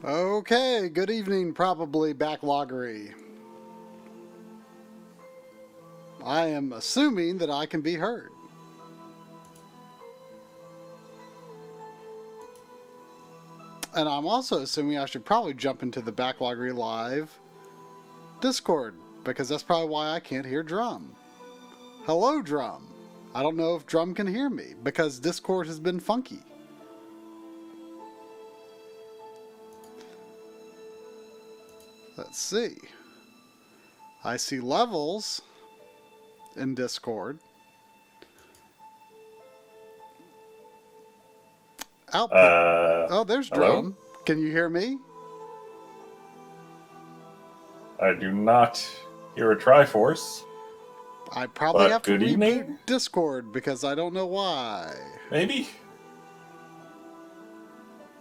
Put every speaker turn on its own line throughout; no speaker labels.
Okay, good evening, probably Backloggery. I am assuming that I can be heard. And I'm also assuming I should probably jump into the Backloggery Live Discord, because that's probably why I can't hear Drum. Hello, Drum. I don't know if Drum can hear me, because Discord has been funky. Let's see. I see levels in Discord. Output. Oh, there's
hello?
Drum. Can you hear me?
I do not hear a Triforce.
I probably have to
good
reboot
evening?
Discord because I don't know why.
Maybe?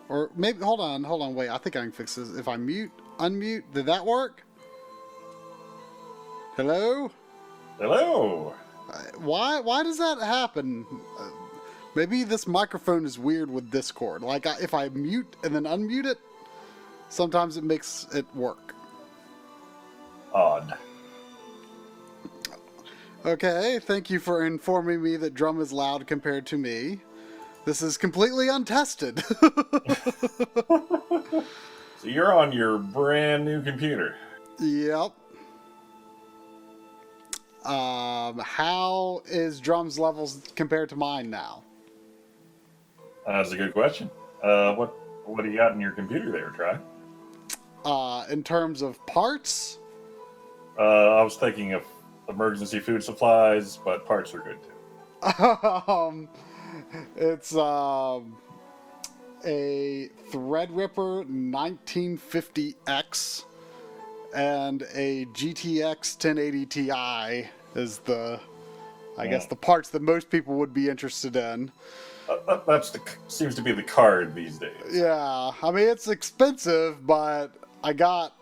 Or maybe, hold on, wait. I think I can fix this. If I unmute, did that work? Hello?
Hello?
Why does that happen? Maybe this microphone is weird with Discord. Like, if I mute and then unmute it, sometimes it makes it work.
Odd.
Okay, thank you for informing me that Drum is loud compared to me. This is completely untested.
So you're on your brand new computer.
Yep. How is Drum's levels compared to mine now?
That's a good question. What do you got in your computer there, Try?
In terms of parts?
I was thinking of emergency food supplies, but parts are good too.
It's a Threadripper 1950X and a GTX 1080 Ti is I guess the parts that most people would be interested in.
Seems to be the card these days.
Yeah, I mean, it's expensive, but I got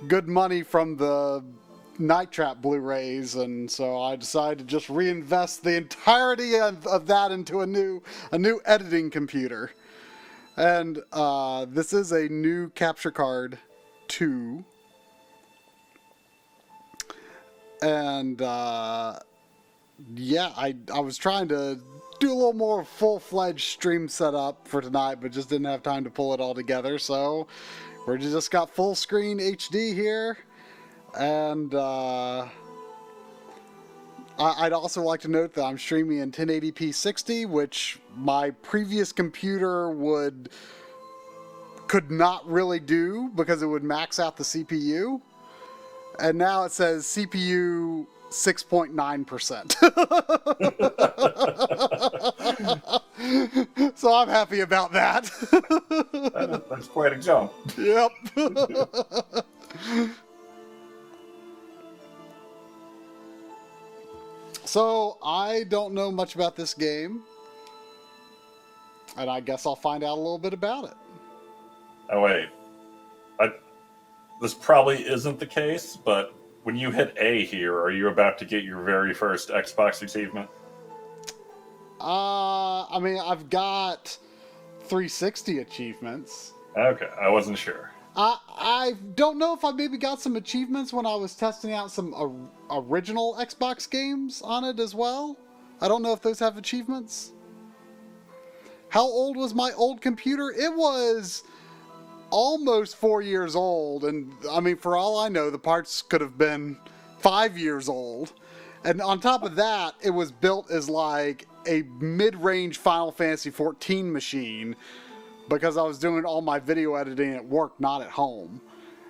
good money from the Night Trap Blu-rays, and so I decided to just reinvest the entirety of that into a new editing computer. And this is a new capture card 2. And yeah, I was trying to do a little more full-fledged stream setup for tonight, but just didn't have time to pull it all together, so we're just got full screen HD here. And I'd also like to note that I'm streaming in 1080p 60, which my previous computer could not really do because it would max out the CPU. And now it says CPU 6.9%. So I'm happy about that.
That's quite a jump.
Yep. So, I don't know much about this game, and I guess I'll find out a little bit about it.
Oh, wait. This probably isn't the case, but when you hit A here, are you about to get your very first Xbox achievement?
I mean, I've got 360 achievements.
Okay, I wasn't sure.
I don't know if I maybe got some achievements when I was testing out some original Xbox games on it as well. I don't know if those have achievements. How old was my old computer? It was almost 4 years old, and I mean, for all I know, the parts could have been 5 years old. And on top of that, it was built as like a mid-range Final Fantasy XIV machine, because I was doing all my video editing at work, not at home.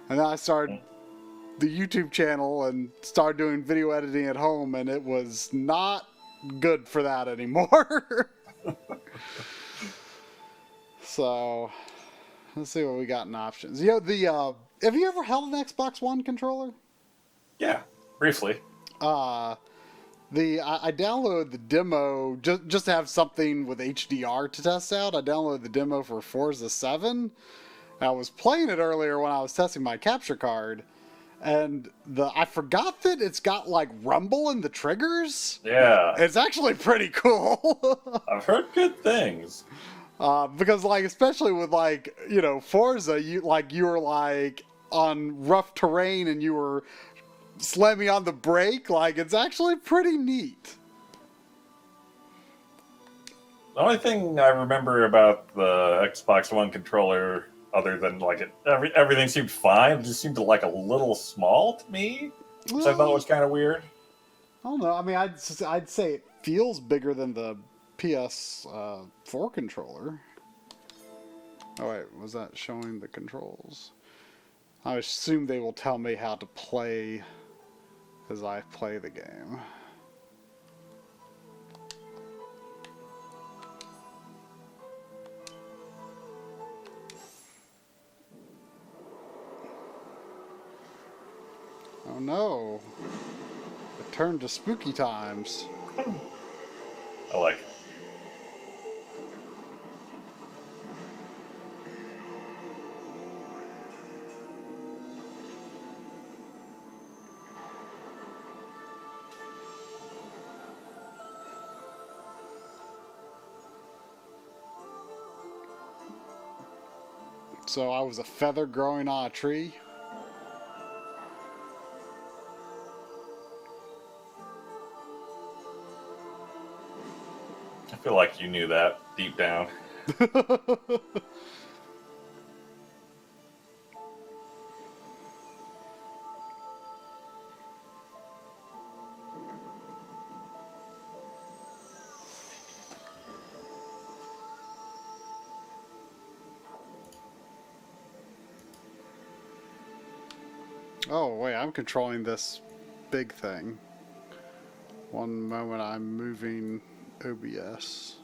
And then I started the YouTube channel and started doing video editing at home, and it was not good for that anymore. So, let's see what we got in options. You know, have you ever held an Xbox One controller?
Yeah, briefly.
I downloaded the demo just to have something with HDR to test out. I downloaded the demo for Forza 7. I was playing it earlier when I was testing my capture card, and I forgot that it's got like rumble in the triggers.
Yeah.
It's actually pretty cool.
I've heard good things.
Because like, especially with like, you know, Forza, you were like on rough terrain and you were slamming on the brake. Like, it's actually pretty neat.
The only thing I remember about the Xbox One controller, other than like everything seemed fine, it just seemed like a little small to me, which I thought was kind of weird.
I don't know. I mean, I'd say it feels bigger than the PS4 controller. Oh wait, was that showing the controls? I assume they will tell me how to play as I play the game. Oh no! It turned to spooky times.
I like it.
So I was a feather growing on a tree.
I feel like you knew that deep down.
Oh wait, I'm controlling this big thing. One moment I'm moving OBS.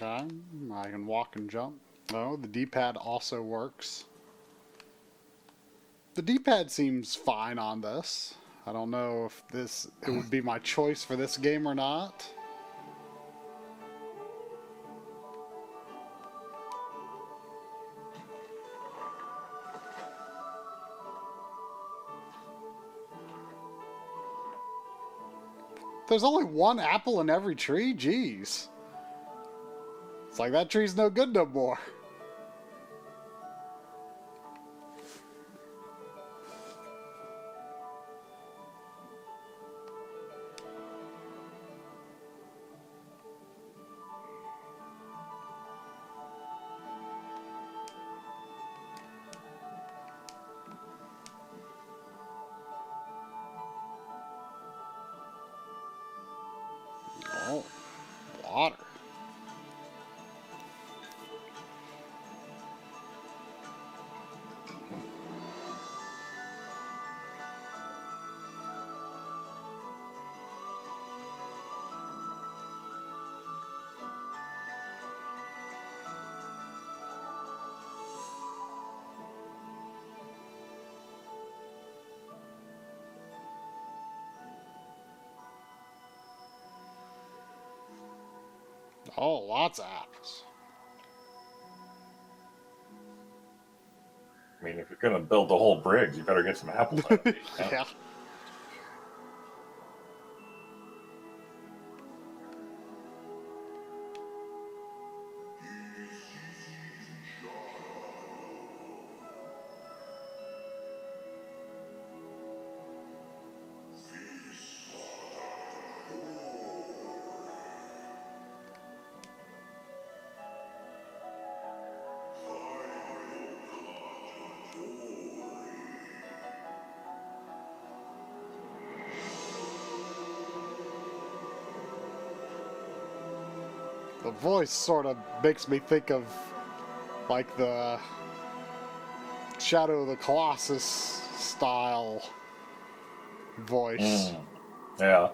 Okay, I can walk and jump. Oh, the D-pad also works. The D-pad seems fine on this. I don't know if it would be my choice for this game or not. There's only one apple in every tree? Jeez. It's like that tree's no good no more. Oh, water. Oh, lots of apples.
I mean, if you're going to build the whole bridge, you better get some apples out of it.
Yeah. The voice sort of makes me think of like the Shadow of the Colossus style voice.
Yeah.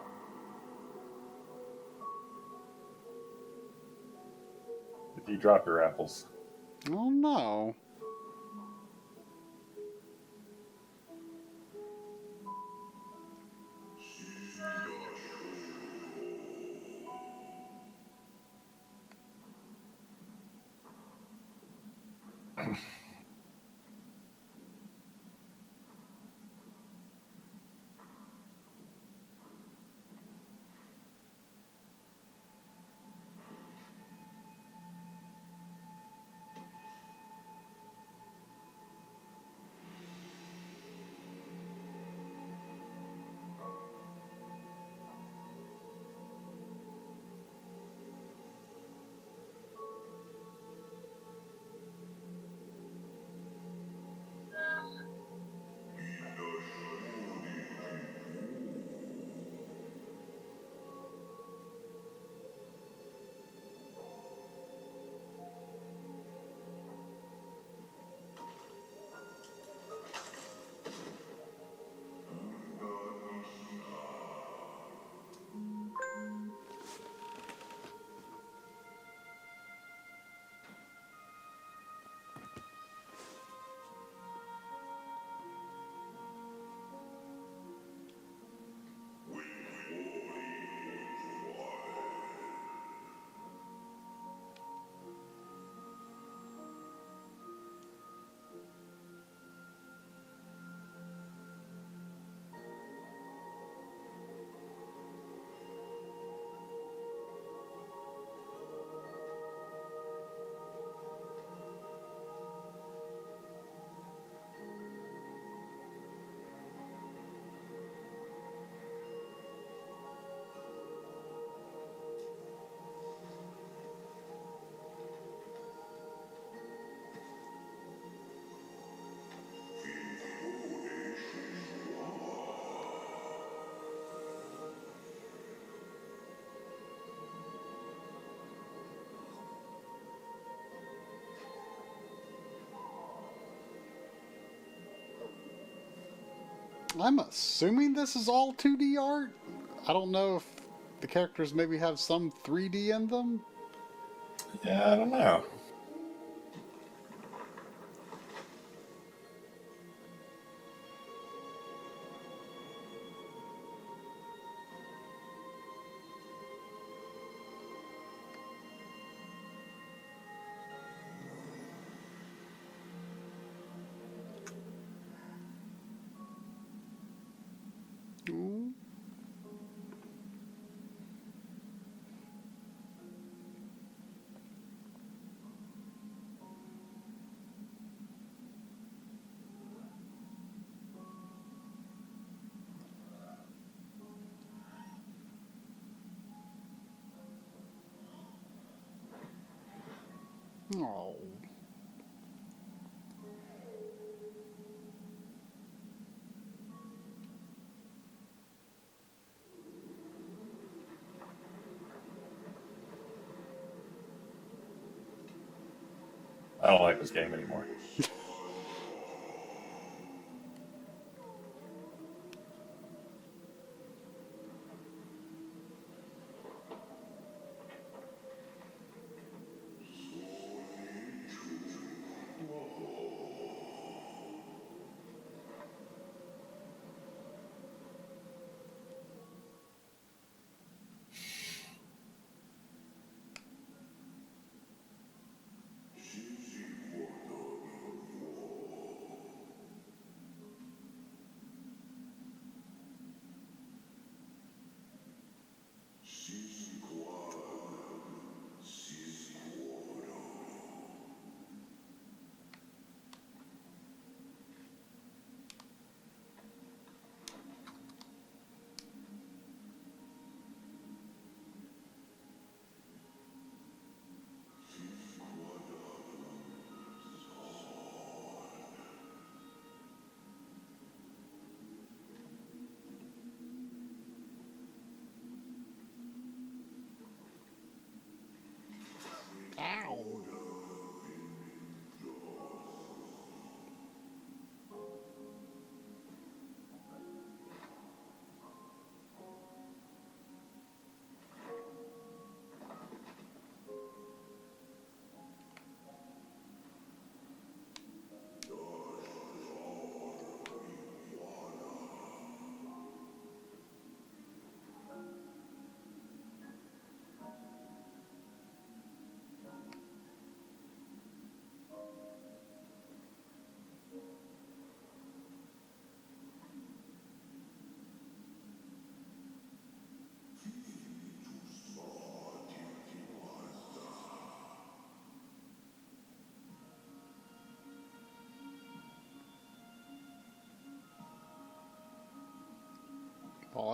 Did you drop your apples?
Oh no. I'm assuming this is all 2D art. I don't know if the characters maybe have some 3D in them.
Yeah, I don't know.
Ooh. Oh.
I don't like this game anymore.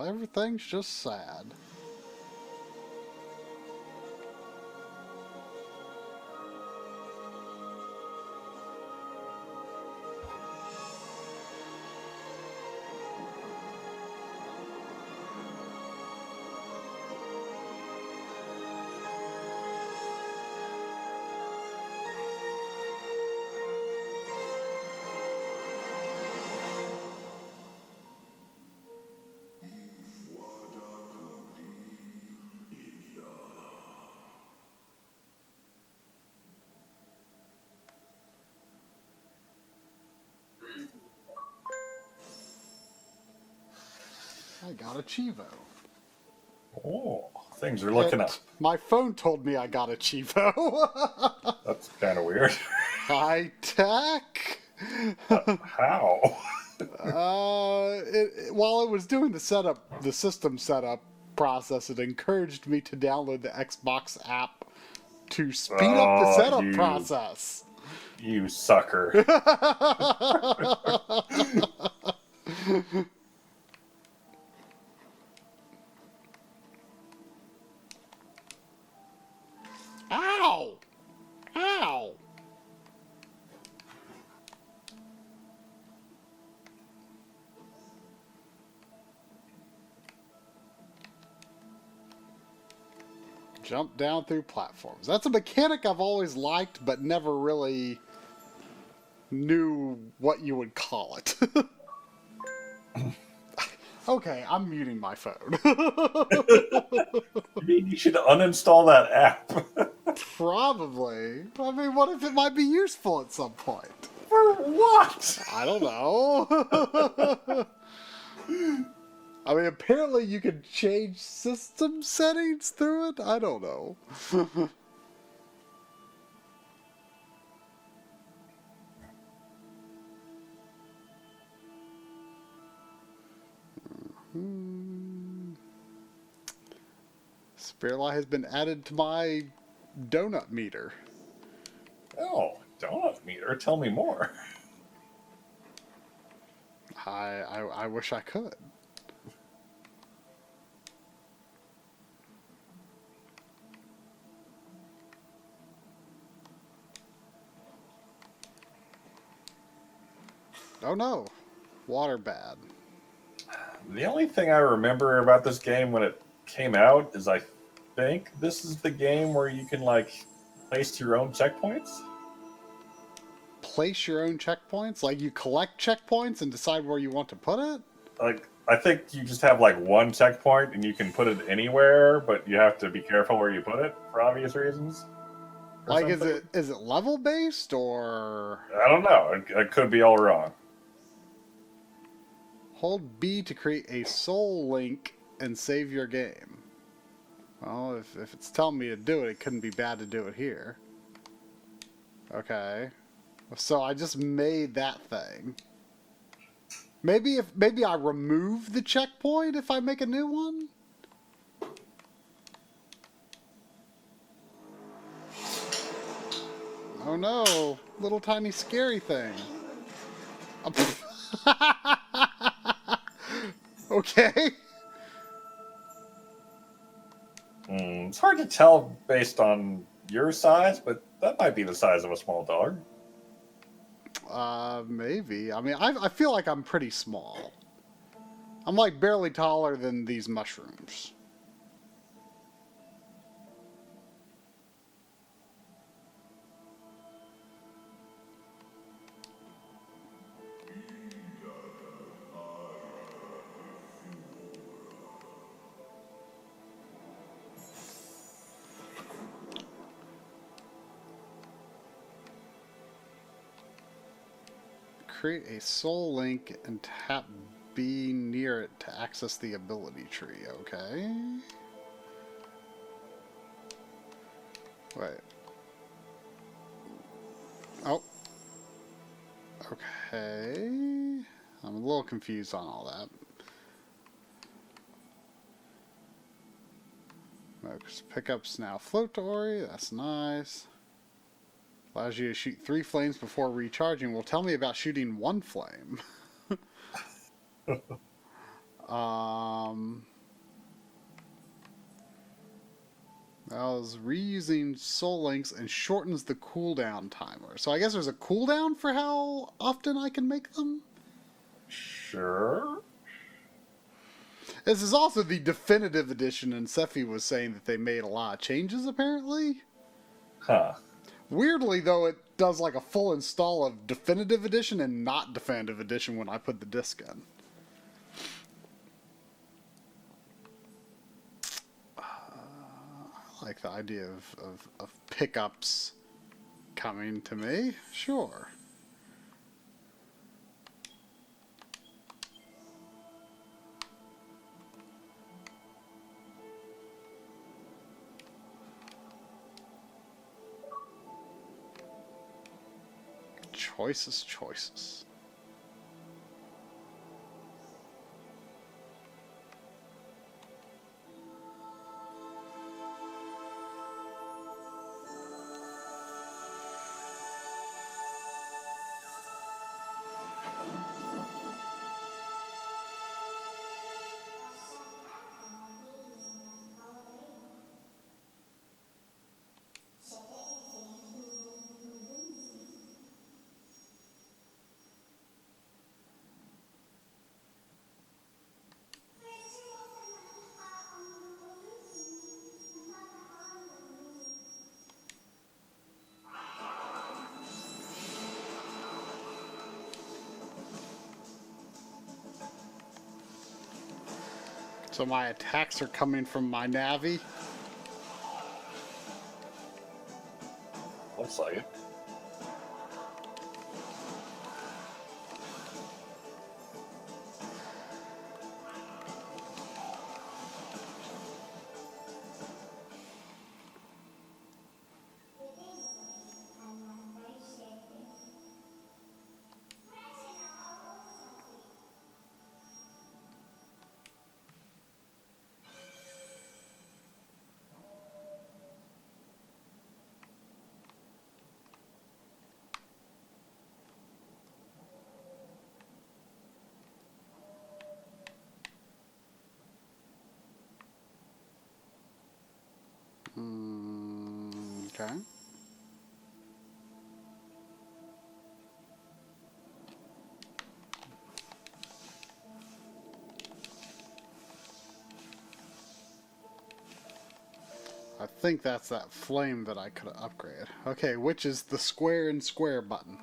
everything's just sad. I got a Chivo.
Oh, things are looking up.
My phone told me I got a Chivo.
That's kind of weird.
High tech.
How?
While it was doing the system setup process, it encouraged me to download the Xbox app to speed up the setup process.
You sucker.
Ow! Ow! Jump down through platforms. That's a mechanic I've always liked, but never really knew what you would call it. Okay, I'm muting my phone.
You mean you should uninstall that app?
Probably. I mean, what if it might be useful at some point?
For what?
I don't know. I mean, apparently you can change system settings through it? I don't know. Spirit Light has been added to my donut meter.
Oh, donut meter. Tell me more.
I wish I could. Oh no, water bad.
The only thing I remember about this game when it came out is I think this is the game where you can, like, place your own checkpoints.
Place your own checkpoints? Like you collect checkpoints and decide where you want to put it?
Like, I think you just have, like, one checkpoint and you can put it anywhere, but you have to be careful where you put it for obvious reasons.
Like, is it level based or?
I don't know. It could be all wrong.
Hold B to create a soul link and save your game. Well, if it's telling me to do it, it couldn't be bad to do it here. Okay. So I just made that thing. Maybe I remove the checkpoint if I make a new one? Oh no, little tiny scary thing. Okay.
It's hard to tell based on your size, but that might be the size of a small dog.
Maybe. I mean, I feel like I'm pretty small. I'm like barely taller than these mushrooms. Create a soul link and tap B near it to access the ability tree. Okay. Wait. Oh. Okay. I'm a little confused on all that. Pickups now float to Ori. That's nice. Allows you to shoot 3 flames before recharging. Well, tell me about shooting 1 flame. Allows reusing soul links and shortens the cooldown timer. So I guess there's a cooldown for how often I can make them?
Sure.
This is also the definitive edition, and Sephi was saying that they made a lot of changes, apparently.
Huh.
Weirdly, though, it does like a full install of definitive edition and not definitive edition when I put the disc in. I like the idea of pickups coming to me. Sure. Choices. So my attacks are coming from my Navi.
Looks like it.
Okay. I think that's that flame that I could upgrade. Okay, which is the square and square button?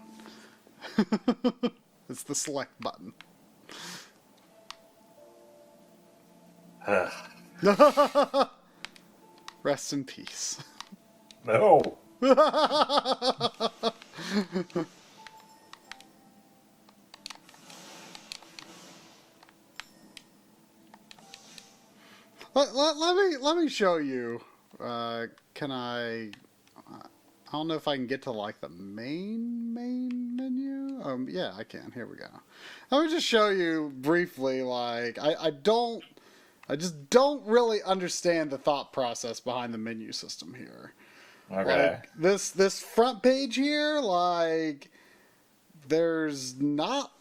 It's the select button. Rest in peace.
No.
Let me show you. Can I? I don't know if I can get to like the main menu. Yeah, I can. Here we go. Let me just show you briefly. Like, I just don't really understand the thought process behind the menu system here.
Okay.
Like this front page here, like there's not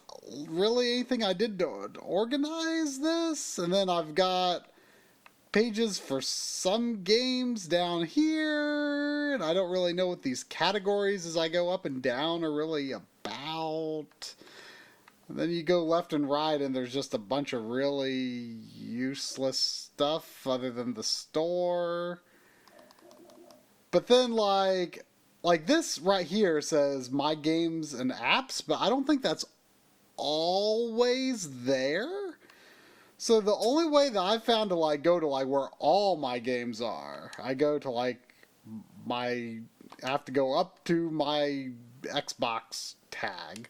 really anything I did to organize this, and then I've got pages for some games down here, and I don't really know what these categories as I go up and down are really about. And then you go left and right, and there's just a bunch of really useless stuff other than the store. But then, like this right here says my games and apps, but I don't think that's always there. So the only way that I've found to like go to like where all my games are, I go to like I have to go up to my Xbox tag.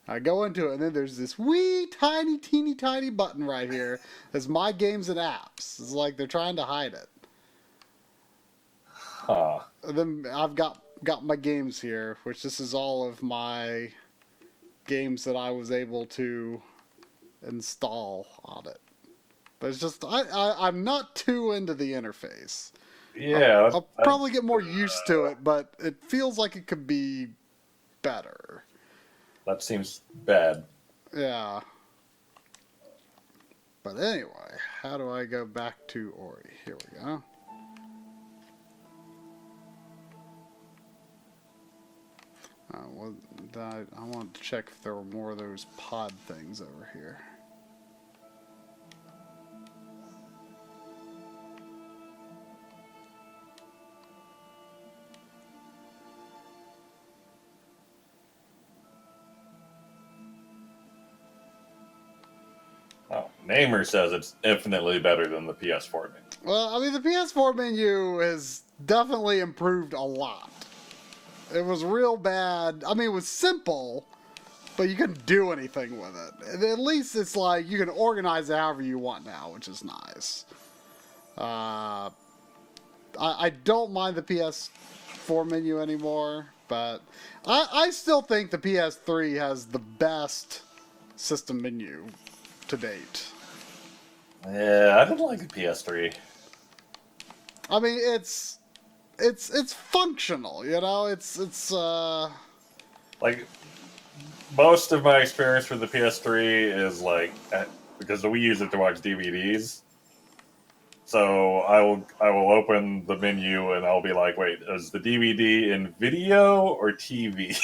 I go into it, and then there's this wee tiny teeny tiny button right here. That's my games and apps. It's like they're trying to hide it.
Huh.
And then I've got my games here, which this is all of my games that I was able to install on it. But it's just I'm not too into the interface.
Yeah.
I'll probably get more used to it, but it feels like it could be better.
That seems bad.
Yeah. But anyway, how do I go back to Ori? Here we go. Well, I wanted to check if there were more of those pod things over here.
Oh, Namer says it's infinitely better than the PS4 menu.
Well, I mean, the PS4 menu has definitely improved a lot. It was real bad. I mean, it was simple, but you couldn't do anything with it. At least it's like you can organize it however you want now, which is nice. I don't mind the PS4 menu anymore, but I still think the PS3 has the best system menu to date.
Yeah, I didn't like the PS3.
I mean, it's functional, you know. It's
Like, most of my experience with the PS3 is like because we use it to watch DVDs. So I will open the menu and I'll be like, wait, is the DVD in video or TV?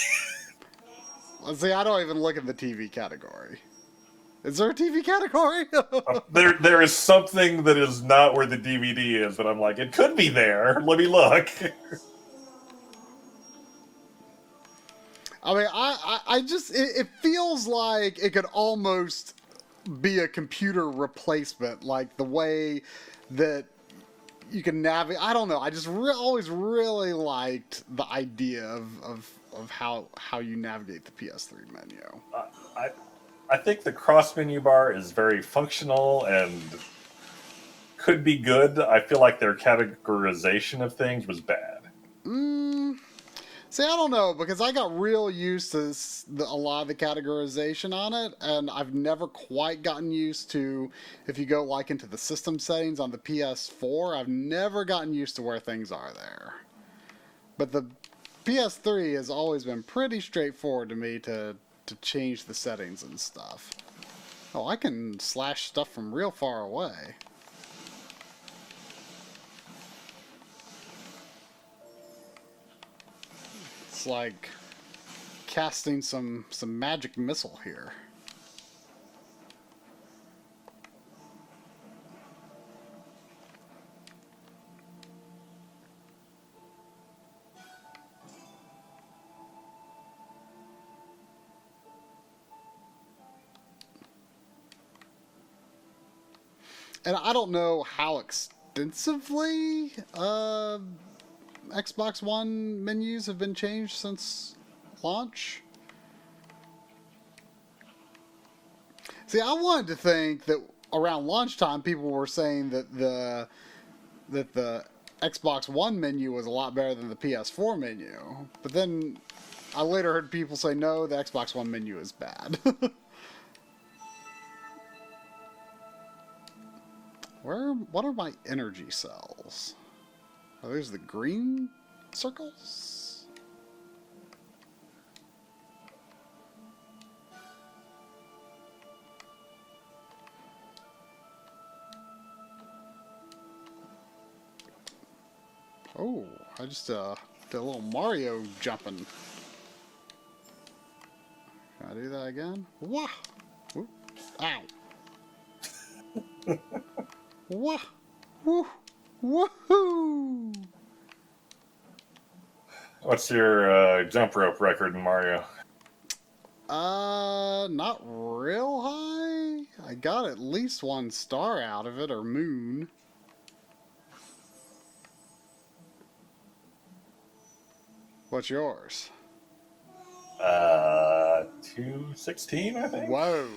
see, I don't even look at the TV category. Is there a TV category?
there is something that is not where the DVD is, but I'm like, it could be there. Let me look.
I mean, I just it feels like it could almost be a computer replacement, like the way that you can navigate. I don't know. I just always really liked the idea of how you navigate the PS3 menu.
I think the cross menu bar is very functional and could be good. I feel like their categorization of things was bad.
See, I don't know, because I got real used to a lot of the categorization on it, and I've never quite gotten used to, if you go like into the system settings on the PS4, I've never gotten used to where things are there. But the PS3 has always been pretty straightforward to me to change the settings and stuff. Oh, I can slash stuff from real far away. It's like casting some magic missile here. And I don't know how extensively Xbox One menus have been changed since launch. See, I wanted to think that around launch time, people were saying that the Xbox One menu was a lot better than the PS4 menu. But then I later heard people say, no, the Xbox One menu is bad. What are my energy cells? Are those the green circles? Oh, I just did a little Mario jumping. Can I do that again? Wah! Whoop. Ow! Wah! Woo! Woohoo!
What's your jump rope record in Mario?
Not real high. I got at least one star out of it, or moon. What's yours?
216, I think.
Whoa.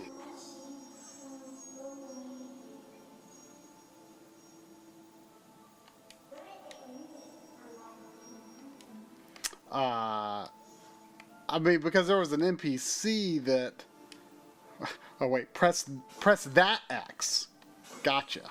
I mean, because there was an NPC that... Oh, wait. Press that X. Gotcha.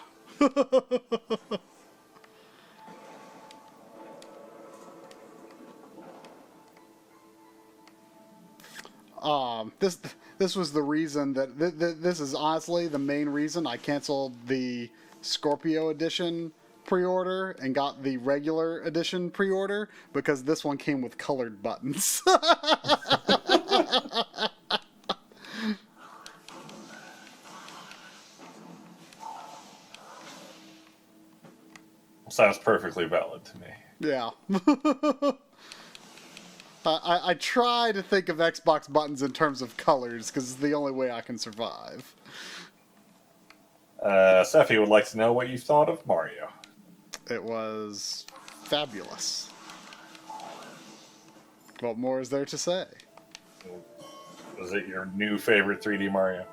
This was the reason that this is honestly the main reason I canceled the Scorpio edition pre-order and got the regular edition pre-order, because this one came with colored buttons.
Sounds perfectly valid to me.
Yeah. I try to think of Xbox buttons in terms of colors because it's the only way I can survive.
Seffi would like to know what you thought of Mario.
It was fabulous. What more is there to say?
Was it your new favorite 3D Mario?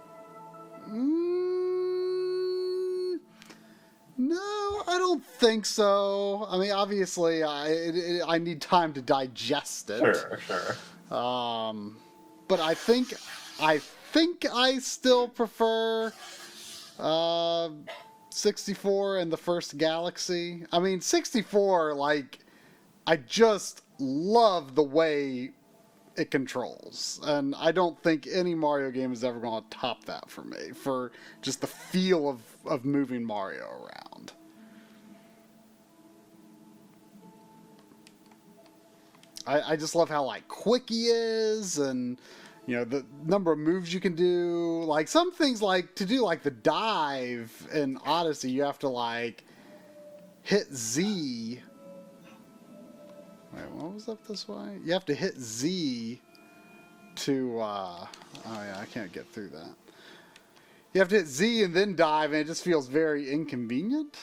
No, I don't think so. I mean, obviously, I need time to digest it.
Sure.
But I think I still prefer 64 and the first Galaxy. I mean, 64, like, I just love the way it controls, and I don't think any Mario game is ever going to top that for me, for just the feel of moving Mario around. I just love how, like, quick he is, and you know, the number of moves you can do. Like, some things, like, to do, like, the dive in Odyssey, you have to, like, hit Z. Wait, what was up this way? You have to hit Z to, oh yeah, I can't get through that. You have to hit Z and then dive, and it just feels very inconvenient.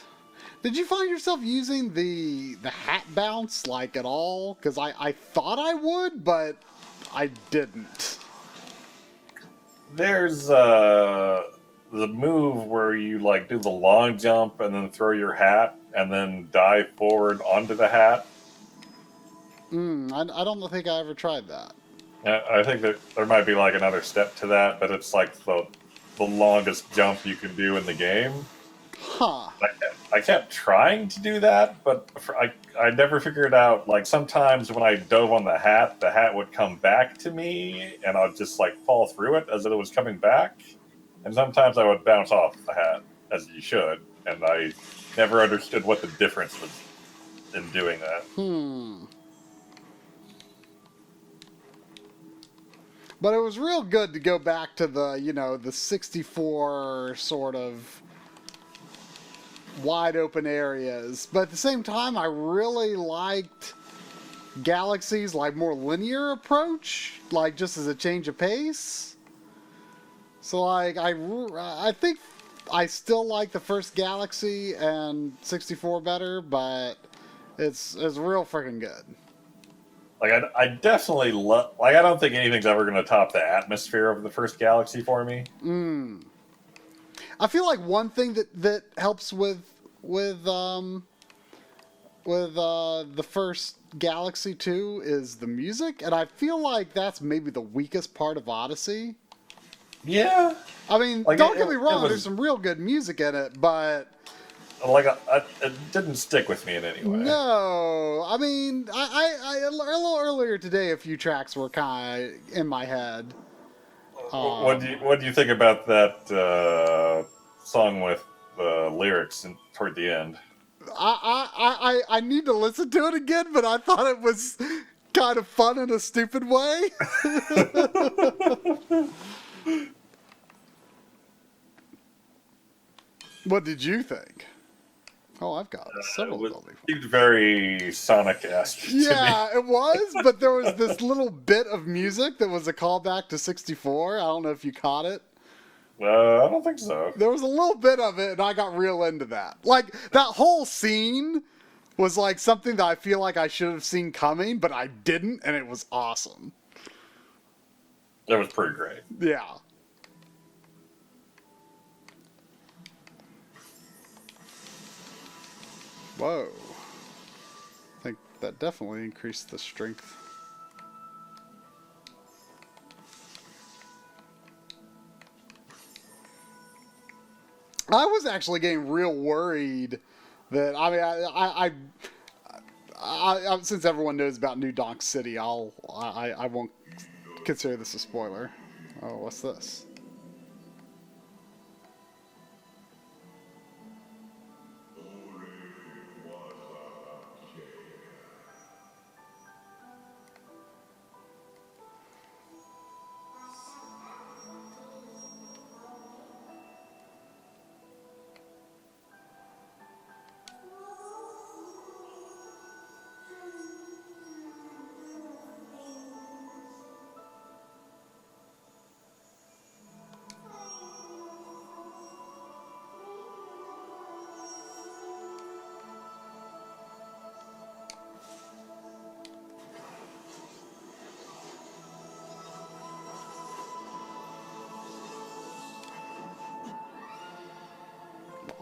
Did you find yourself using the hat bounce, like, at all? Because I thought I would, but I didn't.
There's the move where you, like, do the long jump and then throw your hat and then dive forward onto the hat.
I don't think I ever tried that.
I think that there might be, like, another step to that, but it's like the longest jump you can do in the game.
Huh.
I kept trying to do that, but I never figured out, like, sometimes when I dove on the hat would come back to me, and I'd just, like, fall through it as it was coming back. And sometimes I would bounce off the hat, as you should, and I never understood what the difference was in doing that.
But it was real good to go back to the, you know, the 64 sort of wide open areas. But at the same time, I really liked Galaxy's, like, more linear approach, like, just as a change of pace. So, like, I think I still like the first Galaxy and 64 better, but it's real freaking good.
Like, I definitely love... Like, I don't think anything's ever going to top the atmosphere of the first Galaxy for me.
I feel like one thing that helps with the first Galaxy 2 is the music, and I feel like that's maybe the weakest part of Odyssey.
Yeah.
I mean,
like,
don't get me wrong, there's some real good music in it, but...
Like, it didn't stick with me in any way.
No, I mean, I a little earlier today, a few tracks were kind of in my head.
What do you think about that song with the lyrics toward the end?
I need to listen to it again, but I thought it was kind of fun in a stupid way. What did you think? Oh, I've got several.
It seemed very Sonic-esque.
Yeah, it was, but there was this little bit of music that was a callback to 64. I don't know if you caught it.
I don't think so.
There was a little bit of it, and I got real into that. Like, that whole scene was like something that I feel like I should have seen coming, but I didn't, and it was awesome.
That was pretty great.
Yeah. Whoa. I think that definitely increased the strength. I was actually getting real worried that, I mean, I since everyone knows about New Donk City, I won't consider this a spoiler. Oh, what's this?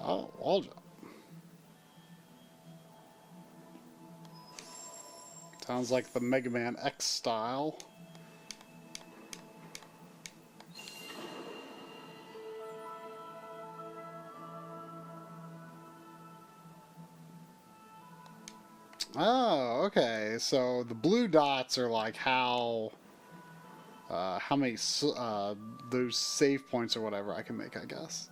Oh, wall jump. Sounds like the Mega Man X style. Oh, okay. So the blue dots are like how many those save points or whatever I can make, I guess.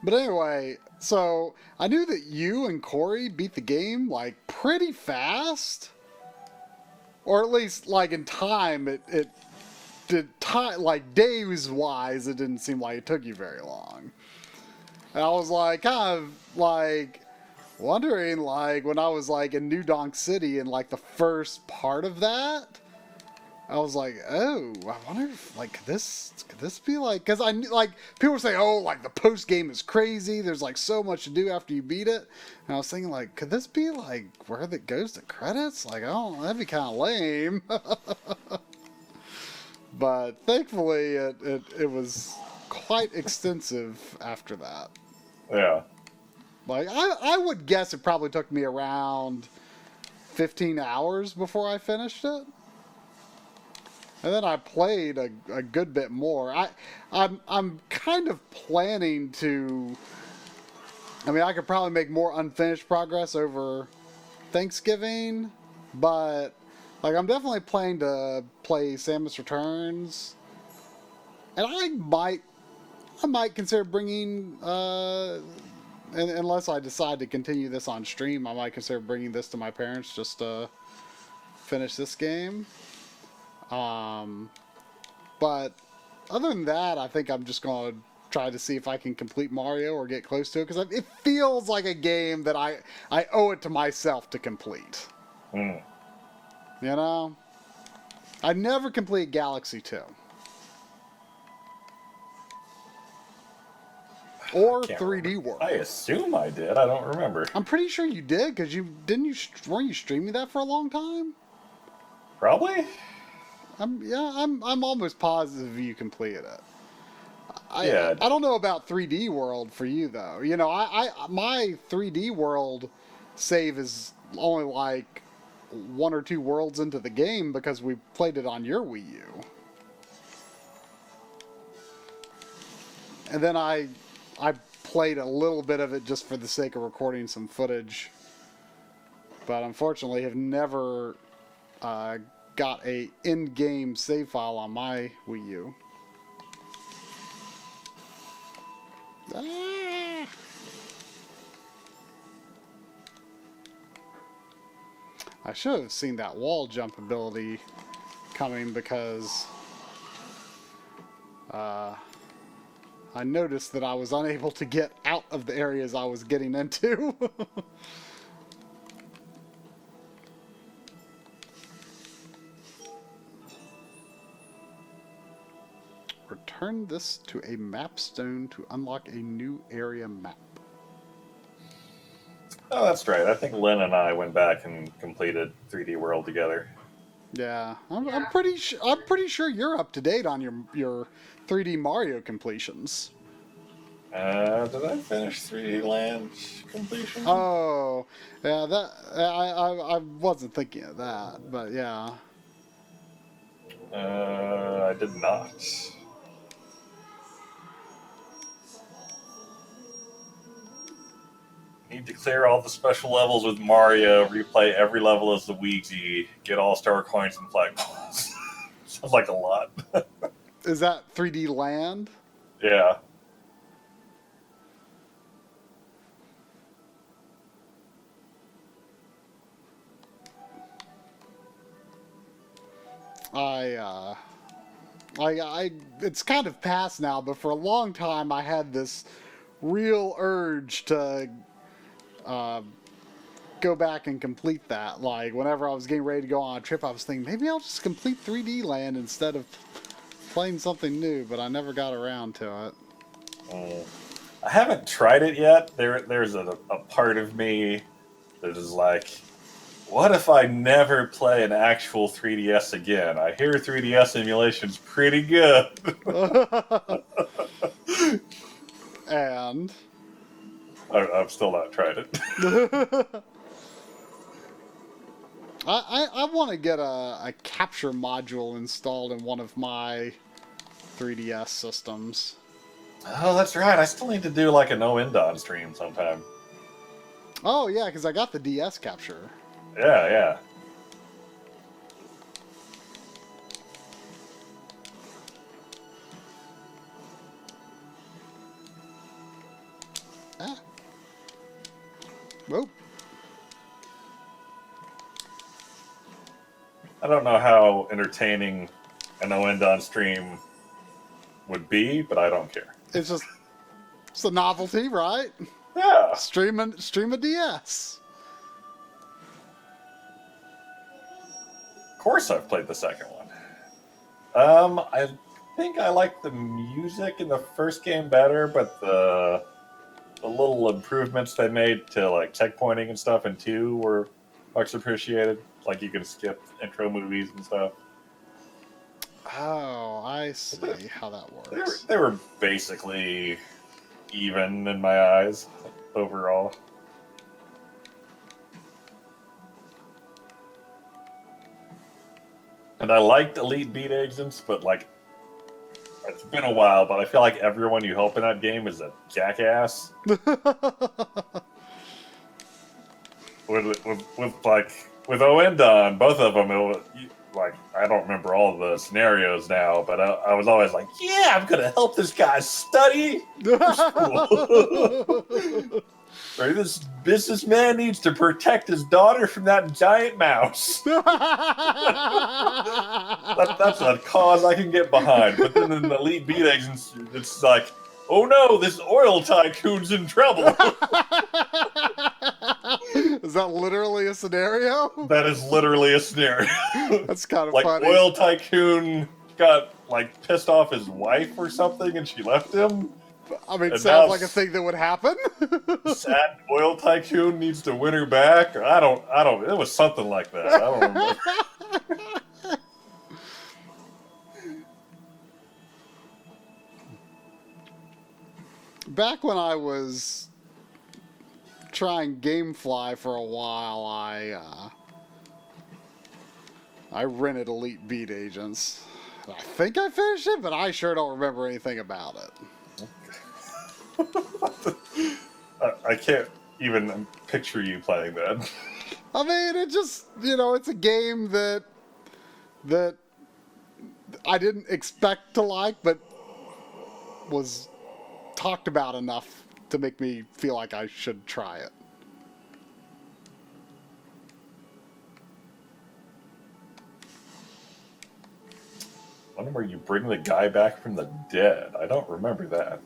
But anyway, so I knew that you and Corey beat the game like pretty fast, or at least like in time. It did time like days wise. It didn't seem like it took you very long. And I was like kind of like wondering like when I was like in New Donk City and like the first part of that. I was like, oh, I wonder if, like, could this be, like, because I, like, people say, oh, like, the post-game is crazy, there's, like, so much to do after you beat it, and I was thinking, like, could this be, like, where it goes to credits? Like, I don't know, that'd be kind of lame. But, thankfully, it was quite extensive after that.
Yeah.
Like, I would guess it probably took me around 15 hours before I finished it. And then I played a good bit more. I'm kind of planning to. I mean, I could probably make more unfinished progress over Thanksgiving, but like I'm definitely planning to play Samus Returns, and I might consider bringing. Unless I decide to continue this on stream, I might consider bringing this to my parents just to finish this game. But other than that, I think I'm just going to try to see if I can complete Mario or get close to it, because it feels like a game that I owe it to myself to complete.
Mm.
You know? I never completed Galaxy 2. Or 3D World.
I assume I did. I don't remember.
I'm pretty sure you did, because weren't you streaming that for a long time?
Probably.
I'm almost positive you completed it.
Yeah.
I don't know about 3D World for you though. You know, my 3D World save is only like 1 or 2 worlds into the game because we played it on your Wii U. And then I played a little bit of it just for the sake of recording some footage. But unfortunately have never got a in-game save file on my Wii U. Ah! I should have seen that wall jump ability coming because I noticed that I was unable to get out of the areas I was getting into. Return this to a map stone to unlock a new area map.
Oh, that's right. I think Lynn and I went back and completed 3D World together.
Yeah, I'm pretty sure you're up to date on your 3D Mario completions.
Did I finish 3D Land completion?
Oh, yeah. That I wasn't thinking of that, but yeah.
I did not. Need to clear all the special levels with Mario, replay every level as Luigi, get all star coins and flagpoles. Sounds like a lot.
Is that 3D Land?
Yeah.
It's kind of past now, but for a long time I had this real urge to uh, go back and complete that. Like, whenever I was getting ready to go on a trip, I was thinking, maybe I'll just complete 3D Land instead of playing something new, but I never got around to it.
I haven't tried it yet. There's a part of me that is like, what if I never play an actual 3DS again? I hear 3DS emulation's pretty good.
And
I've still not tried it.
I want to get a capture module installed in one of my 3DS systems.
Oh, that's right. I still need to do like a no end on stream sometime.
Oh yeah, because I got the DS capture.
Yeah, yeah.
Ah. Whoa.
I don't know how entertaining a no end on stream would be, but I don't care.
It's a novelty, right?
Yeah.
Stream a DS.
Of course I've played the second one. I think I like the music in the first game better, but the little improvements they made to like checkpointing and stuff in 2 were much appreciated. Like you can skip intro movies and stuff.
Oh, I see how that works.
They were basically even in my eyes overall. And I liked Elite Beat Agents, but like it's been a while, but I feel like everyone you help in that game is a jackass. with Oendon, both of them, like I don't remember all the scenarios now, but I was always like, yeah, I'm gonna help this guy study for school. Or this businessman needs to protect his daughter from that giant mouse. That's a cause I can get behind. But then in the Elite Beat Agents, it's like, oh no, this oil tycoon's in trouble.
Is that literally a scenario?
That is literally a scenario.
That's kind of
like
funny.
Oil tycoon got like pissed off his wife or something, and she left him.
I mean, it
And
sounds
now
like a thing that would happen.
Sad oil tycoon needs to win her back. I don't. It was something like that. I don't remember.
Back when I was trying GameFly for a while, I rented Elite Beat Agents. I think I finished it, but I sure don't remember anything about it.
I can't even picture you playing that.
I mean, it just, it's a game that I didn't expect to like, but was talked about enough to make me feel like I should try it.
I wonder where you bring the guy back from the dead. I don't remember that.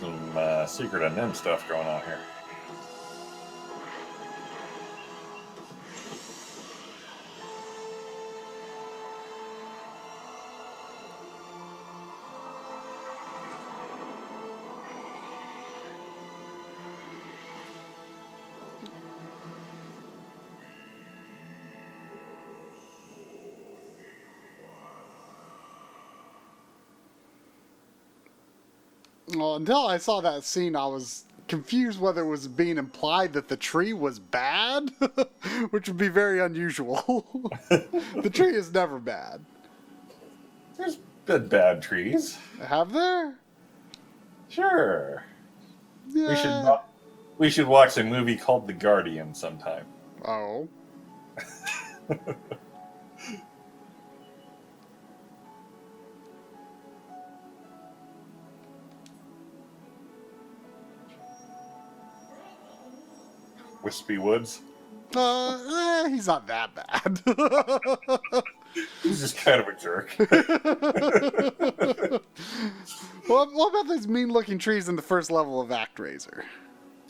some Secret of Nim stuff going on here.
Well, until I saw that scene, I was confused whether it was being implied that the tree was bad, which would be very unusual. The tree is never bad.
There's been bad trees.
Have there?
Sure.
Yeah.
We should watch a movie called The Guardian sometime.
Oh.
Wispy Woods.
He's not that bad.
He's just kind of a jerk.
What about those mean-looking trees in the first level of ActRaiser?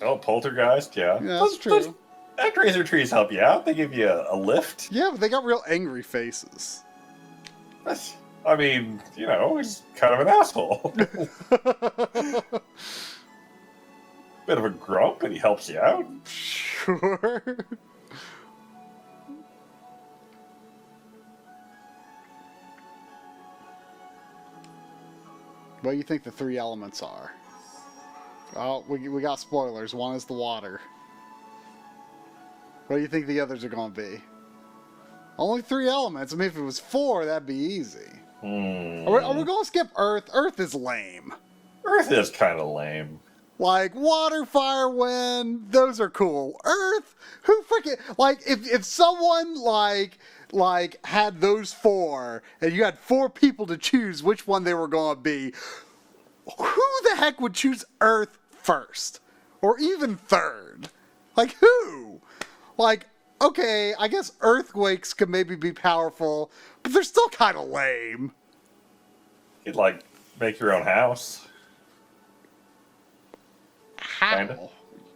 Oh, Poltergeist, yeah.
Yeah, that's true.
ActRaiser trees help you out. They give you a lift.
Yeah, but they got real angry faces.
I mean, he's kind of an asshole. Bit of a grump, but he helps you out.
Sure. What do you think the three elements are? Oh, we got spoilers. One is the water. What do you think the others are going to be? Only three elements. I mean, if it was four, that'd be easy. Are we going to skip Earth? Earth is lame.
Earth is kind of lame.
Like, water, fire, wind, those are cool. Earth? Who freaking... Like, if someone, like had those four, and you had four people to choose which one they were going to be, who the heck would choose Earth first? Or even third? Like, who? Like, okay, I guess earthquakes could maybe be powerful, but they're still kind of lame.
You'd, make your own house.
How?
Kinda.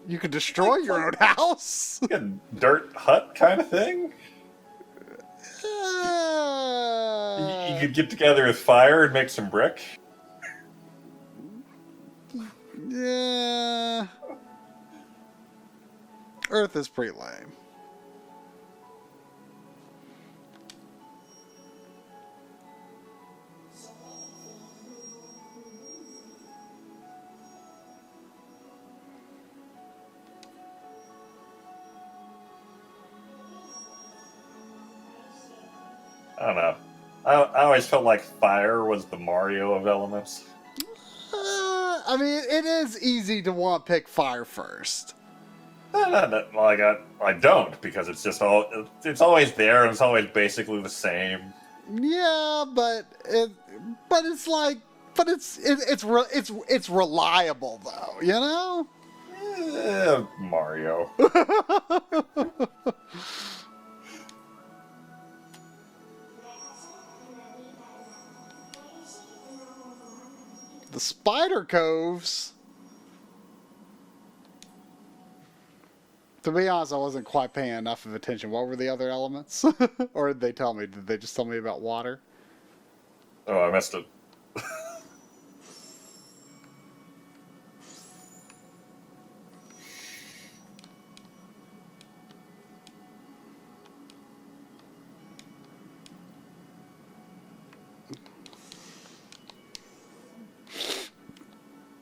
You could destroy your own house?
Like a dirt hut kind of thing. You could get together with fire and make some brick.
Yeah. Earth is pretty lame.
I don't know. I always felt like fire was the Mario of elements.
I mean, it is easy to want to pick fire first.
I don't, because it's always there and it's always basically the same.
Yeah, but it's reliable though, you know?
Mario.
The spider coves. To be honest, I wasn't quite paying enough of attention. What were the other elements? Or did they tell me? Did they just tell me about water?
Oh, I missed it.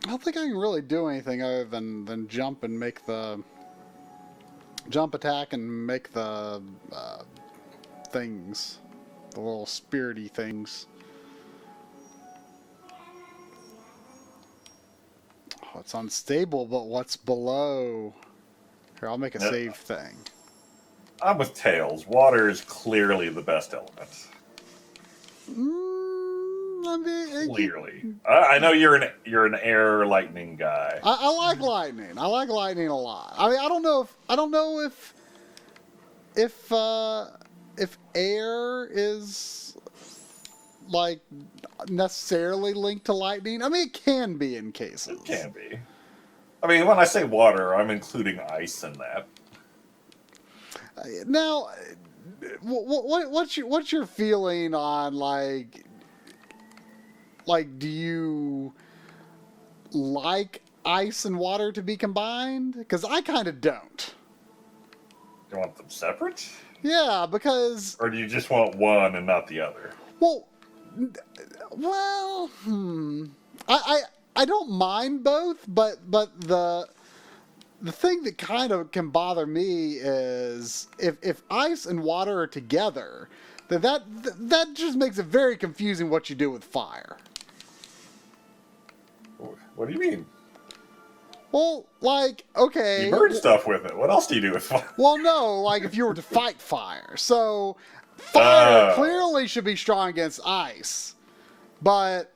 I don't think I can really do anything other than jump and make the jump attack and make the things, the little spirity things. Oh, it's unstable, but what's below? Here, I'll make a save thing.
I'm with Tails. Water is clearly the best element. Clearly. I know you're an air lightning guy.
I like lightning. I like lightning a lot. I mean, I don't know if air is like necessarily linked to lightning. I mean, it can be in cases.
It can be. I mean, when I say water, I'm including ice in that.
Now, what's your feeling on like do you like ice and water to be combined? Because I kind of don't.
Do you want them separate?
Yeah, because
Or do you just want one and not the other?
well, well, hmm. I don't mind both, but the thing that kind of can bother me is if ice and water are together, then that just makes it very confusing what you do with fire.
What do you mean?
Well, like, okay.
You burn stuff with it. What else do you do with fire?
Well, no, like if you were to fight fire. So, fire
Oh.
clearly should be strong against ice, but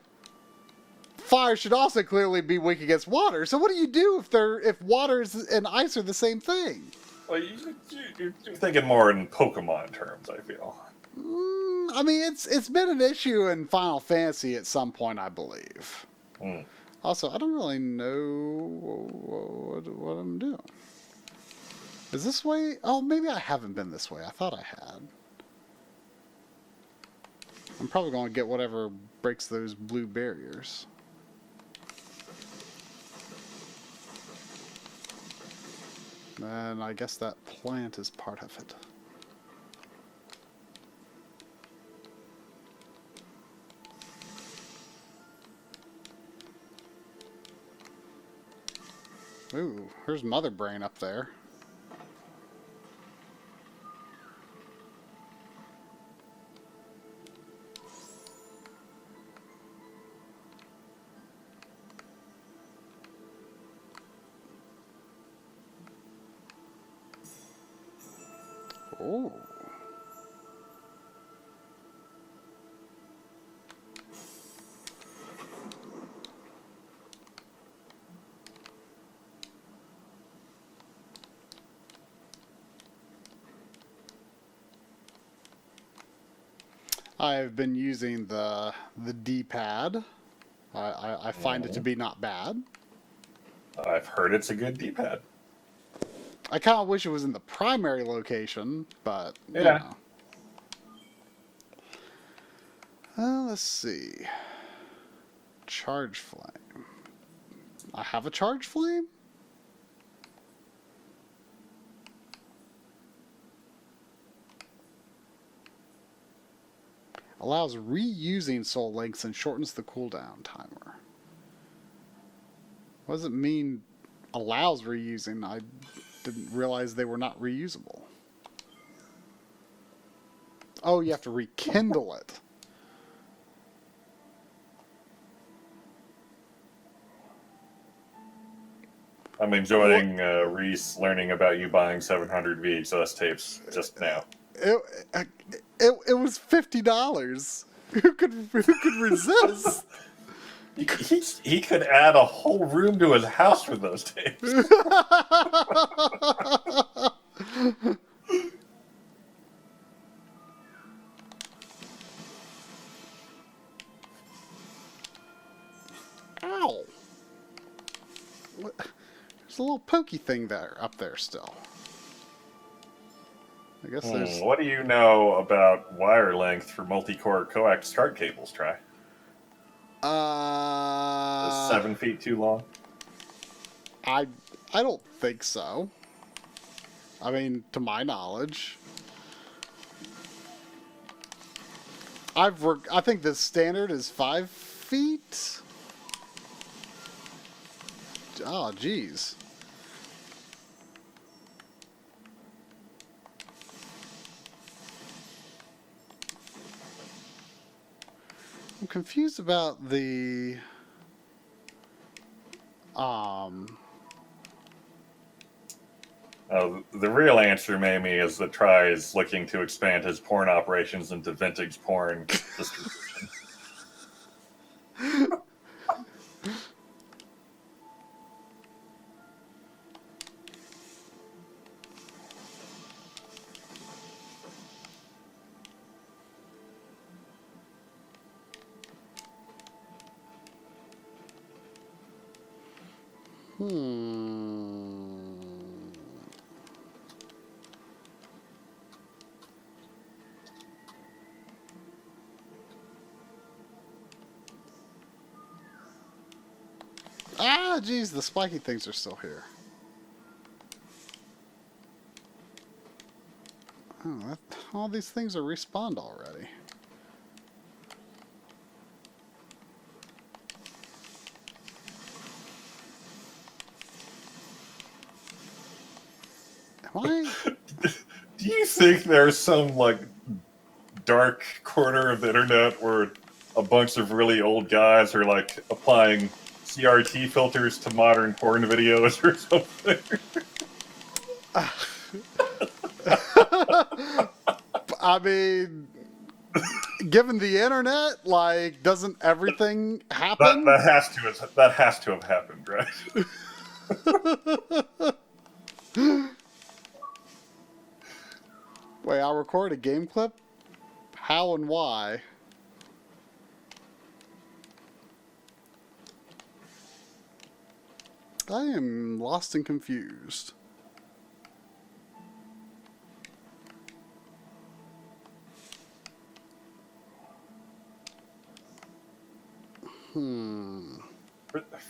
fire should also clearly be weak against water. So, what do you do if water and ice are the same thing?
Well, you're thinking more in Pokemon terms, I feel.
I mean, it's been an issue in Final Fantasy at some point, I believe.
Hmm.
Also, I don't really know what I'm doing. Is this way? Oh, maybe I haven't been this way. I thought I had. I'm probably going to get whatever breaks those blue barriers. And I guess that plant is part of it. Ooh, there's Mother Brain up there. Oh. I've been using the D-pad. I find it to be not bad.
I've heard it's a good D-pad.
I kind of wish it was in the primary location, but
Yeah.
you know. Let's see. Charge flame. I have a charge flame? Allows reusing soul links and shortens the cooldown timer. What does it mean allows reusing? I didn't realize they were not reusable. Oh, you have to rekindle it.
I'm enjoying Reese learning about you buying 700 VHS tapes just now.
It was $50. Who could resist?
He could add a whole room to his house with those tapes.
Ow! What? There's a little pokey thing there up there still. I guess there's.
What do you know about wire length for multi-core coax card cables, Try? Is 7 feet too long?
I don't think so. I mean, to my knowledge. I think the standard is 5 feet. Oh, geez. I'm confused about the
The real answer, Mamie, is that Try is looking to expand his porn operations into vintage porn distribution.
Hmm. Ah, geez, the spiky things are still here. Oh, all these things are respawned already. Am I?
Do you think there's some like dark corner of the internet where a bunch of really old guys are like applying CRT filters to modern porn videos or something?
I mean, given the internet, like, doesn't everything
That
happen?
that has to have happened, right?
Wait, I'll record a game clip? How and why? I am lost and confused.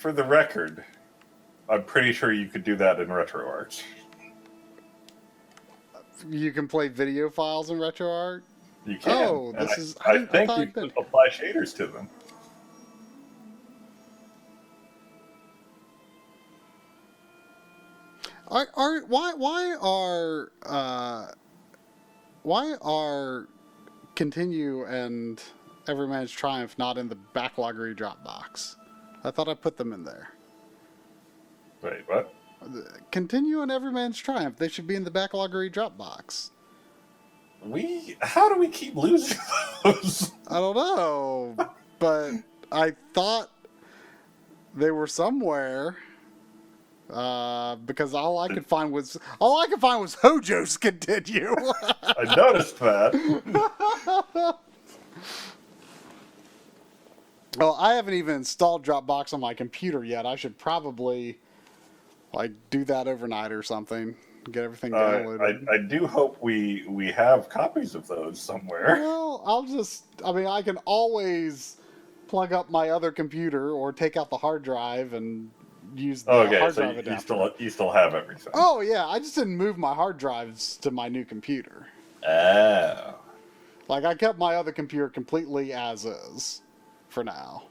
For the record, I'm pretty sure you could do that in RetroArch.
You can play video files in RetroArch?
You can,
Oh,
and
this is...
I
I
think
thought
you
I'd been...
can apply shaders to them.
Why are Continue and Every Man's Triumph not in the Backloggery Dropbox? I thought I put them in there.
Wait, what?
Continue and Every Man's Triumph, they should be in the Backloggery Dropbox.
How do we keep losing those?
I don't know, but I thought they were somewhere. Because all I could find was Hojo's Continue.
I noticed that.
Well, I haven't even installed Dropbox on my computer yet. I should probably like do that overnight or something. Get everything downloaded.
I do hope we have copies of those somewhere.
Well, I can always plug up my other computer or take out the hard drive and use the
Okay,
hard
so
drive adapter.
you still have everything.
Oh yeah, I just didn't move my hard drives to my new computer.
Oh.
Like I kept my other computer completely as is for now.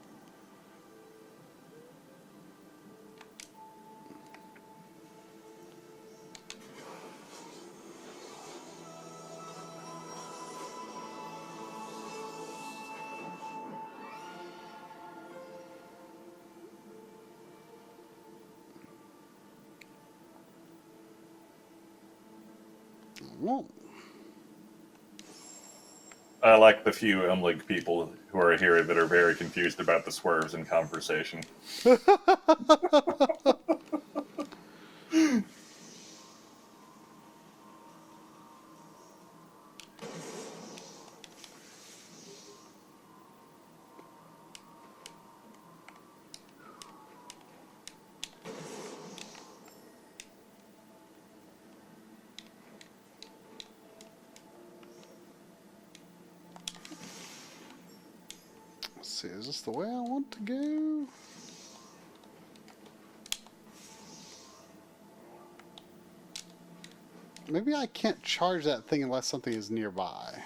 Well,
I like the few MLink people who are here that are very confused about the swerves in conversation.
let's see, is this the way I want to go? Maybe I can't charge that thing unless something is nearby.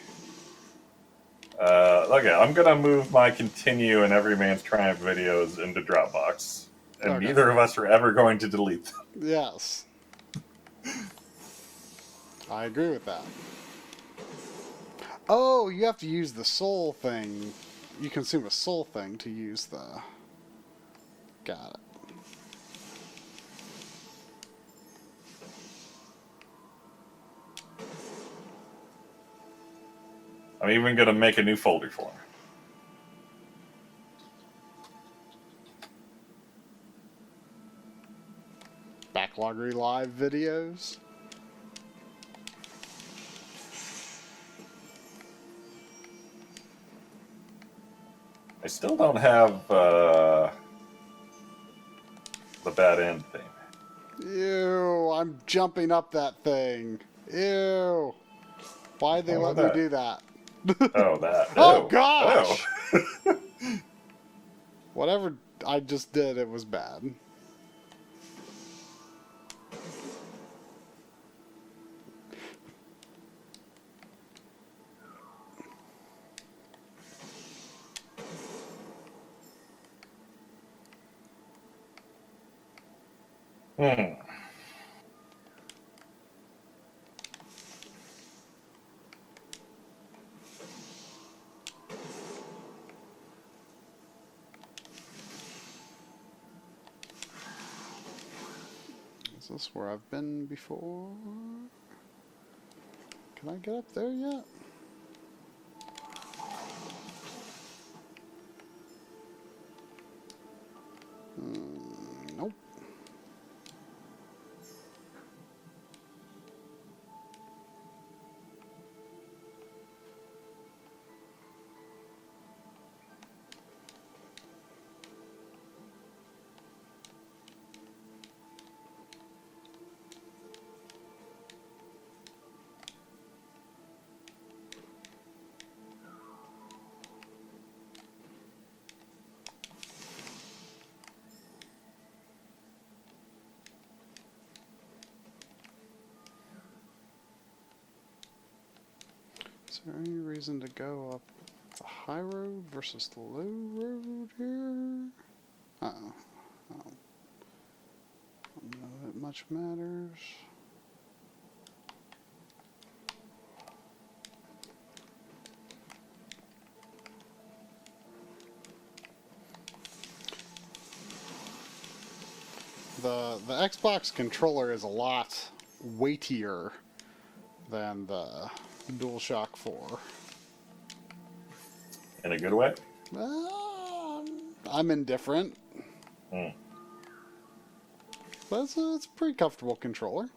Okay, I'm gonna move my Continue and Every Man's Triumph videos into Dropbox, and
Okay.
neither of us are ever going to delete them.
Yes. I agree with that. Oh, you have to use the soul thing. You consume a soul thing to use the... Got it.
I'm even gonna make a new folder for them.
Backloggery live videos.
I still don't have the bad end thing.
Ew, I'm jumping up that thing. Ew. Why'd they let me
that?
do that?
Oh, that.
Oh,
Ew.
gosh!
Oh.
Whatever I just did, it was bad.
Hmm.
Is this where I've been before? Can I get up there yet? Nope. Is there any reason to go up the high road versus the low road here? Uh-oh. I don't know that much matters. The Xbox controller is a lot weightier than the DualShock 4.
In a good way?
I'm indifferent.
Hmm.
But it's a pretty comfortable controller.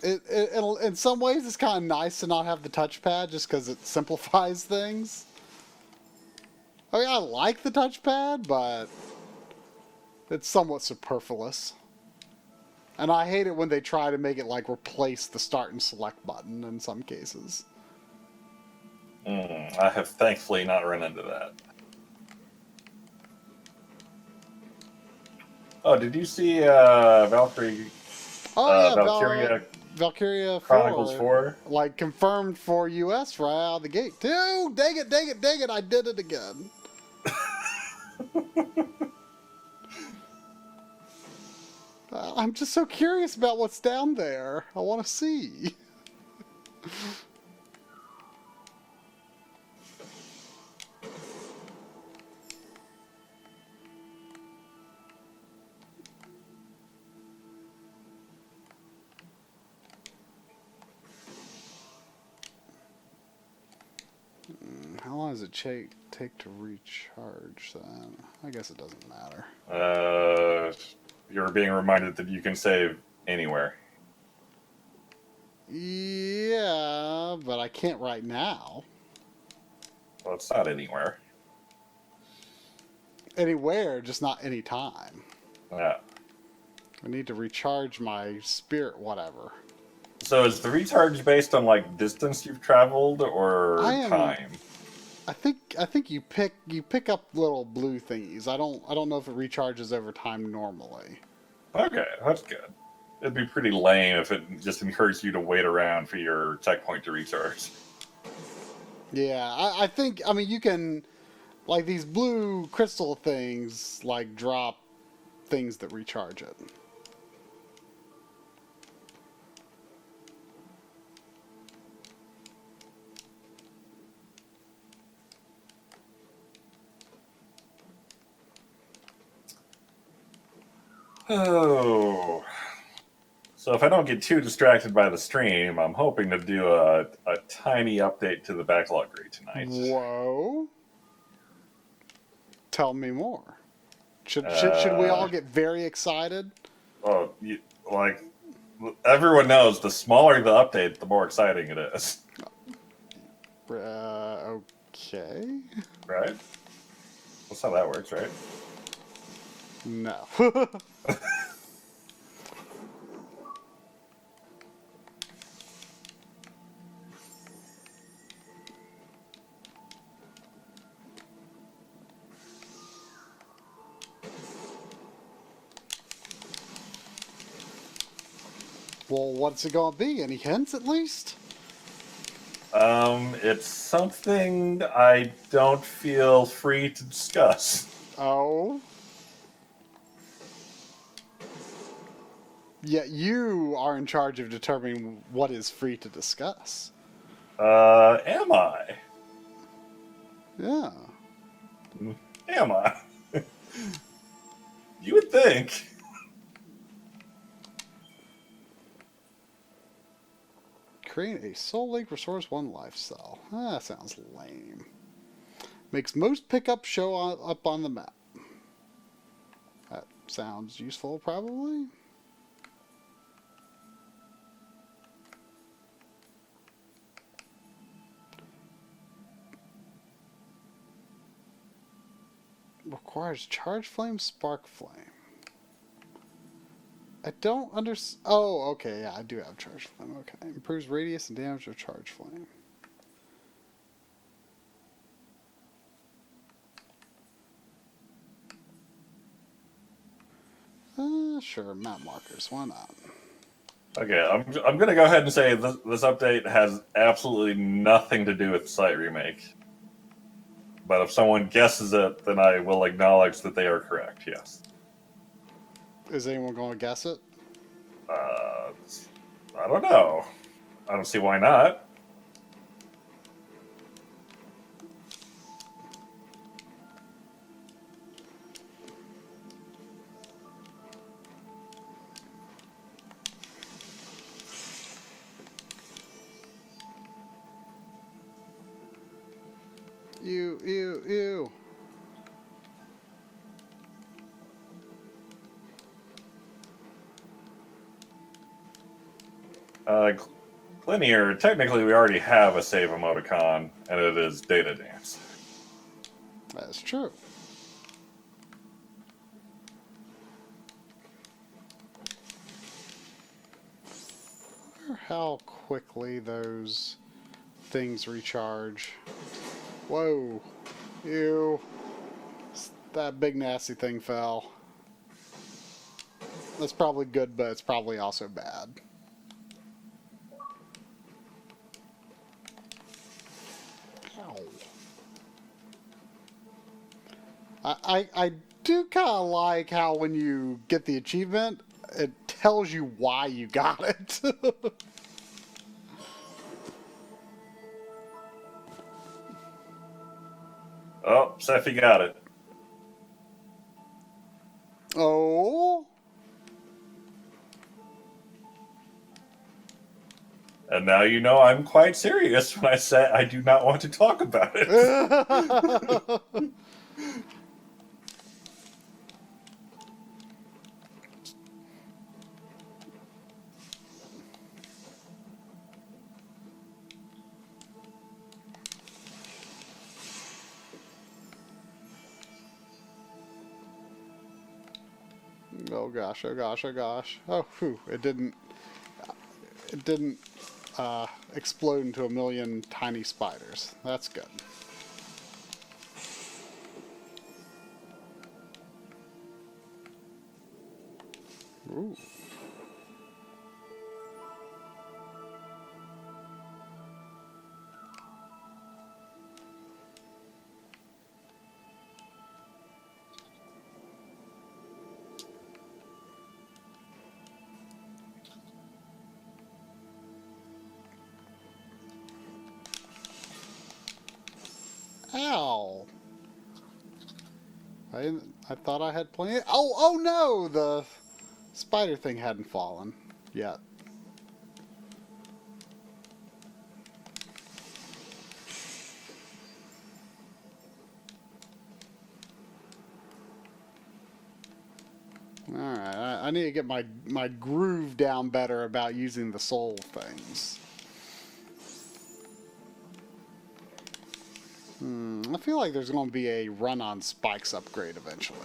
In some ways, it's kind of nice to not have the touchpad just because it simplifies things. I mean, I like the touchpad, but it's somewhat superfluous. And I hate it when they try to make it like replace the start and select button in some cases.
I have thankfully not run into that. Oh, did you see Valkyrie?
Oh yeah,
Valkyria
Valkyria
Chronicles
4,
4?
like confirmed for US right out of the gate. Dude, dang it, dang it, dang it! I did it again. I'm just so curious about what's down there. I want to see. How long does it take to recharge then? I guess it doesn't matter.
You're being reminded that you can save anywhere.
Yeah, but I can't right now.
Well, it's not anywhere.
Anywhere, just not anytime.
Yeah.
I need to recharge my spirit whatever.
So is the recharge based on like distance you've traveled or time?
I think you pick up little blue thingies. I don't know if it recharges over time normally.
Okay, that's good. It'd be pretty lame if it just encouraged you to wait around for your checkpoint to recharge.
Yeah, I mean you can like these blue crystal things like drop things that recharge it.
Oh. So if I don't get too distracted by the stream, I'm hoping to do a tiny update to the Backloggery tonight.
Whoa. Tell me more. Should we all get very excited?
Oh, like everyone knows, the smaller the update, the more exciting it is.
Okay.
Right? That's how that works, right?
No. Well, what's it gonna be? Any hints at least?
It's something I don't feel free to discuss.
Oh. Yet you are in charge of determining what is free to discuss.
Am I?
Yeah.
Am I? You would think.
Create a Soul Link Resource 1 lifestyle. That sounds lame. Makes most pickups show up on the map. That sounds useful, probably. Requires Charge Flame, Spark Flame. I don't understand. Oh, okay, yeah, I do have Charge Flame. Okay. Improves radius and damage of Charge Flame. Sure, map markers. Why not?
Okay, I'm gonna go ahead and say this update has absolutely nothing to do with the site remake. But if someone guesses it, then I will acknowledge that they are correct. Yes.
Is anyone going to guess it?
I don't know. I don't see why not.
Ew.
Linear, technically we already have a save emoticon, and it is Data Dance.
That's true. I wonder how quickly those things recharge. Whoa. Ew. That big nasty thing fell. That's probably good, but it's probably also bad. Ow. I do kind of like how when you get the achievement, it tells you why you got it.
Oh, Sephi got it.
Oh.
And now you know I'm quite serious when I say I do not want to talk about it.
Oh gosh, oh gosh, oh gosh. Oh, whew, it didn't explode into a million tiny spiders. That's good. Ooh. Ow! I thought I had plenty. Oh no! The spider thing hadn't fallen yet. Alright, I need to get my groove down better about using the soul things. I feel like there's going to be a run on spikes upgrade eventually.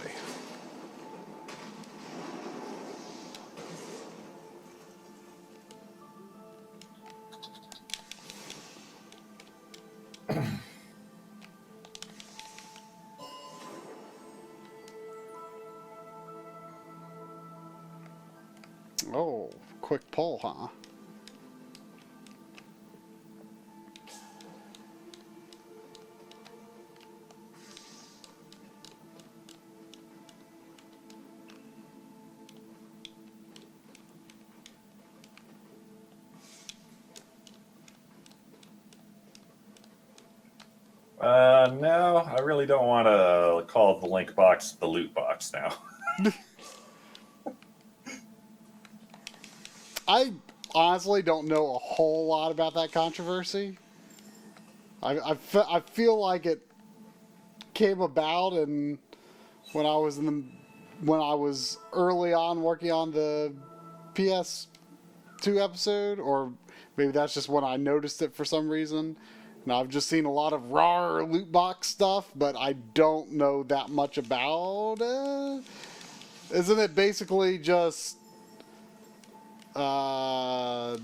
Oh, quick pull, huh?
No, I really don't want to call the link box the loot box now.
I honestly don't know a whole lot about that controversy. I feel like it came about and when I was when I was early on working on the PS2 episode, or maybe that's just when I noticed it for some reason. And I've just seen a lot of raw loot box stuff, but I don't know that much about it. Isn't it basically just the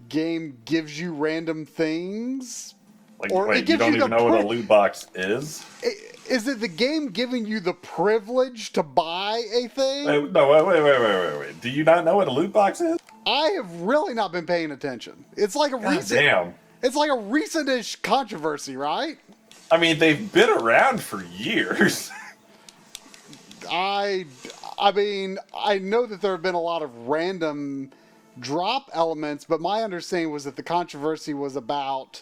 game gives you random things?
Like,
Or it
wait, you
gives
don't
you
even
the
know what a loot box is?
Is it the game giving you the privilege to buy a thing?
Wait. Do you not know what a loot box is?
I have really not been paying attention. It's like a
Damn.
It's like a recent-ish controversy, right?
I mean, they've been around for years.
I mean, I know that there have been a lot of random drop elements, but my understanding was that the controversy was about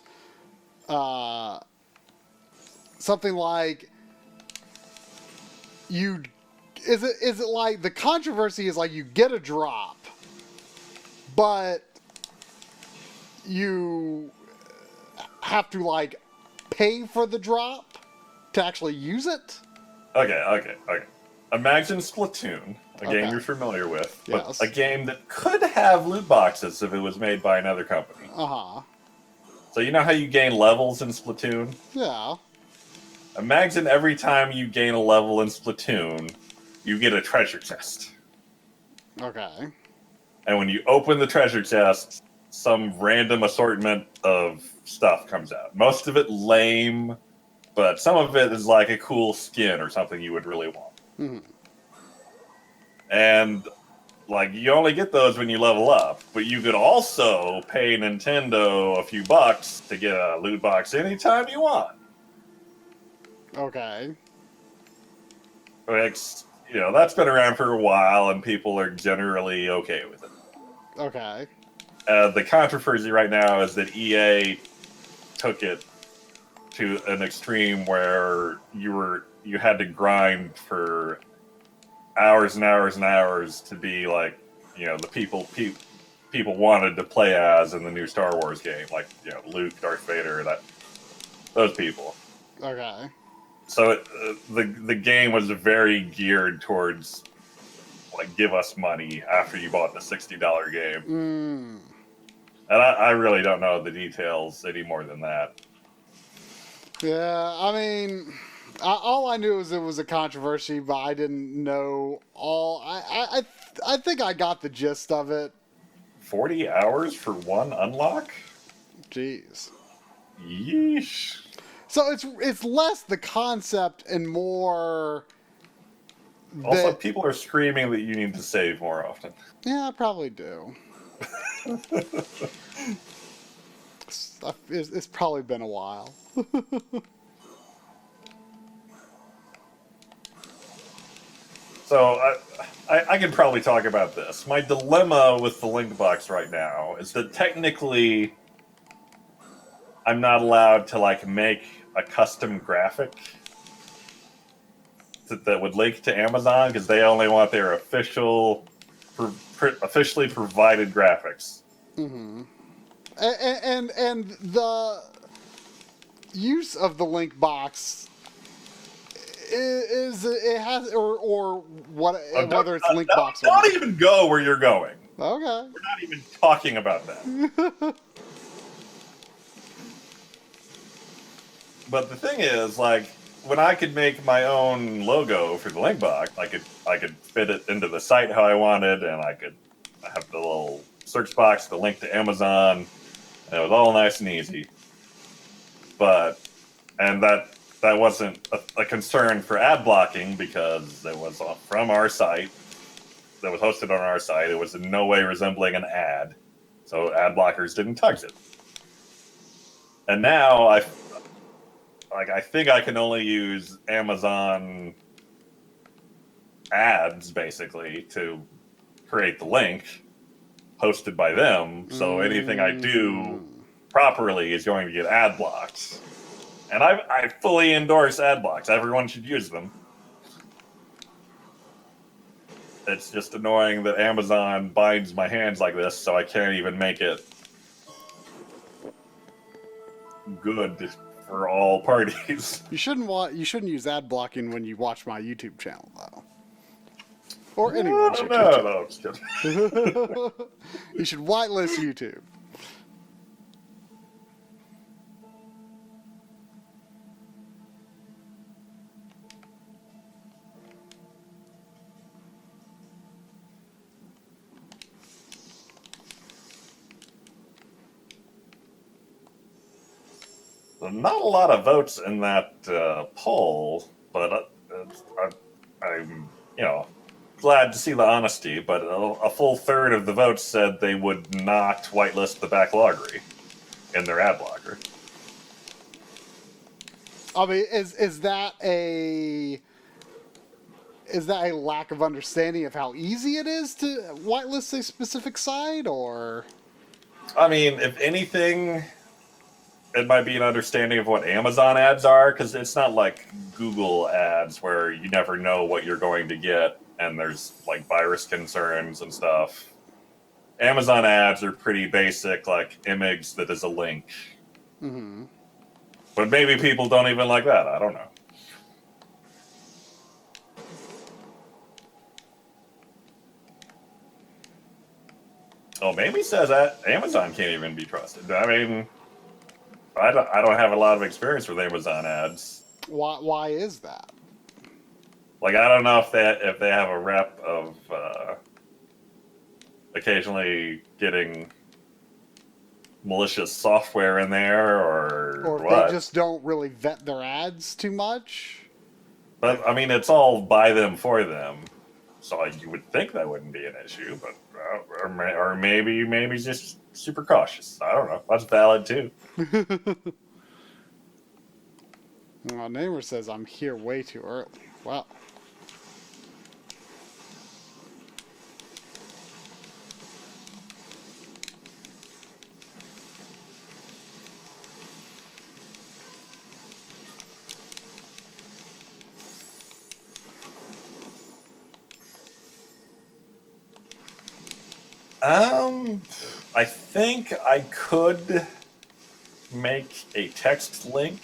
something like is it like the controversy is like you get a drop, but you have to like pay for the drop to actually use it?
Okay. Imagine Splatoon, a game you're familiar with, but
Yes.
a game that could have loot boxes if it was made by another company.
Uh-huh.
So you know how you gain levels in Splatoon?
Yeah.
Imagine every time you gain a level in Splatoon, you get a treasure chest.
Okay.
And when you open the treasure chest, some random assortment of stuff comes out. Most of it lame, but some of it is like a cool skin or something you would really want.
Mm-hmm.
And like you only get those when you level up, but you could also pay Nintendo a few bucks to get a loot box anytime you want.
Okay.
Like, that's been around for a while, and people are generally okay with it.
Okay.
The controversy right now is that EA took it to an extreme where you had to grind for hours and hours and hours to be like, the people wanted to play as in the new Star Wars game, like Luke, Darth Vader, those people.
Okay.
So the game was very geared towards like give us money after you bought the $60 game.
Mm.
And I really don't know the details any more than that.
Yeah, I mean, all I knew is it was a controversy, but I didn't know all. I think I got the gist of it.
40 hours for one unlock?
Jeez.
Yeesh.
So it's less the concept and more.
Also, people are screaming that you need to save more often.
Yeah, I probably do. It's probably been a while.
So I can probably talk about this. My dilemma with the link box right now is that technically I'm not allowed to like make a custom graphic that would link to Amazon because they only want their officially provided graphics.
Mm-hmm. And the use of the link box is it has or what whether it's link box or not.
Don't even go where you're going.
Okay.
We're not even talking about that. But the thing is, like, when I could make my own logo for the link box, I could fit it into the site how I wanted, and I could have the little search box, the link to Amazon, and it was all nice and easy. But and that wasn't a concern for ad blocking because it was from our site that was hosted on our site. It was in no way resembling an ad, so ad blockers didn't touch it. And now I think I can only use Amazon ads basically to create the link hosted by them. So anything I do properly is going to get ad blocks. And I fully endorse ad blocks. Everyone should use them. It's just annoying that Amazon binds my hands like this, so I can't even make it good for all parties.
You shouldn't use ad blocking when you watch my YouTube channel though. Or anyone's YouTube channel.
No, I'm just kidding.
You should whitelist YouTube.
Not a lot of votes in that poll, but I'm glad to see the honesty. But a full third of the votes said they would not whitelist the Backloggery in their ad blocker.
I mean, is that a lack of understanding of how easy it is to whitelist a specific site, or?
I mean, if anything, it might be an understanding of what Amazon ads are, because it's not like Google ads where you never know what you're going to get, and there's like virus concerns and stuff. Amazon ads are pretty basic, like image that is a link.
Mm-hmm.
But maybe people don't even like that. I don't know. Oh, maybe says that Amazon can't even be trusted. I mean, I don't have a lot of experience with Amazon ads.
Why is that?
Like, I don't know if they have a rep of occasionally getting malicious software in there, or
if
what.
they just don't really vet their ads too much.
But I mean, it's all by them for them, so you would think that wouldn't be an issue. But or maybe just super cautious. I don't know. That's valid too.
My neighbor says I'm here way too early. Wow.
I think I could make a text link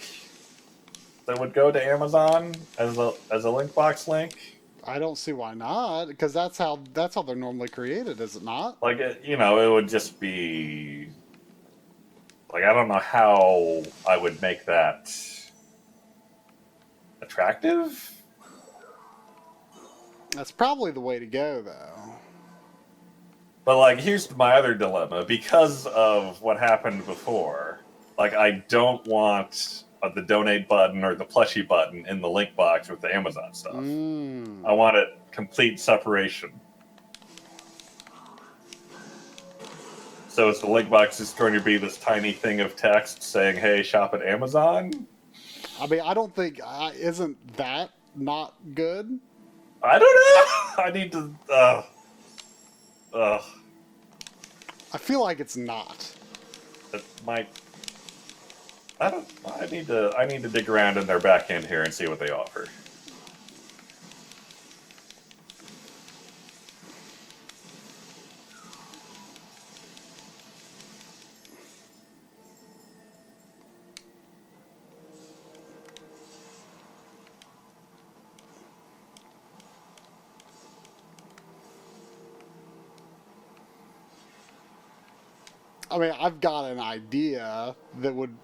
that would go to Amazon as a link box link.
I don't see why not, because that's how they're normally created, is it not?
Like it would just be like, I don't know how I would make that attractive.
That's probably the way to go, though.
But like, here's my other dilemma because of what happened before. Like, I don't want the donate button or the plushie button in the link box with the Amazon stuff. I want it complete separation. So is the link box just going to be this tiny thing of text saying, "Hey, shop at Amazon"?
I mean, I don't think isn't that not good?
I don't know. I need to.
I feel like it's not.
It might. I don't. I need to dig around in their back end here and see what they offer.
I mean, I've got an idea that would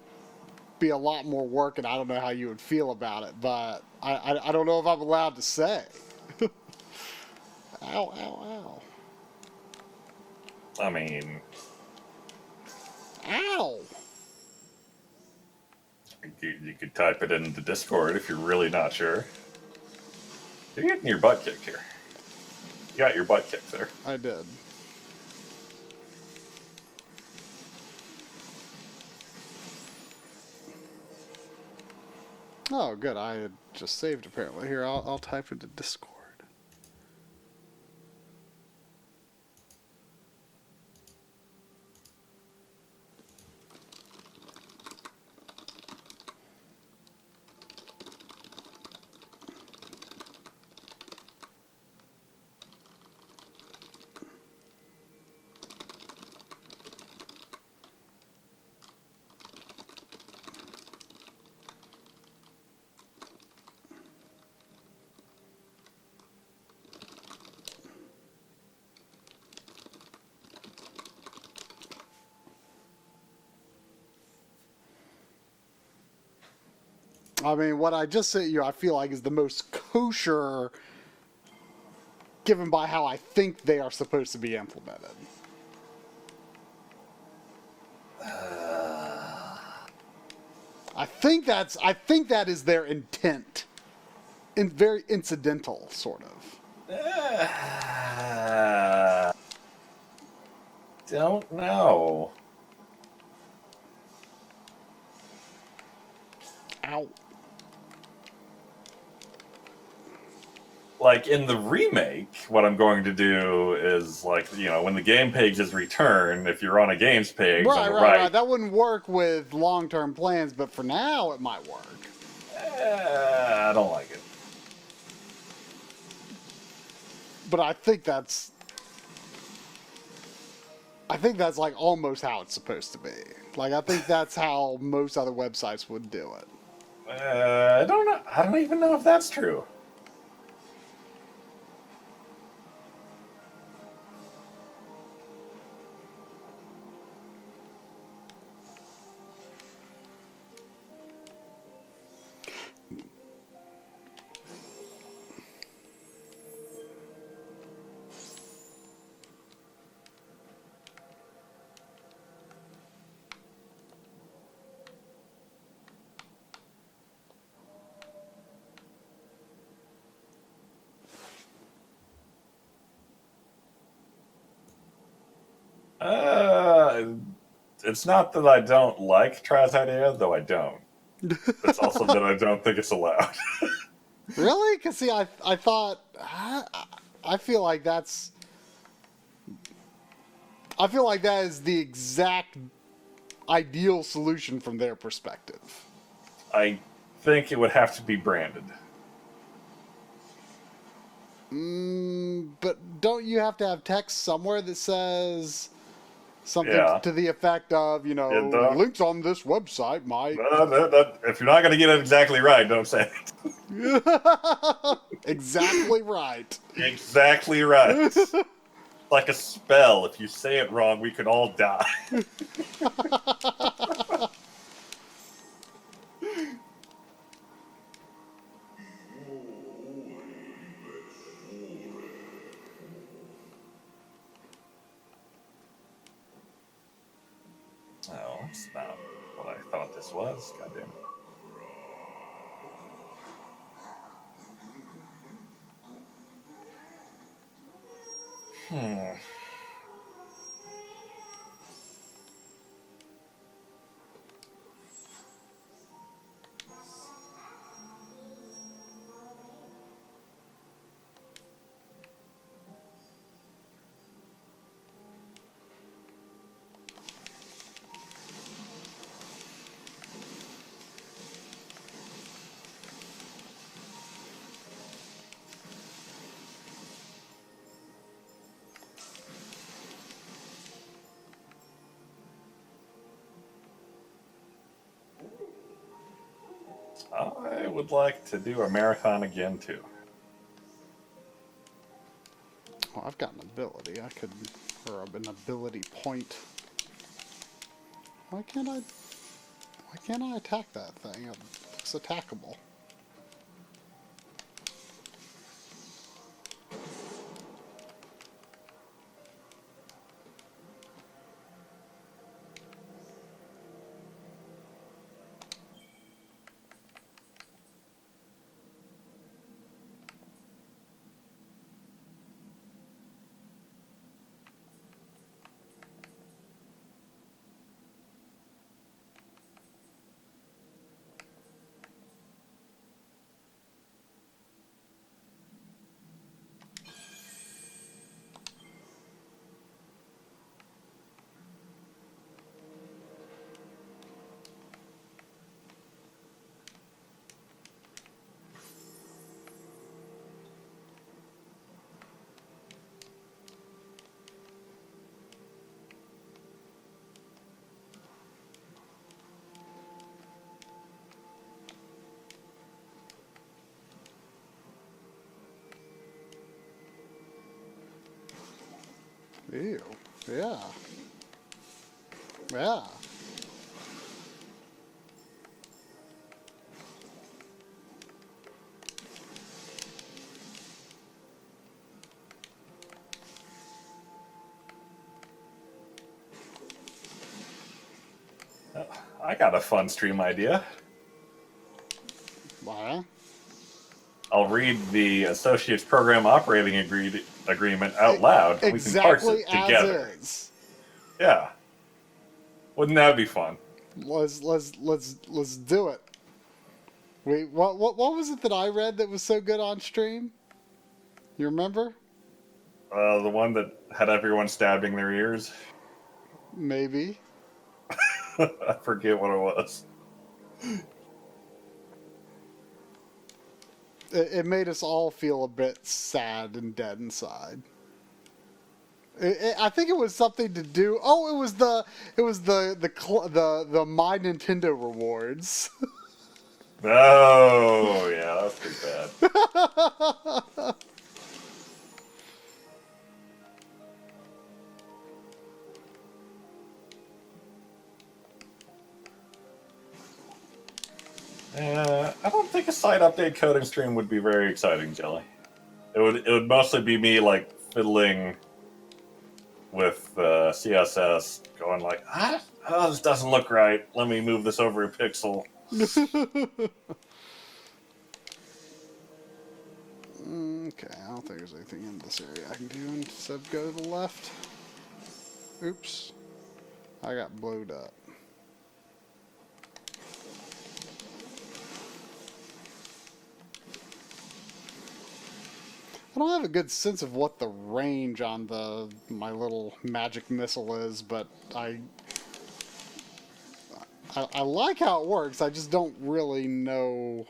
be a lot more work, and I don't know how you would feel about it, but I don't know if I'm allowed to say. Ow, ow,
I mean,
ow. Ow!
you could type it into Discord if you're really not sure. You're getting your butt kicked here. You got your butt kicked there.
I did. Oh, good. I had just saved, apparently. Here, I'll type into Discord. I mean, what I just sent you, I feel like is the most kosher, given by how I think they are supposed to be implemented. I think that is their intent, and very incidental, sort of.
Don't know.
Ow.
Like in the remake, what I'm going to do is like, when the game page is returned, if you're on a games page on the right.
That wouldn't work with long-term plans, but for now it might work.
I don't like it.
But I think that's like almost how it's supposed to be. Like, I think that's how most other websites would do it.
I don't know. I don't even know if that's true. It's not that I don't like Try's idea, though I don't. It's also that I don't think it's allowed.
Really? Because, see, I thought... I feel like that's... I feel like that is the exact ideal solution from their perspective.
I think it would have to be branded.
But don't you have to have text somewhere that says something to the effect of, links on this website might...
If you're not going to get it exactly right, don't say it.
Exactly right.
Exactly right. Like a spell. If you say it wrong, we could all die. Oh, it's not what I thought this was. Goddamn. I would like to do a marathon again, too.
Well, I've got an ability. Or an ability point. Why Why can't I attack that thing? It looks attackable. Ew. Yeah. Yeah.
I got a fun stream idea.
Why?
I'll read the Associate's Program Operating Agreement out loud, and we can parse
Exactly
it
as
together.
is.
Yeah. Wouldn't that be fun?
Let's do it. Wait, what was it that I read that was so good on stream? You remember?
The one that had everyone stabbing their ears?
Maybe.
I forget what it was.
It made us all feel a bit sad and dead inside. I think it was something to do. Oh, it was the My Nintendo rewards.
Oh, yeah, that's pretty bad. I don't think a site update coding stream would be very exciting, Jelly. It would mostly be me like fiddling with CSS, going like, oh, this doesn't look right. Let me move this over a pixel.
Okay, I don't think there's anything in this area I can do instead of go to the left. Oops. I got blowed up. I don't have a good sense of what the range on my little magic missile is, but I like how it works. I just don't really know.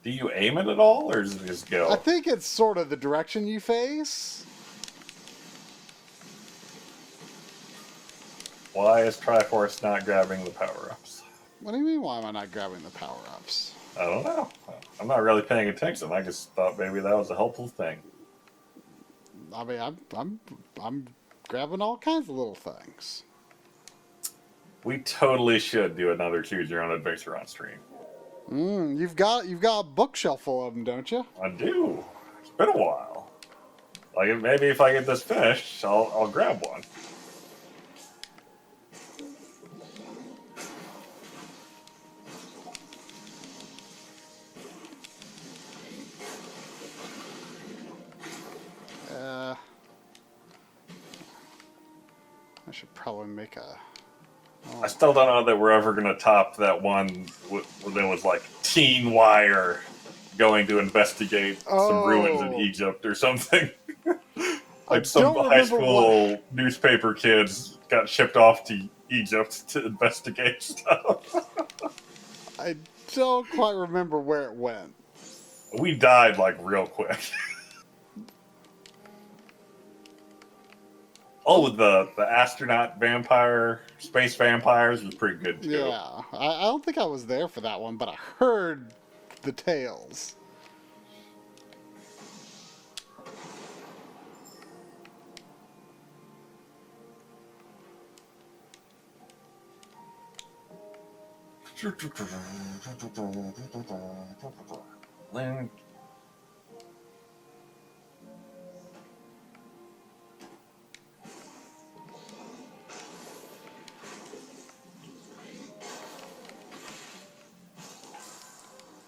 Do you aim it at all, or does it just go?
I think it's sort of the direction you face.
Why is Triforce not grabbing the power-ups?
What do you mean, why am I not grabbing the power-ups?
I don't know. I'm not really paying attention. I just thought maybe that was a helpful thing.
I mean, I'm grabbing all kinds of little things.
We totally should do another Choose Your Own Adventure on stream.
You've got a bookshelf full of them, don't you?
I do. It's been a while. Like maybe if I get this finished, I'll grab one.
I should probably make a. Oh.
I still don't know that we're ever going to top that one where there was like Teen Wire going to investigate some ruins in Egypt or something. Like some high school newspaper kids got shipped off to Egypt to investigate stuff.
I don't quite remember where it went.
We died like real quick. Oh, the astronaut vampire, space vampires was pretty good too.
Yeah, I don't think I was there for that one, but I heard the tales.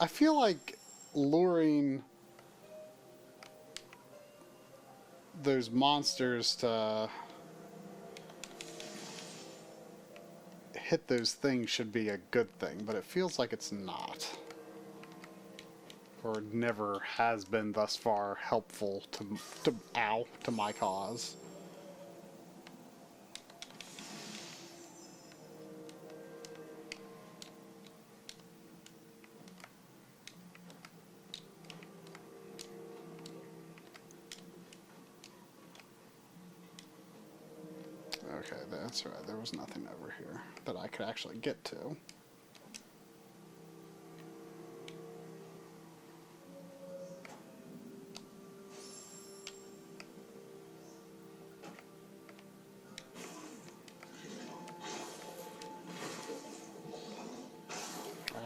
I feel like luring those monsters to hit those things should be a good thing, but it feels like it's not. Or never has been thus far helpful to my cause. Okay, that's right. There was nothing over here that I could actually get to.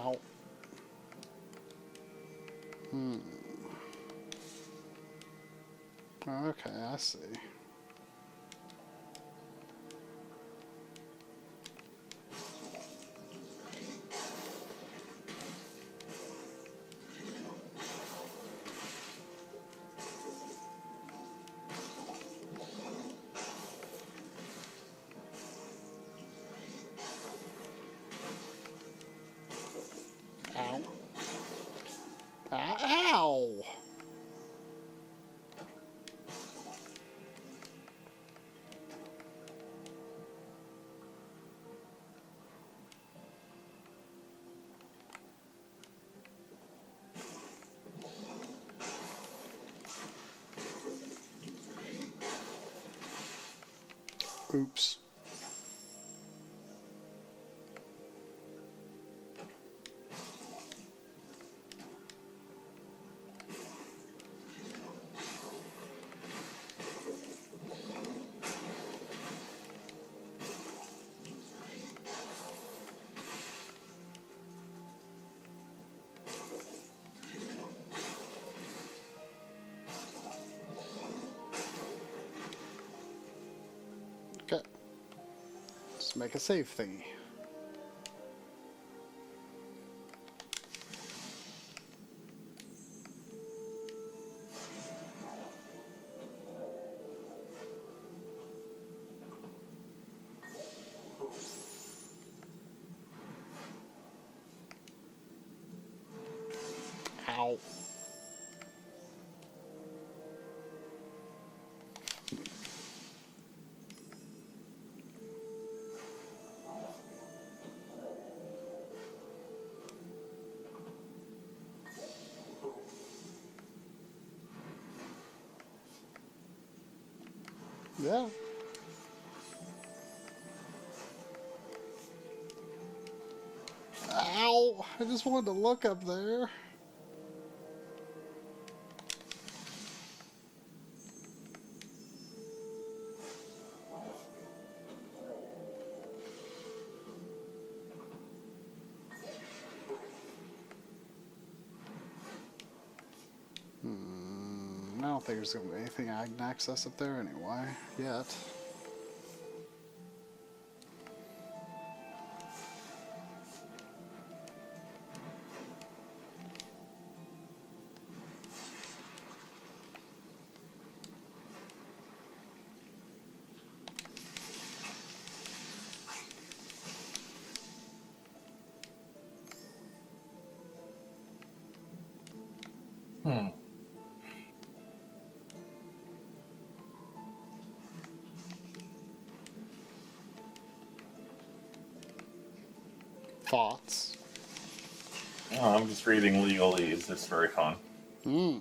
Ow. Okay, I see. Ow. Ow! Oops. Okay. Just make a save thingy. Ow. Yeah. Ow! I just wanted to look up there. I don't think there's going to be anything I can access up there anyway, yet. Thoughts?
Oh, I'm just reading legalese. It's very fun.
Hmm.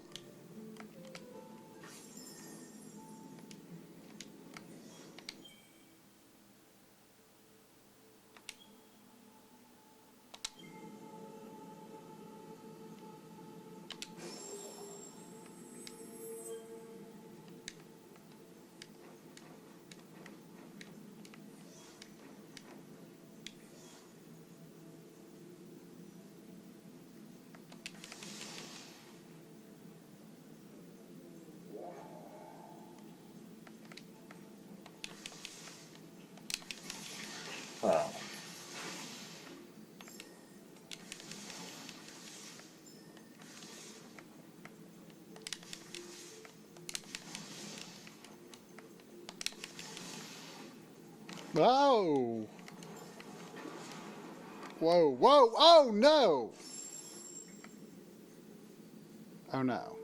Oh! Whoa, whoa, oh no! Oh no.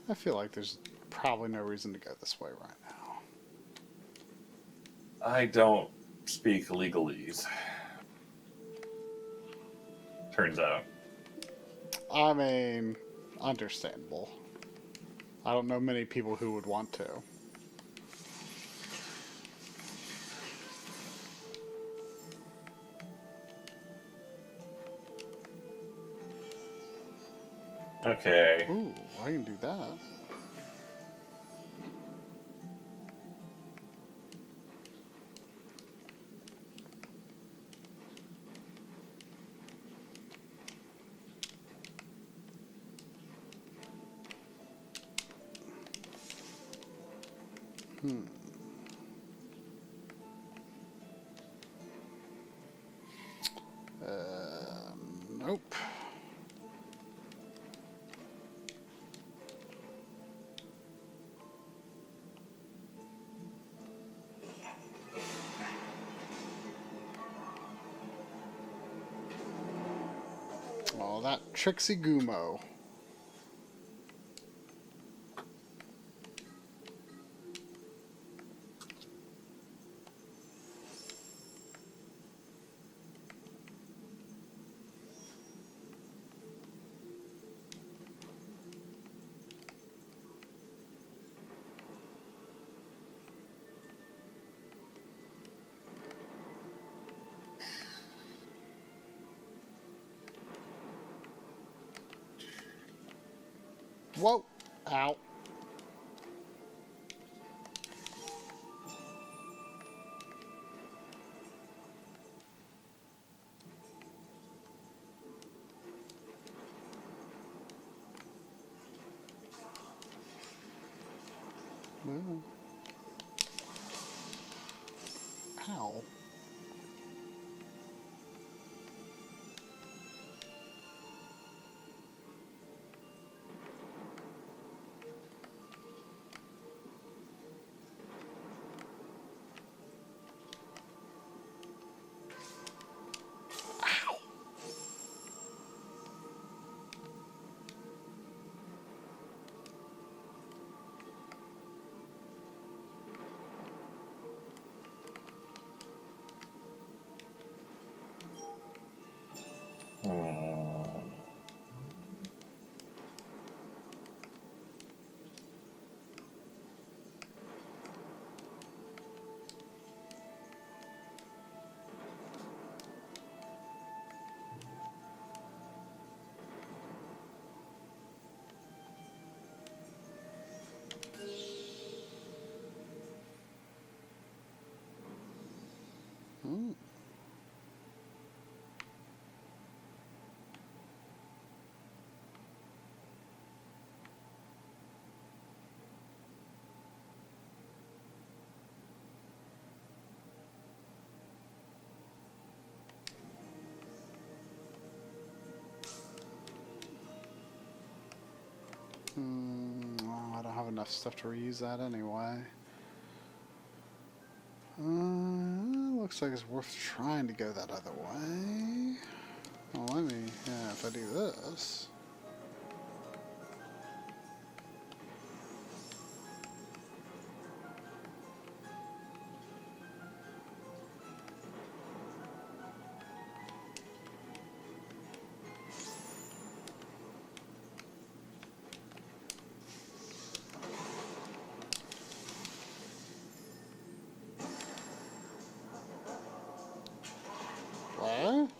I feel like there's probably no reason to go this way right now.
I don't speak legalese. Turns out.
I mean, understandable. I don't know many people who would want to.
Okay.
Ooh, I can do that. Hmm. Nope. Oh, that Trixie Gumo. Whoa! Ow. Ooh. Ow.
Hmm.
Hmm. Oh, I don't have enough stuff to reuse that anyway. Looks like it's worth trying to go that other way. Well, let me, yeah, if I do this. What?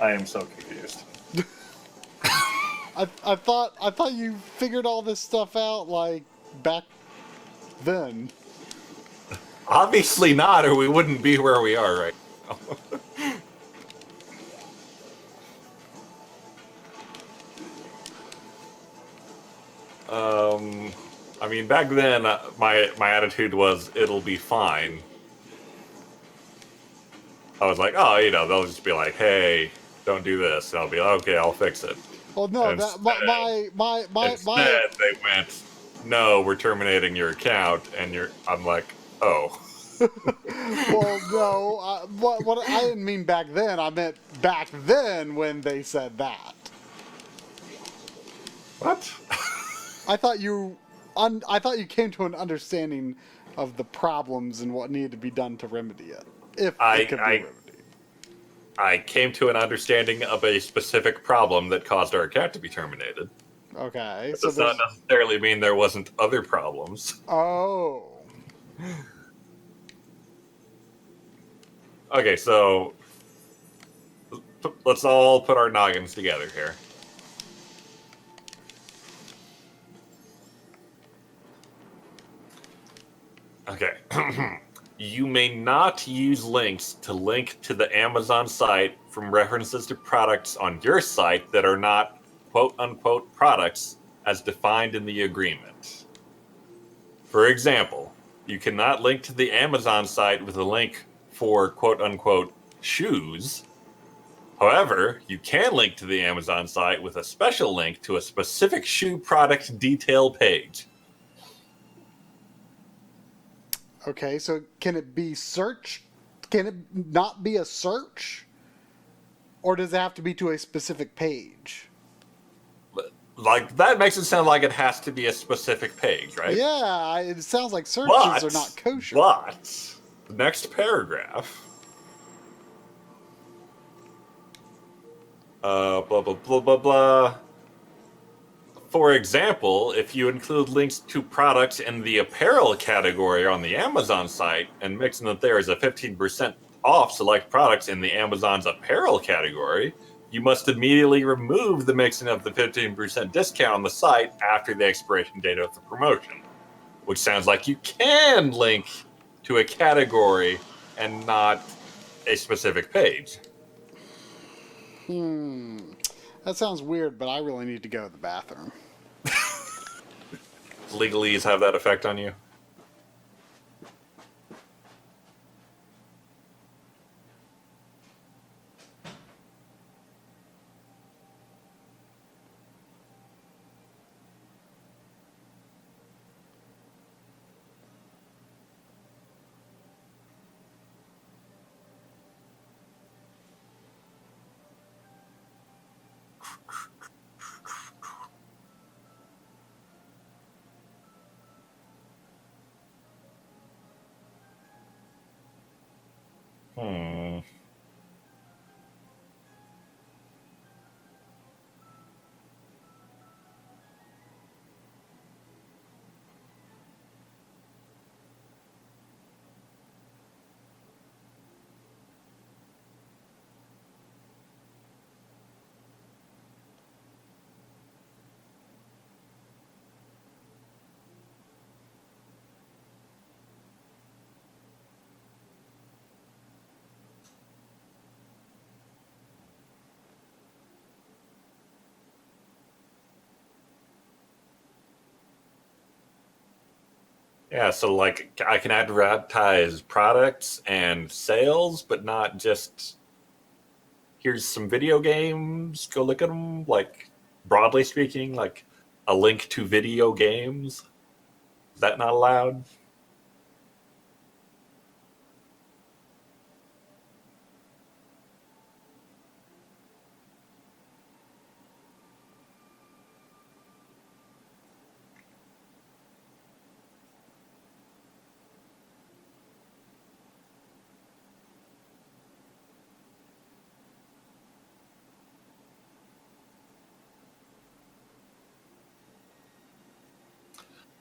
I am so confused.
I thought you figured all this stuff out like back then.
Obviously not, or we wouldn't be where we are right now. I mean, back then, my attitude was it'll be fine. I was like, oh, they'll just be like, hey, don't do this, and I'll be like, okay, I'll fix it.
Well, no,
And
that
instead, they went, no, we're terminating your account, and I'm like, oh.
Well, no, what I didn't mean back then. I meant back then when they said that.
What?
I thought I thought you came to an understanding of the problems and what needed to be done to remedy it, if it could be remedied.
I came to an understanding of a specific problem that caused our account to be terminated.
Okay,
It
so
does not necessarily mean there wasn't other problems.
Oh.
Okay, so let's all put our noggins together here. Okay. You may not use links to link to the Amazon site from references to products on your site that are not quote-unquote products as defined in the agreement. For example, you cannot link to the Amazon site with a link for quote-unquote shoes. However, you can link to the Amazon site with a special link to a specific shoe product detail page.
Okay, so can it be search? Can it not be a search? Or does it have to be to a specific page?
Like, that makes it sound like it has to be a specific page, right?
Yeah, it sounds like searches are not kosher.
But, the next paragraph. Blah, blah, blah, blah, blah. For example, if you include links to products in the apparel category on the Amazon site and mention that there is a 15% off select products in the Amazon's apparel category, you must immediately remove the mixing of the 15% discount on the site after the expiration date of the promotion. Which sounds like you can link to a category and not a specific page.
That sounds weird, but I really need to go to the bathroom.
Legalese have that effect on you? Hmm. Yeah, so like I can advertise products and sales, but not just here's some video games, go look at them. Like, broadly speaking, like a link to video games. Is that not allowed?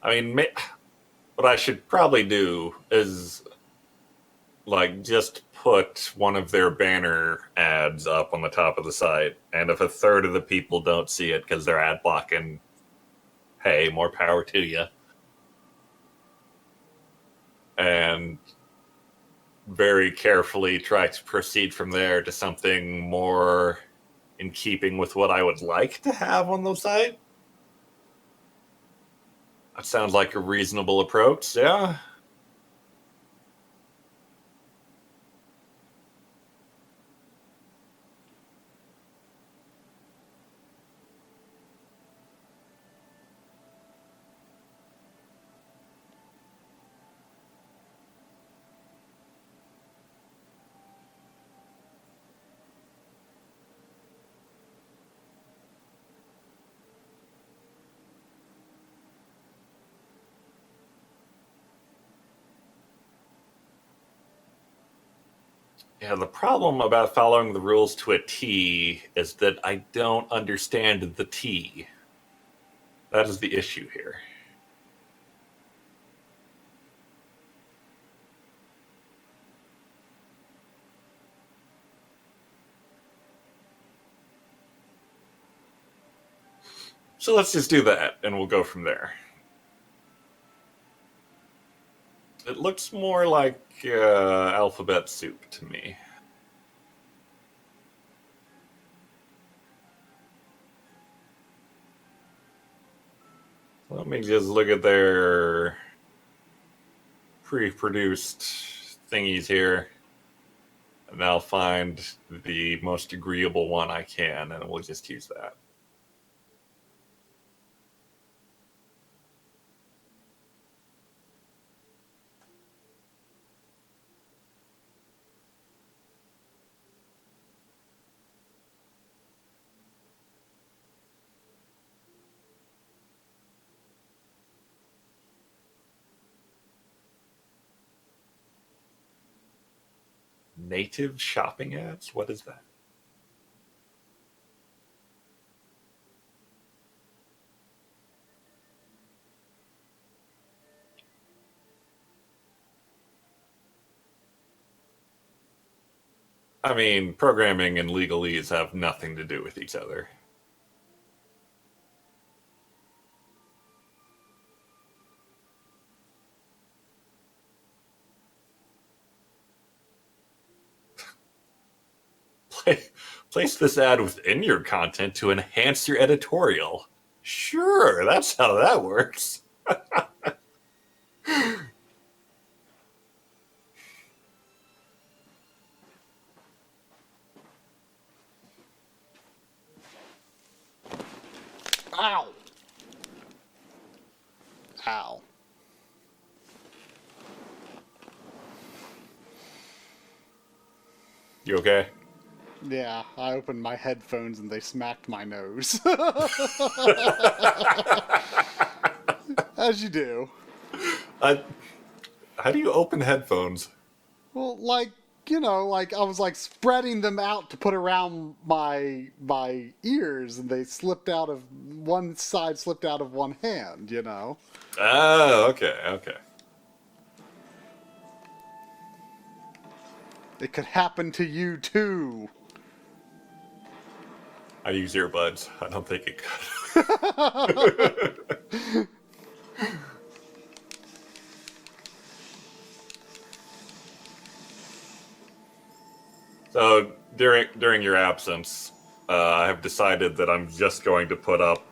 I mean, what I should probably do is Like, just put one of their banner ads up on the top of the site, and if a third of the people don't see it because they're ad blocking, hey, more power to you. And very carefully try to proceed from there to something more in keeping with what I would like to have on the site. That sounds like a reasonable approach, yeah? Yeah, the problem about following the rules to a T is that I don't understand the T. That is the issue here. So let's just do that, and we'll go from there. It looks more like alphabet soup to me. Let me just look at their pre-produced thingies here, and I'll find the most agreeable one I can, and we'll just use that. Native shopping ads? What is that? I mean, programming and legalese have nothing to do with each other. Place this ad within your content to enhance your editorial. Sure, that's how that works.
Ow! Ow.
You okay?
Yeah, I opened my headphones and they smacked my nose. As you do.
How do you open headphones?
Well, like, like I was like spreading them out to put around my ears, and they slipped out of one side, slipped out of one hand.
Oh, okay.
It could happen to you too.
I use earbuds. I don't think it could. So during your absence, I have decided that I'm just going to put up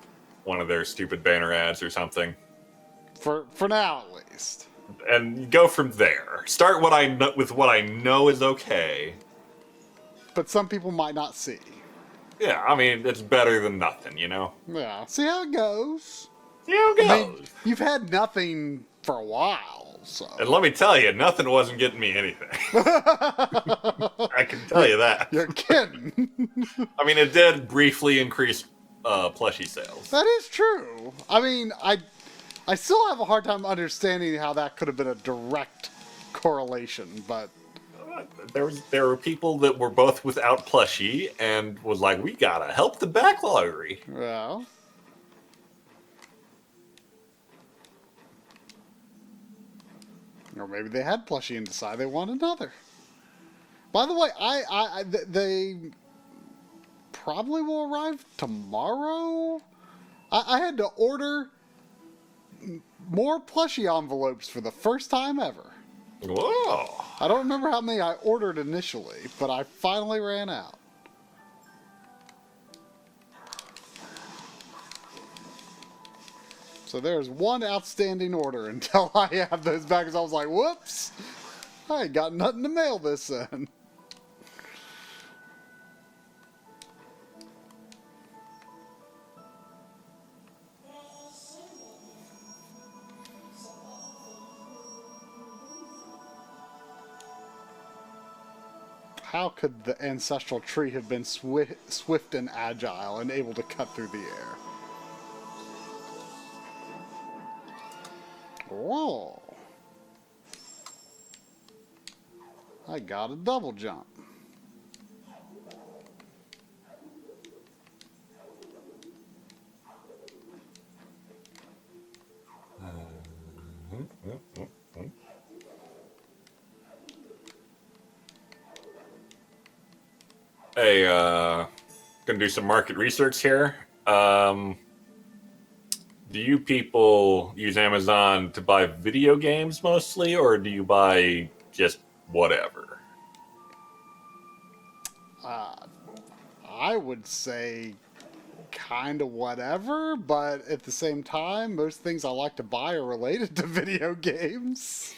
one of their stupid banner ads or something,
For now, at least.
and go from there. Start with what I know is okay.
But some people might not see.
Yeah, I mean it's better than nothing, you know.
Yeah. See how it goes.
See how it
I mean,
goes.
you've had nothing for a while, so.
And let me tell you, nothing wasn't getting me anything. I can tell you that.
You're kidding.
I mean, it did briefly increase plushie sales.
That is true. I mean, I still have a hard time understanding how that could have been a direct correlation, but
There were people that were both without plushie and was like, we gotta help the Backloggery.
well. Or maybe they had plushie and decided they want another. By the way, they probably will arrive tomorrow. I had to order more plushie envelopes for the first time ever.
Whoa.
I don't remember how many I ordered initially, but I finally ran out. So there's one outstanding order until I have those back, because I was like, whoops, I ain't got nothing to mail this in. How could the ancestral tree have been swift and agile and able to cut through the air? Whoa. I got a double jump.
Hey, gonna do some market research here. Do you people use Amazon to buy video games mostly, or do you buy just whatever?
I would say kind of whatever, but at the same time, most things I like to buy are related to video games.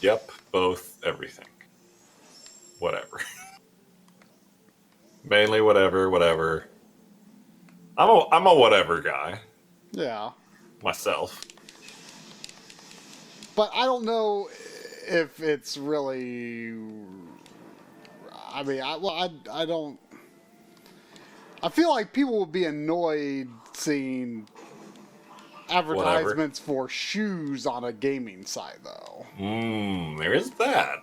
Yep, both, everything. Whatever. Mainly whatever. I'm a whatever guy
Yeah.
myself.
But I don't know if it's really. I mean, I don't. I feel like people would be annoyed seeing advertisements for shoes on a gaming site, though.
There is that.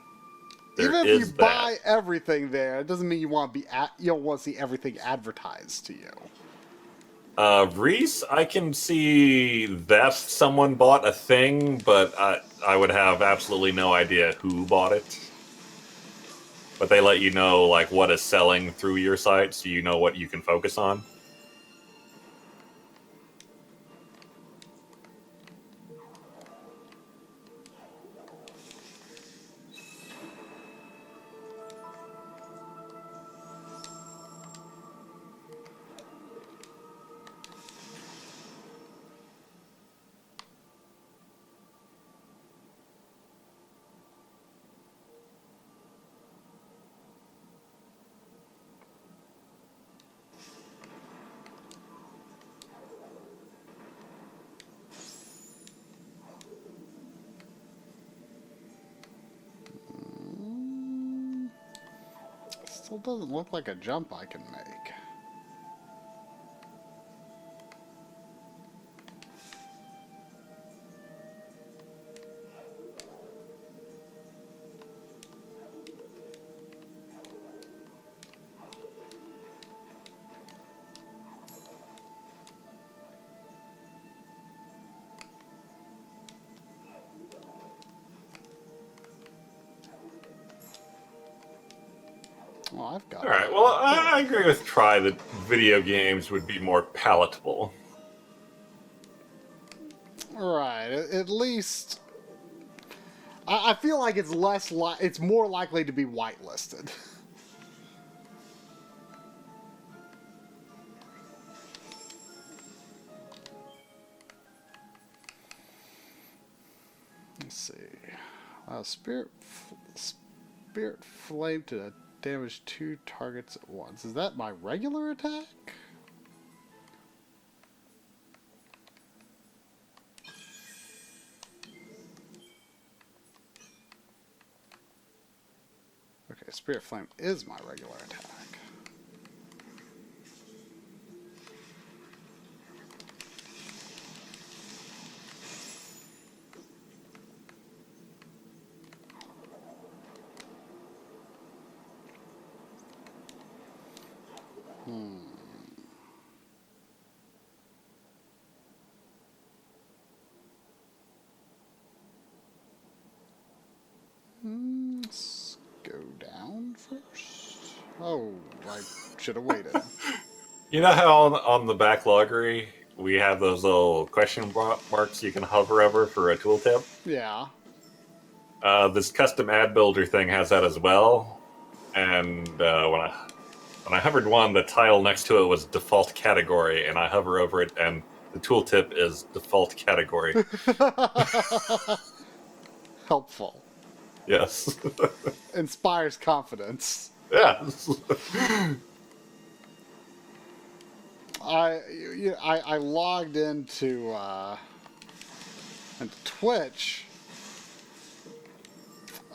Even if you buy everything there, it doesn't mean you want to be you don't want to see everything advertised to you.
Reese, I can see that someone bought a thing, but I would have absolutely no idea who bought it. But they let you know like what is selling through your site, so you know what you can focus on.
Still doesn't look like a jump I can make. Well, I've got.
All right. Well, I agree with Try that video games would be more palatable.
Right. At least I feel like it's it's more likely to be whitelisted. Let's see. Spirit flame to damage 2 targets at once. Is that my regular attack? Okay, Spirit Flame is my regular attack. Oh, I should have waited.
You know how on the Backloggery we have those little question marks you can hover over for a tooltip?
Yeah.
This custom ad builder thing has that as well. And when I hovered one, the tile next to it was default category, and I hover over it, and the tooltip is default category.
Helpful.
Yes.
Inspires confidence.
Yeah.
I logged into Twitch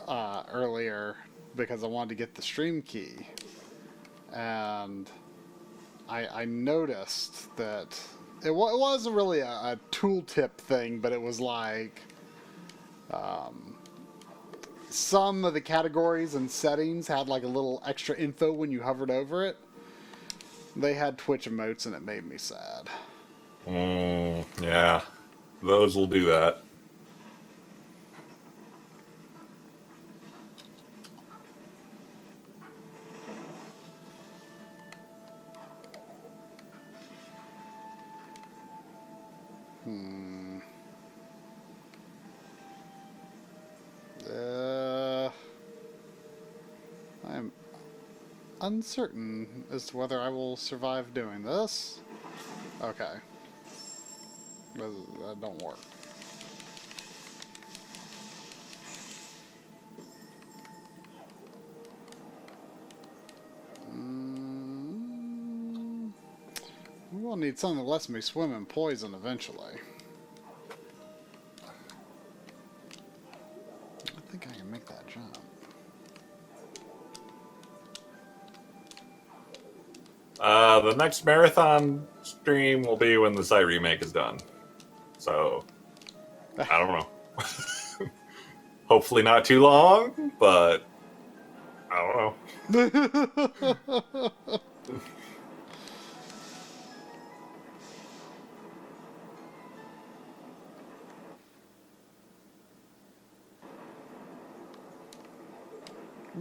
earlier because I wanted to get the stream key, and I noticed that it wasn't really a tooltip thing, but it was like some of the categories and settings had like a little extra info when you hovered over it. They had Twitch emotes, and it made me sad.
Yeah. Those will do that.
I'm uncertain as to whether I will survive doing this. Okay. That don't work. We'll need something that lets me swim in poison eventually. I think I can make that jump.
The next marathon stream will be when the site remake is done. So, I don't know. Hopefully not too long, but I don't know.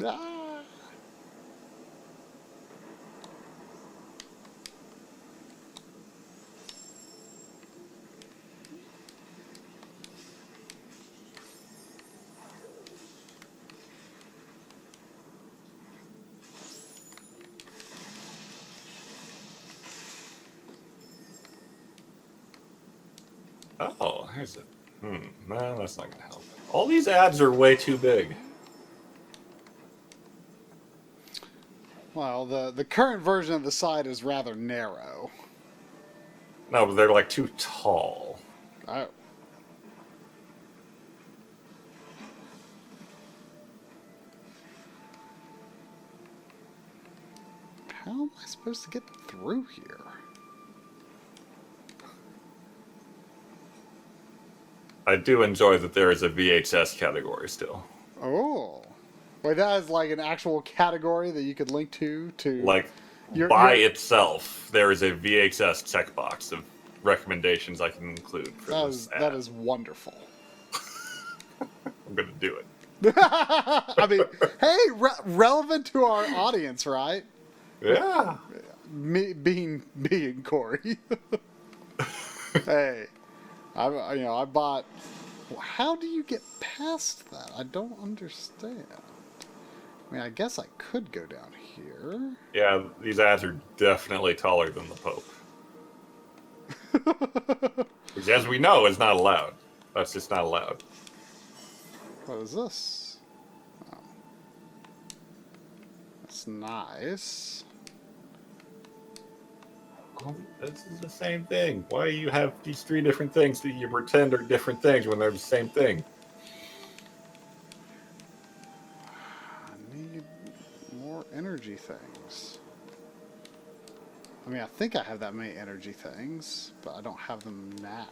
Ah.
Oh, here's it. No, that's not gonna help. All these ads are way too big.
Well, the current version of the site is rather narrow.
No, but they're like too tall.
Oh. How am I supposed to get through here?
I do enjoy that there is a VHS category still.
Oh. Wait, that is like an actual category that you could link to
Like,
your
itself, there is a VHS checkbox of recommendations I can include for this ad.
that is wonderful.
I'm gonna do it.
I mean, hey, relevant to our audience, right?
Yeah.
Me being Corey. Hey, I bought. How do you get past that? I don't understand. I mean, I guess I could go down here.
Yeah, these ads are definitely taller than the Pope. Which, as we know, is not allowed. That's just not allowed.
What is this? Oh. That's nice.
This is the same thing. Why do you have these three different things that you pretend are different things when they're the same thing?
I need more energy things. I mean, I think I have that many energy things, but I don't have them now.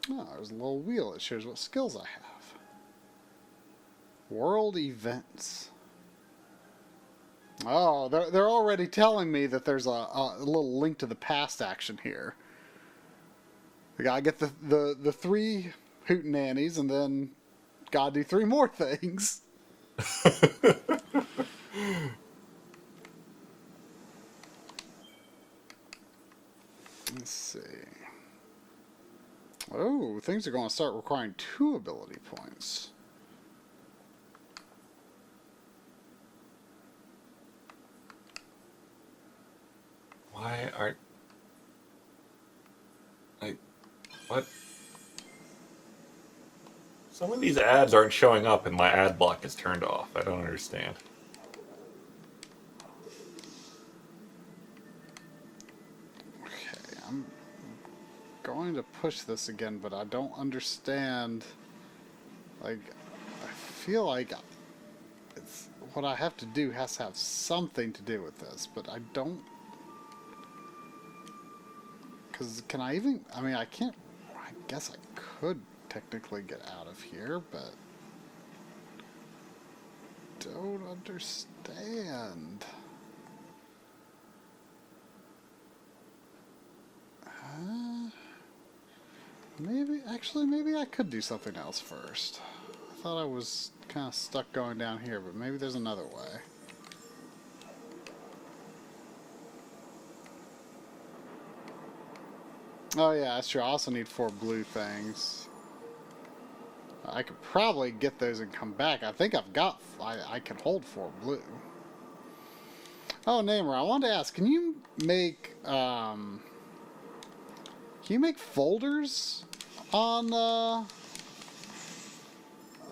Oh, there's a little wheel that shows what skills I have. World events. Oh, they're already telling me that there's a little link to the past action here. I gotta get the 3 hootenannies and then gotta do 3 more things. Let's see. Oh, things are going to start requiring 2 ability points.
Why aren't... What? Some of these ads aren't showing up and my ad block is turned off. I don't understand.
Okay, I'm going to push this again, but I don't understand. Like, I feel like it's what I have to do has to have something to do with this, but I don't. Because can I even? I mean, I can't. I guess I could technically get out of here, but don't understand. Maybe I could do something else first. I thought I was kind of stuck going down here, but maybe there's another way. Oh yeah, that's true. I also need 4 blue things. I could probably get those and come back. I think I've got... I can hold 4 blue. Oh, Namer, I wanted to ask, can you make... Can you make folders on the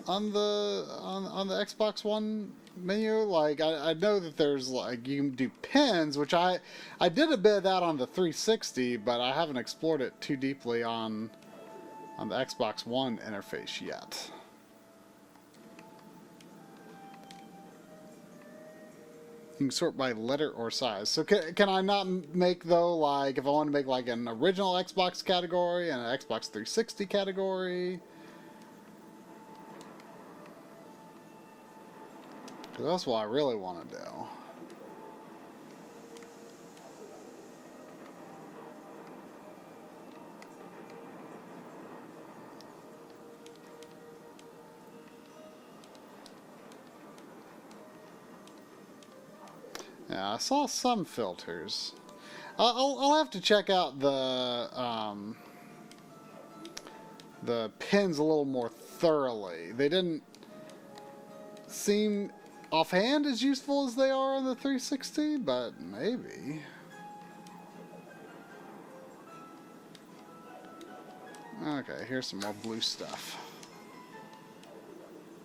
Xbox One menu? Like, I know that there's like you can do pins, which I did a bit of that on the 360, but I haven't explored it too deeply on the Xbox One interface yet. You can sort by letter or size. So can I not make, though, like, if I want to make, like, an original Xbox category and an Xbox 360 category? Because that's what I really want to do. Yeah, I saw some filters. I'll have to check out the pins a little more thoroughly. They didn't seem offhand as useful as they are on the 360, but maybe. Okay, here's some more blue stuff.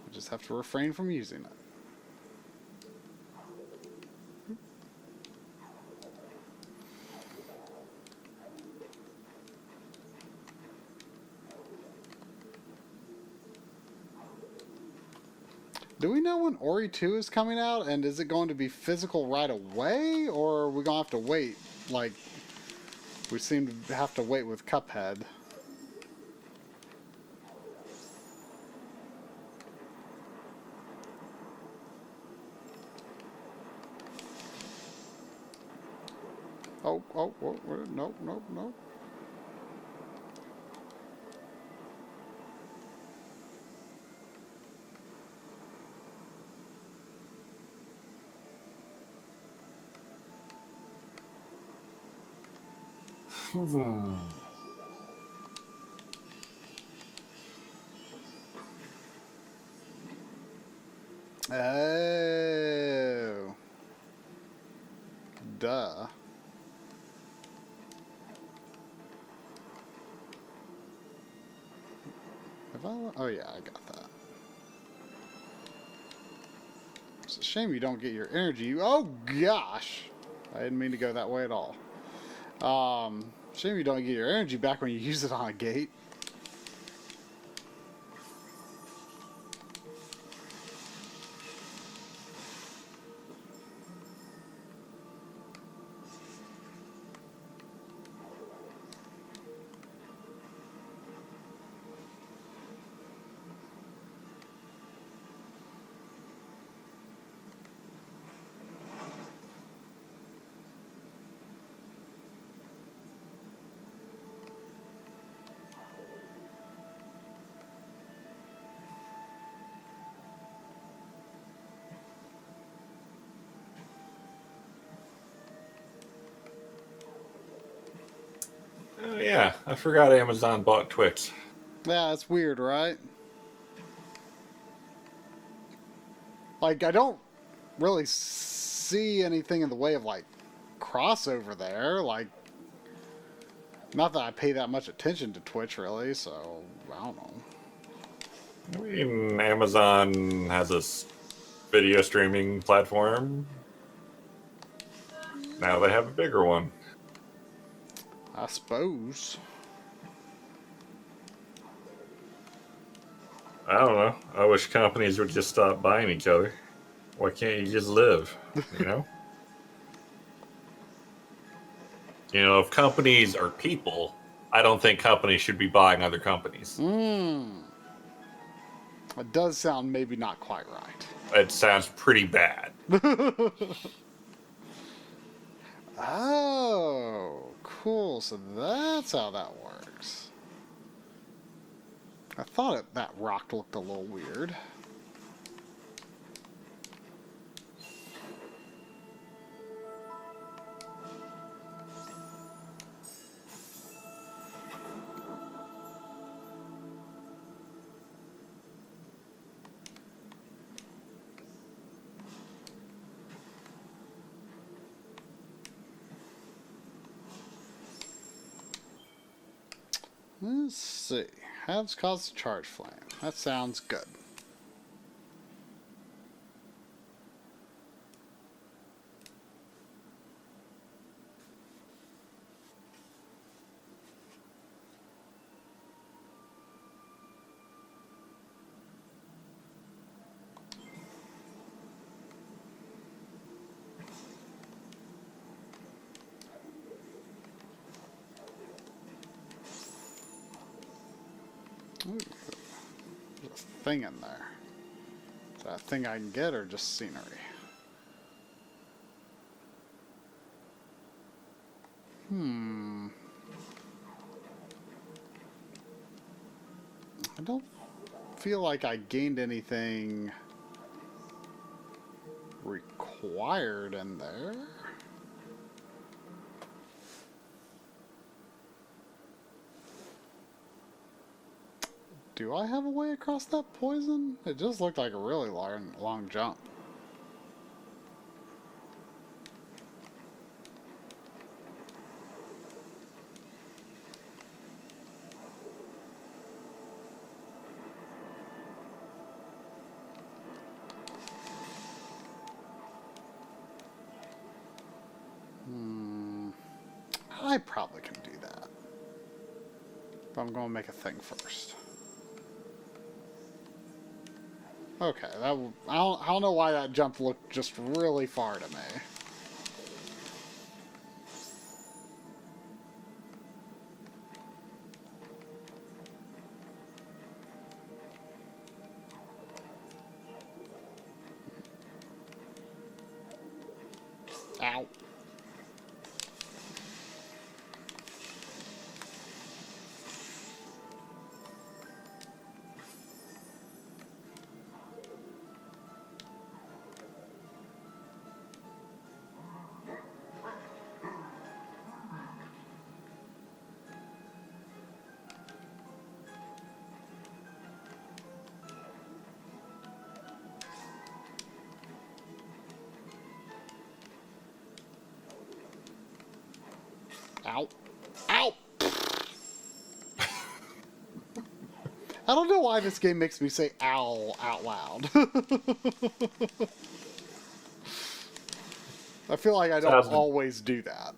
I just have to refrain from using it. Do we know when Ori 2 is coming out, and is it going to be physical right away, or are we going to have to wait, like we seem to have to wait with Cuphead? Oh, nope, nope, nope. Oh. Duh. Have I... Oh yeah, I got that. It's a shame you don't get your energy. Oh gosh! I didn't mean to go that way at all. Shame you don't get your energy back when you use it on a gate.
Yeah, I forgot Amazon bought Twix.
Yeah, it's weird, right? Like, I don't really see anything in the way of, like, crossover there. Like, not that I pay that much attention to Twitch, really, so I don't know.
I mean, Amazon has a video streaming platform. Now they have a bigger one.
I suppose.
I don't know. I wish companies would just stop buying each other. Why can't you just live? You know? You know, if companies are people, I don't think companies should be buying other companies.
It does sound maybe not quite right.
It sounds pretty bad.
Oh, cool. So that's how that works. I thought that rock looked a little weird. Let's see. Has caused a charge flame. That sounds good. Ooh, there's a thing in there. Is that a thing I can get or just scenery? I don't feel like I gained anything required in there. Do I have a way across that poison? It just looked like a really long jump. I probably can do that. But I'm going to make a thing first. Okay, I don't know why that jump looked just really far to me. Ow. Ow. Ow! I don't know why this game makes me say ow out loud. I feel like I don't always do that.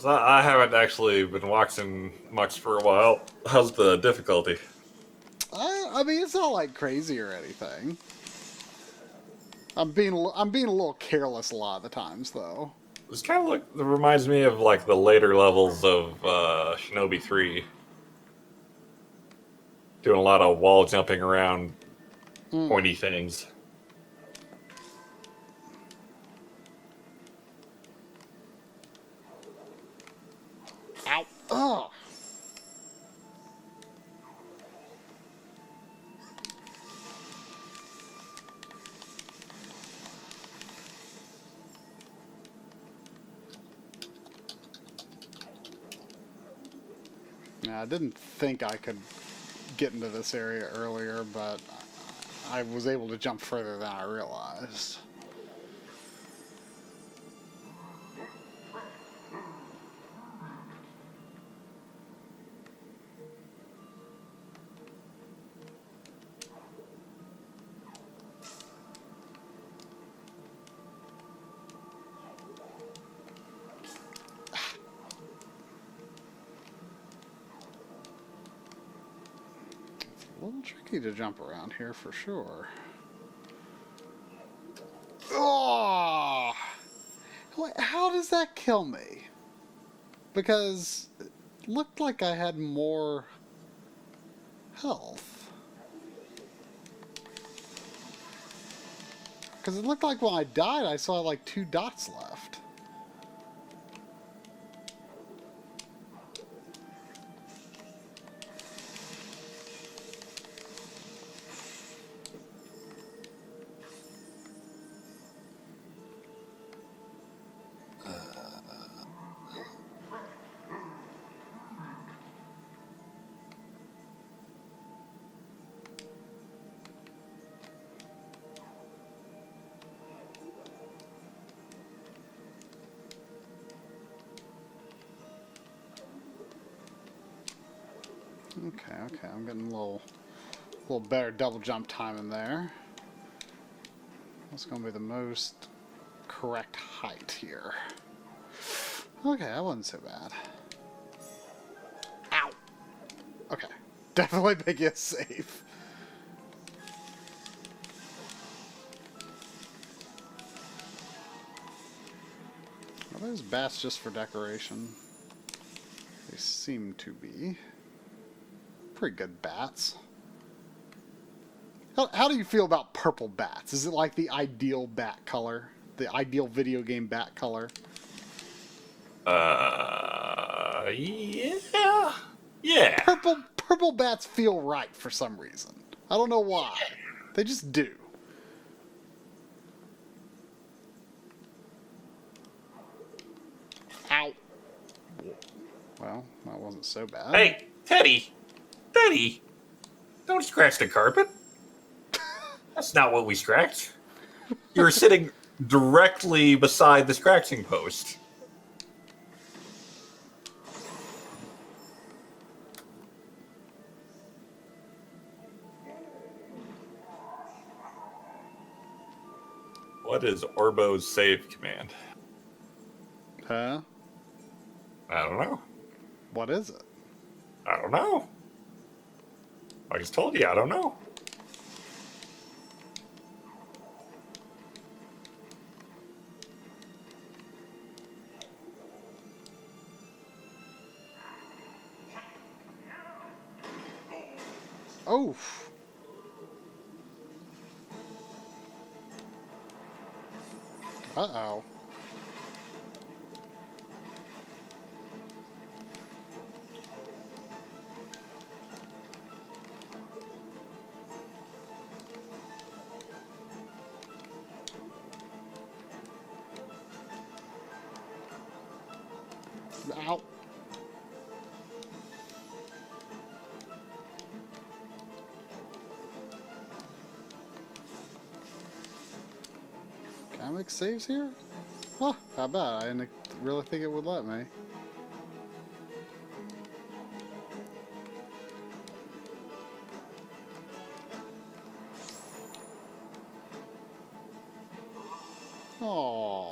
I haven't actually been watching much for a while. How's the difficulty?
I mean, it's not like crazy or anything. I'm being a little careless a lot of the times, though.
This kind of it reminds me of like the later levels of Shinobi 3. Doing a lot of wall jumping around pointy things.
Ow. Ugh. Yeah, I didn't think I could get into this area earlier, but I was able to jump further than I realized. A little tricky to jump around here for sure. Oh! Wait, how does that kill me? Because it looked like I had more health. Because it looked like when I died, I saw like 2 dots left. Okay, I'm getting a little better double jump time in there. What's going to be the most correct height here? Okay, that wasn't so bad. Ow! Okay, definitely making it safe. Are those bats just for decoration? They seem to be. Pretty good bats. How do you feel about purple bats? Is it like the ideal bat color? The ideal video game bat color?
Yeah. Yeah.
Purple bats feel right for some reason. I don't know why. They just do. Ow. Well, that wasn't so bad.
Hey, Teddy! Teddy! Don't scratch the carpet. That's not what we scratched. You were sitting directly beside the scratching post. What is Orbo's save command?
Huh?
I don't know.
What is it?
I don't know. I just told you, I don't know.
Oh. Uh-oh. Ow. Can I make saves here? Huh, how bad. I didn't really think it would let me. Oh.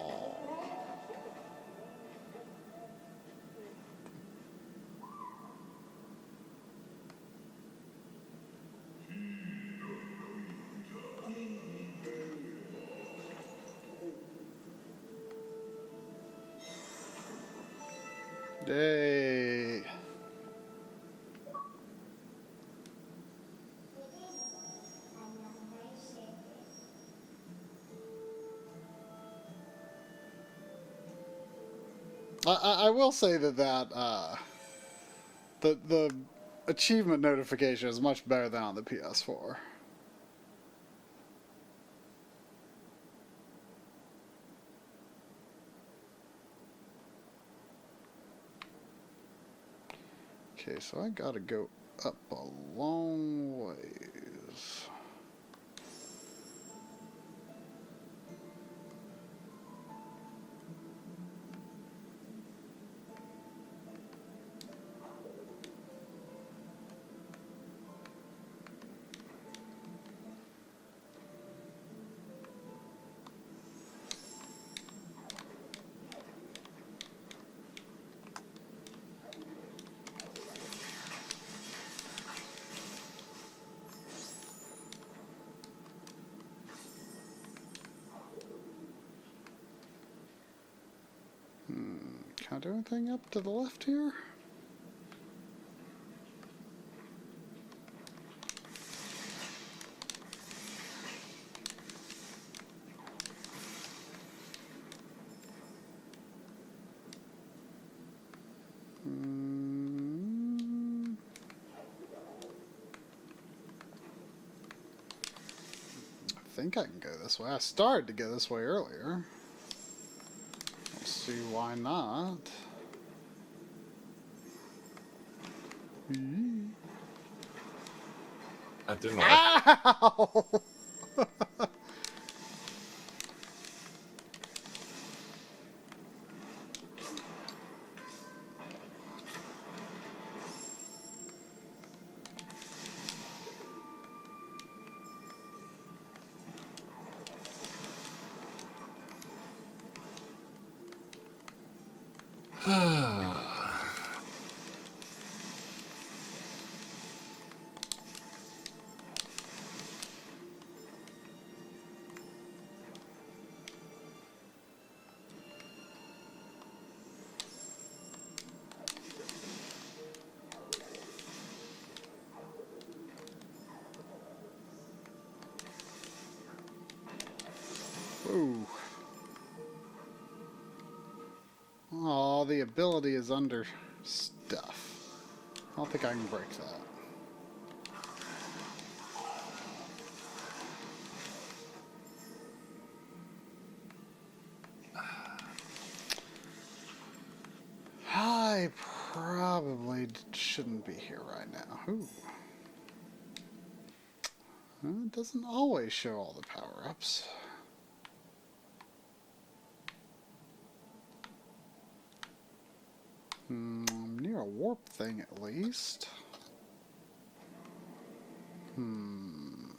Yay. I will say that the achievement notification is much better than on the PS4. Okay, so I gotta go up a long ways. Can I do anything up to the left here? I think I can go this way. I started to go this way earlier. Let's see why not.
That didn't work.
Ow! Ooh. Oh, the ability is under stuff. I don't think I can break that. I probably shouldn't be here right now. Ooh. Well, it doesn't always show all the power-ups. I'm near a warp thing at least. Ew.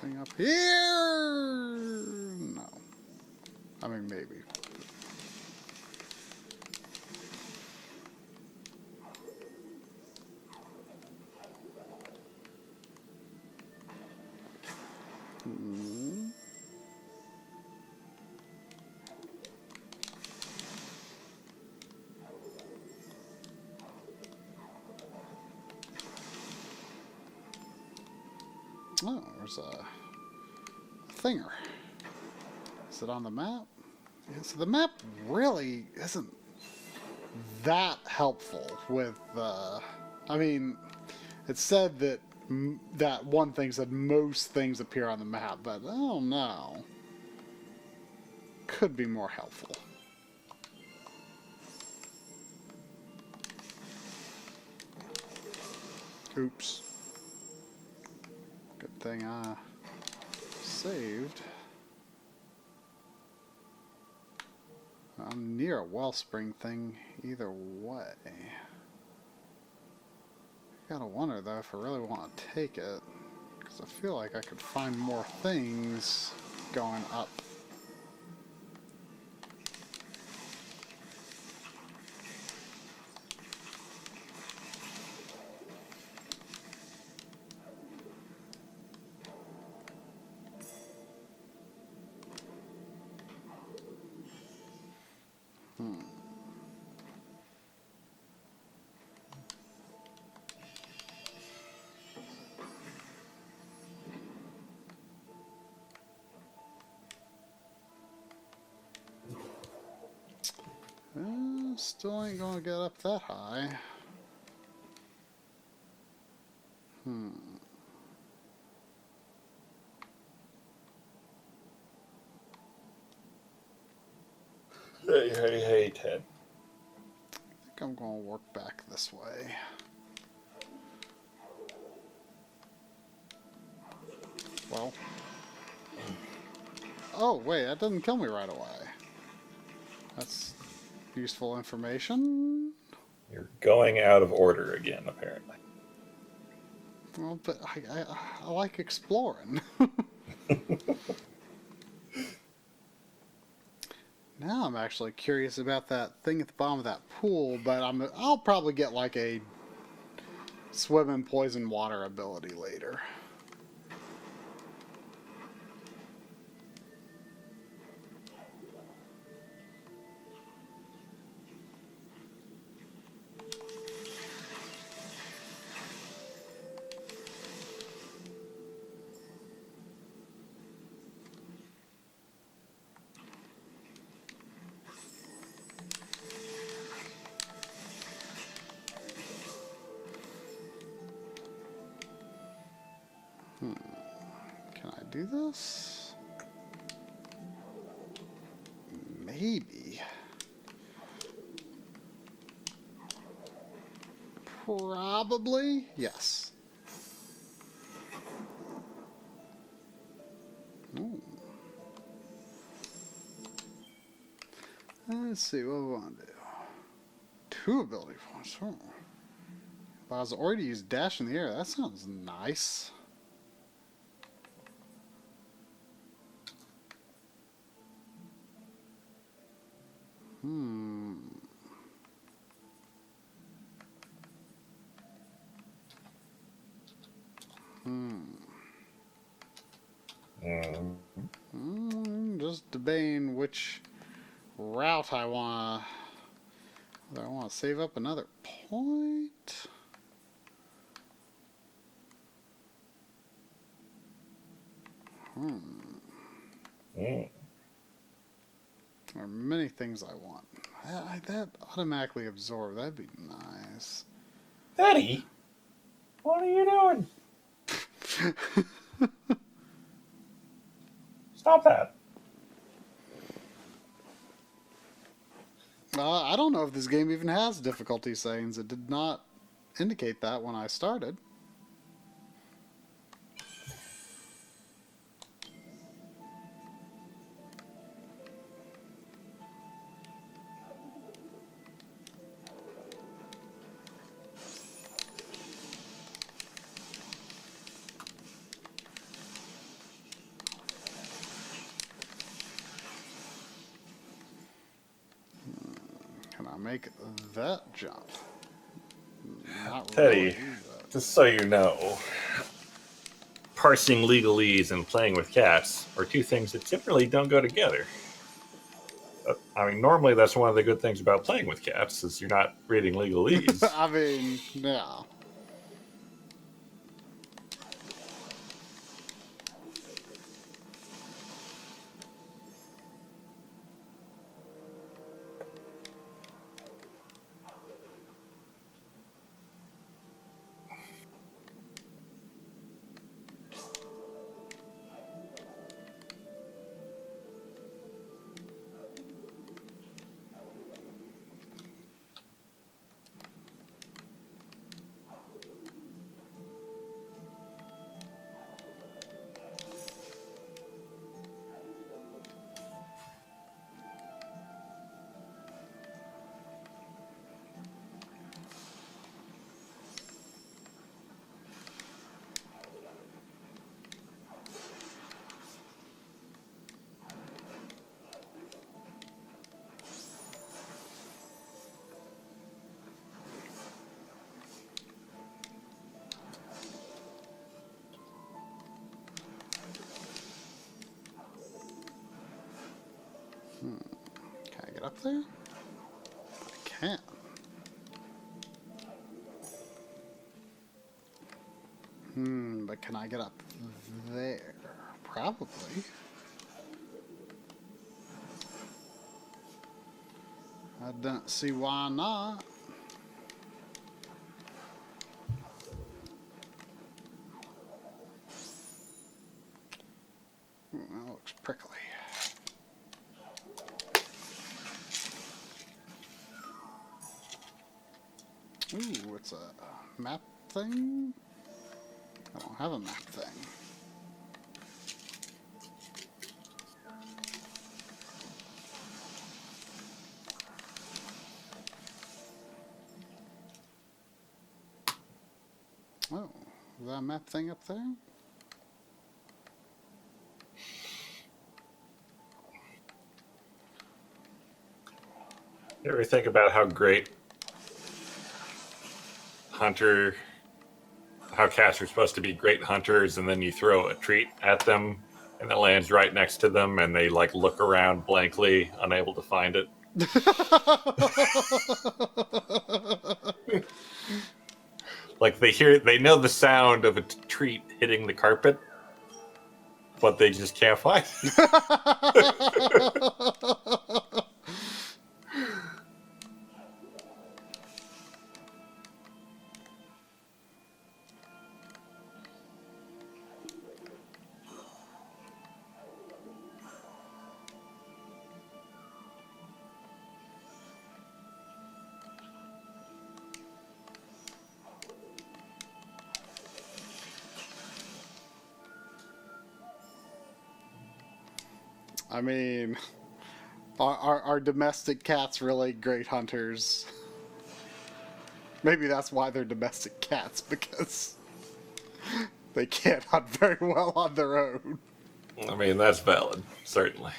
Anything up here? No. I mean, maybe. Oh, there's a thinger. Is it on the map? Yeah, so the map really isn't that helpful with, I mean, it said that that one thing said most things appear on the map, but I don't know. Could be more helpful. Oops. Good thing I saved. I'm near a wellspring thing either way. Gotta wonder though if I really want to take it, because I feel like I could find more things going up. Still ain't gonna get up that high.
Hey, Ted.
I think I'm going to work back this way. Well. Oh, wait, that doesn't kill me right away. That's useful information.
You're going out of order again, apparently.
Well, but I like exploring. Now I'm actually curious about that thing at the bottom of that pool, but I'll probably get like a swim in poison water ability later. Can I do this? Maybe. Probably. Yes. Ooh. Let's see what we want to do. 2 ability points. Oh. If I was already use dash in the air, that sounds nice. Just debating which route I want to... Whether I want to save up another point? There are many things I want. That automatically absorb. That'd be nice.
Eddie, what are you doing? Stop that.
I don't know if this game even has difficulty settings. It did not indicate that when I started. Can I make that jump? Not
Teddy,
really, but...
just so you know,
Parsing legalese and playing with cats are two things that typically don't go together. I mean, normally that's one of the good things about playing with cats is you're not reading legalese.
I mean, yeah. Can I get up there? I can't. But can I get up there? Probably. I don't see why not. That looks prickly. Ooh, it's a map thing? I don't have a map thing. Oh, is that a map thing up there?
You ever think about how great how cats are supposed to be great hunters, and then you throw a treat at them, and it lands right next to them, and they like look around blankly, unable to find it. Like they know the sound of a treat hitting the carpet, but they just can't find it.
I mean, are domestic cats really great hunters? Maybe that's why they're domestic cats, because they can't hunt very well on their own.
I mean, that's valid, certainly.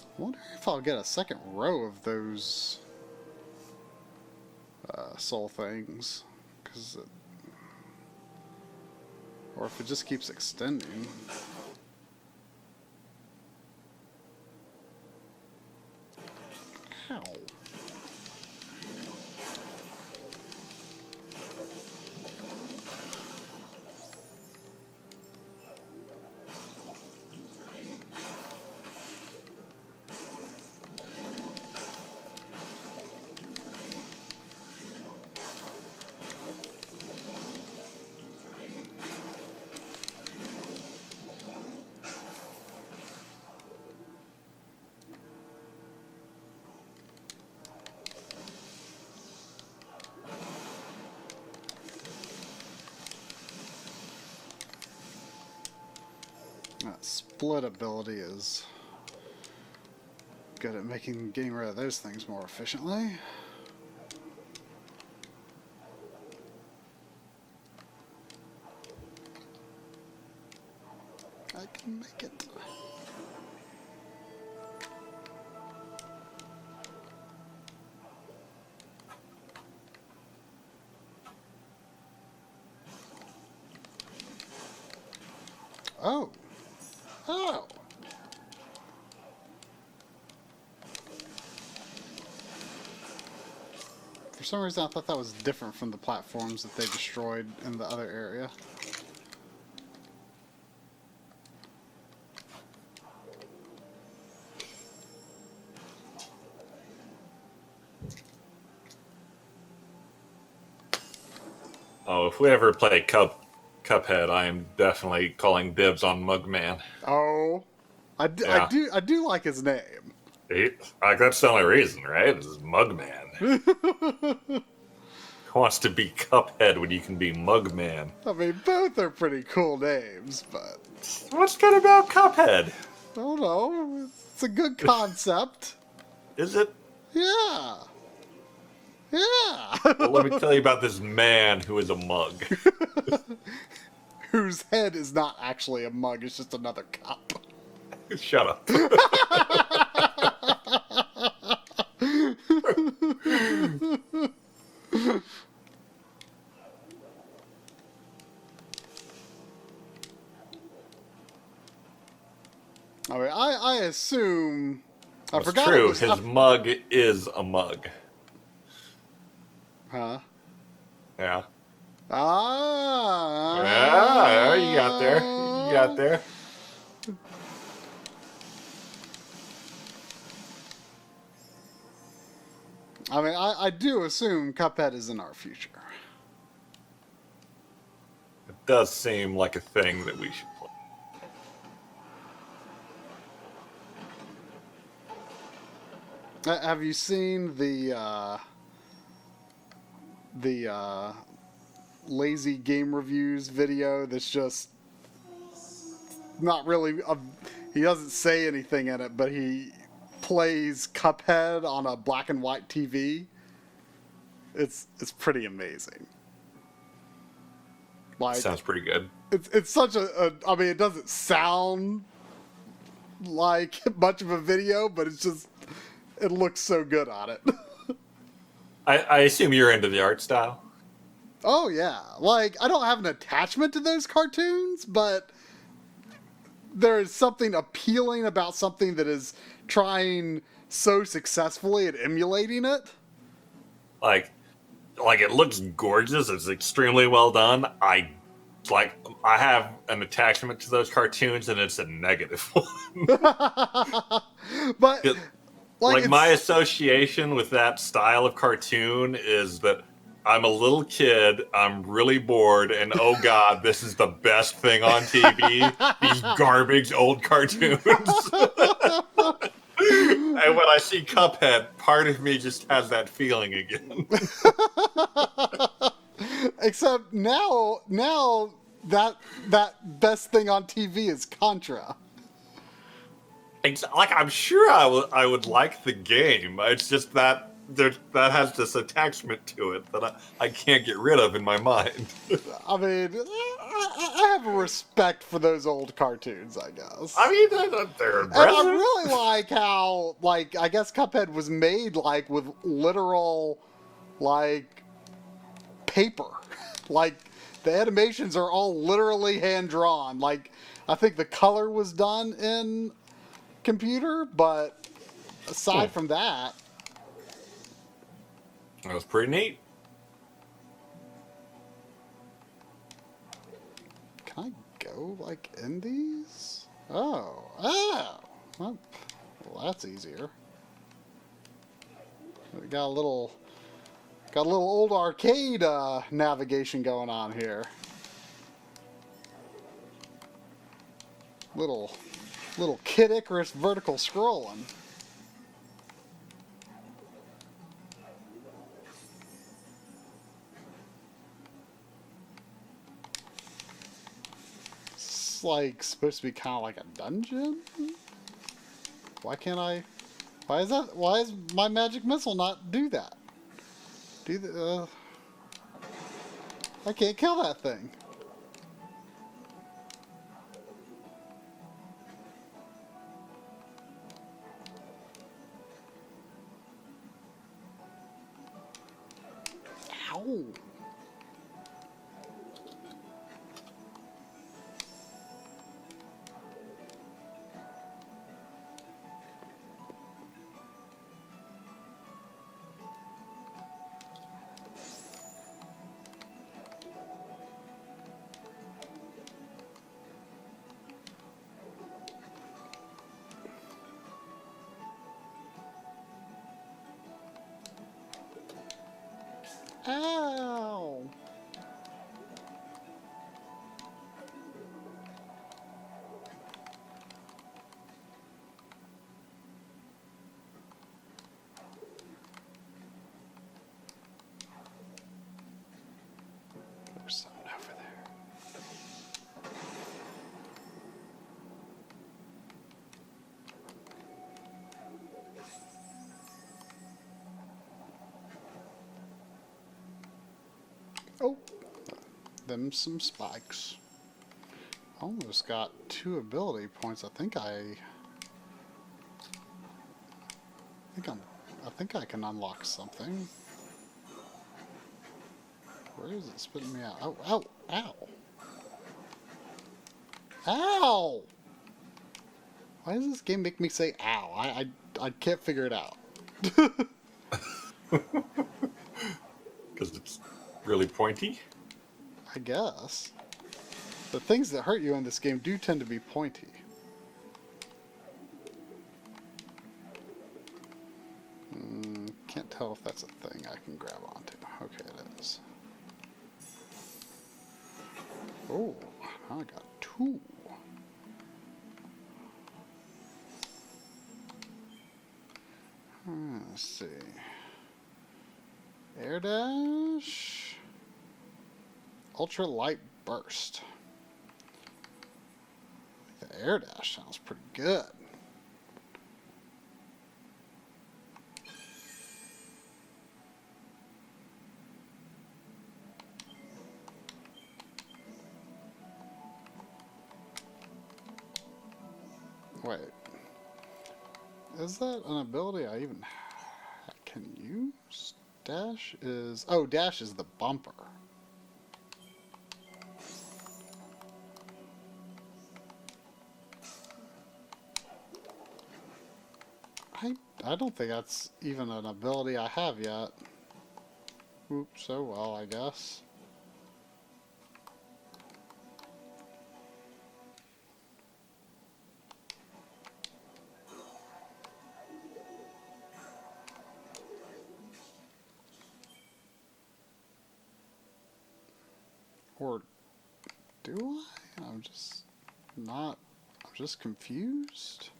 I wonder if I'll get a second row of those soul things, or if it just keeps extending. Ow. That split ability is good at getting rid of those things more efficiently. I can make it. Oh. Oh. For some reason I thought that was different from the platforms that they destroyed in the other area.
Oh, if we ever play Cuphead, I am definitely calling dibs on Mugman.
Oh. I do like his name.
That's the only reason, right? This is Mugman. Who wants to be Cuphead when you can be Mugman?
I mean, both are pretty cool names, but
What's good about Cuphead?
I don't know. It's a good concept.
Is it?
Yeah. Yeah.
Well, let me tell you about this man who is a mug.
Whose head is not actually a mug, it's just another cup.
Shut up.
I mean, I assume... I
It's
forgot
true.
it was...
His mug is a mug.
Huh?
Yeah.
Ah.
Yeah, you got there. You got there.
I mean, I do assume Cuphead is in our future.
It does seem like a thing that we should play.
Have you seen the lazy game reviews video that's just not really he doesn't say anything in it, but he plays Cuphead on a black and white TV? It's pretty amazing. Like,
Sounds pretty good.
it's such I mean, it doesn't sound like much of a video, but it looks so good on it.
I assume you're into the art style.
Oh yeah, like I don't have an attachment to those cartoons, but there is something appealing about something that is trying so successfully at emulating it.
Like it looks gorgeous. It's extremely well done. I have an attachment to those cartoons, and it's a negative one.
But
like my association with that style of cartoon is that I'm a little kid, I'm really bored, and oh god, this is the best thing on TV. These garbage old cartoons. And when I see Cuphead, part of me just has that feeling again.
Except now that best thing on TV is Contra.
Like, I'm sure I would like the game. It's just that that has this attachment to it that I can't get rid of in my mind.
I mean, I have a respect for those old cartoons, I guess.
I mean, they're
And I
impressive.
really like how, like, I guess Cuphead was made, like, with literal, like, paper. Like, the animations are all literally hand-drawn. Like, I think the color was done in computer, but aside from that...
That was pretty neat.
Can I go, like, in these? Oh. Well, that's easier. We got a little old arcade navigation going on here. Little Kid Icarus vertical scrolling. It's like supposed to be kind of like a dungeon. Why can't I? Why is my magic missile not do that? I can't kill that thing. Ow. Ow! There's something over there. Oh, them some spikes. Almost got 2 ability points. I think I can unlock something. Where is it spitting me out? Oh, ow, ow. Ow! Why does this game make me say ow? I can't figure it out.
Because it's really pointy.
I guess. The things that hurt you in this game do tend to be pointy. Can't tell if that's a thing I can grab onto. Okay, it is. Oh, I got 2. Hmm. see. Air dash. Ultra light burst. The air dash sounds pretty good. Wait. Is that an ability I even can use? Dash is... Oh, dash is the bumper. I don't think that's even an ability I have yet. Oops, oh well, I guess. Or do I? I'm just not... I'm just confused.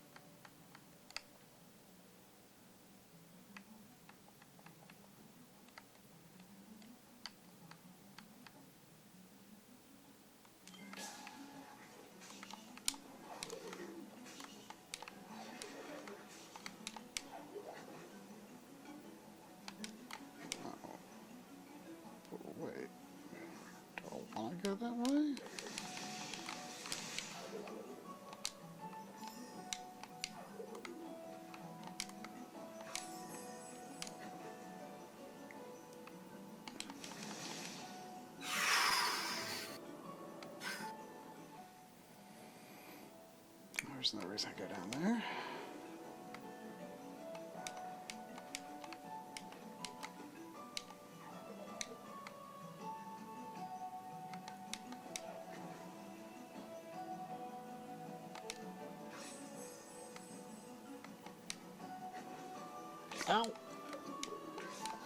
Wait. Do I want to go that way? There's no reason to go down there. Ow!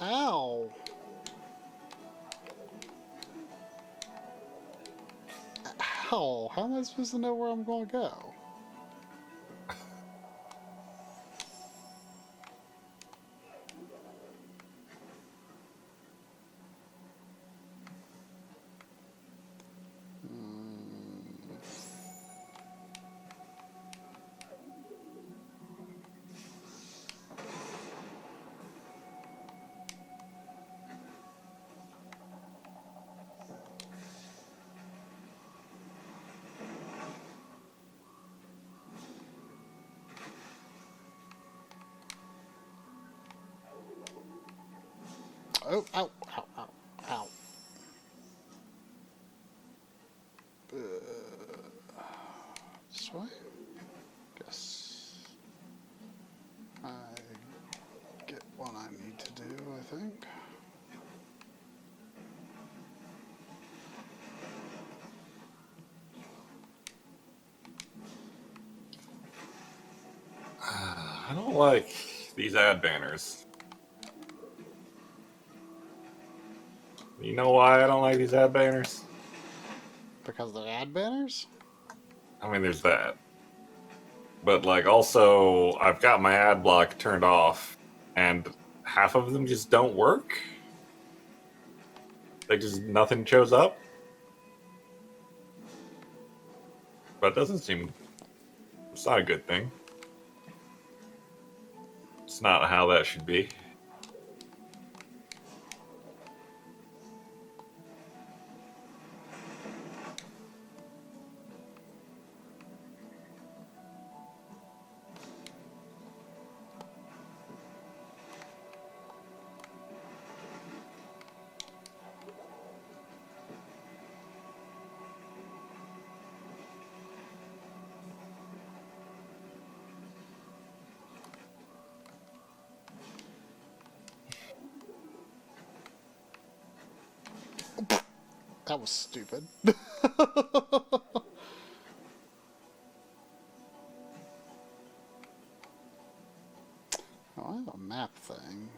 Ow! Ow! How am I supposed to know where I'm going to go? Oh, ow, ow, ow, ow. This way? Guess I get what I need to do, I think.
I don't like these ad banners. You know why I don't like these ad banners?
Because they're ad banners?
I mean, there's that. But, like, also, I've got my ad block turned off, and half of them just don't work. Like, just nothing shows up. But it doesn't seem... It's not a good thing. It's not how that should be.
That was stupid. Oh, I have a map thing.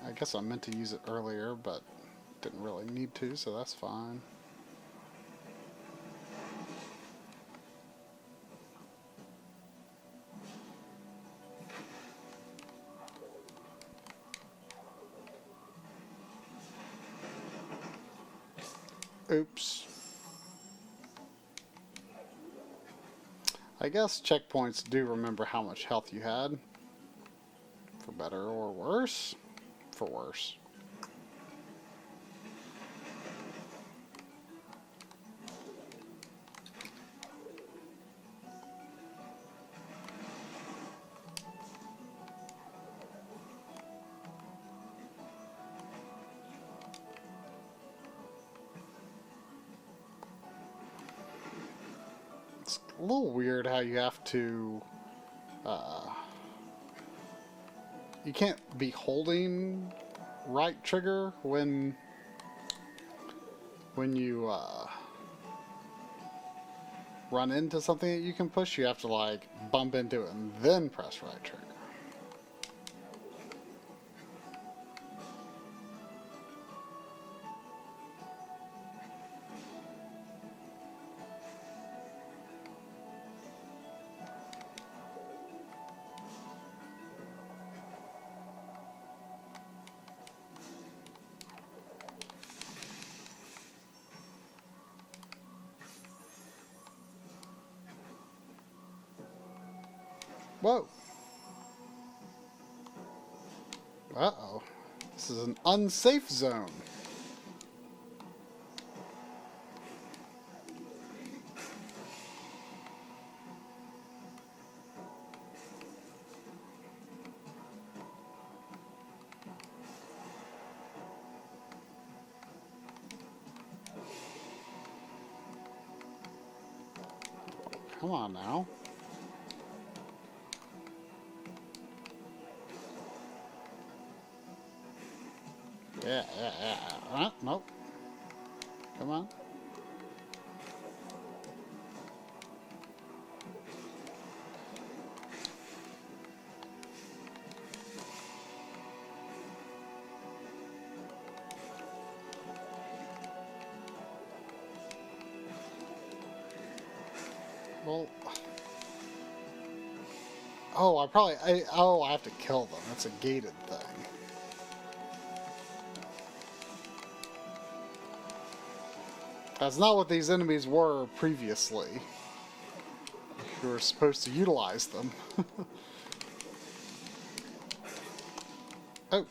I guess I meant to use it earlier, but didn't really need to, so that's fine. Oops. I guess checkpoints do remember how much health you had. For better or worse? For worse. It's a little weird how you have to... you can't be holding right trigger when you run into something that you can push. You have to like bump into it and then press right trigger. Whoa. Uh-oh. This is an unsafe zone. Come on now. Yeah. Nope. Come on. Well... Oh, I have to kill them. That's a gated thing. That's not what these enemies were previously. You were supposed to utilize them. Oh.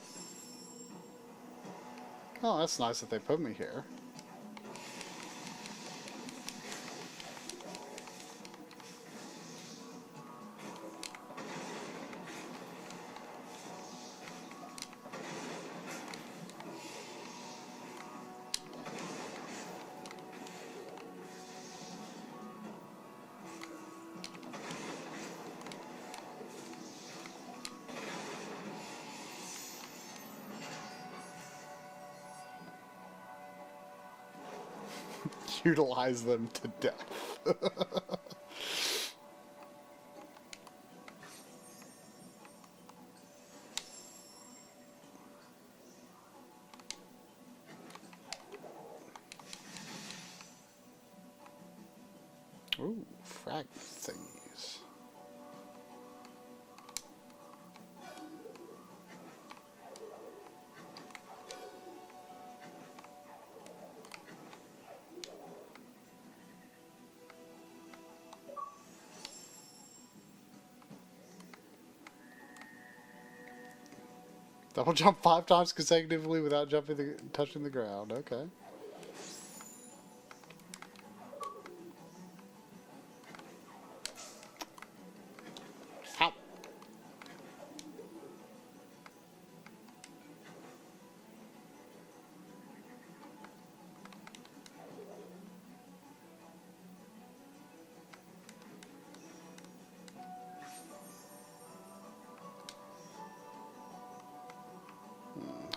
Oh, that's nice that they put me here. Utilize them to death. Ooh, frag thingies. Double jump 5 times consecutively without touching the ground. Okay. Ow.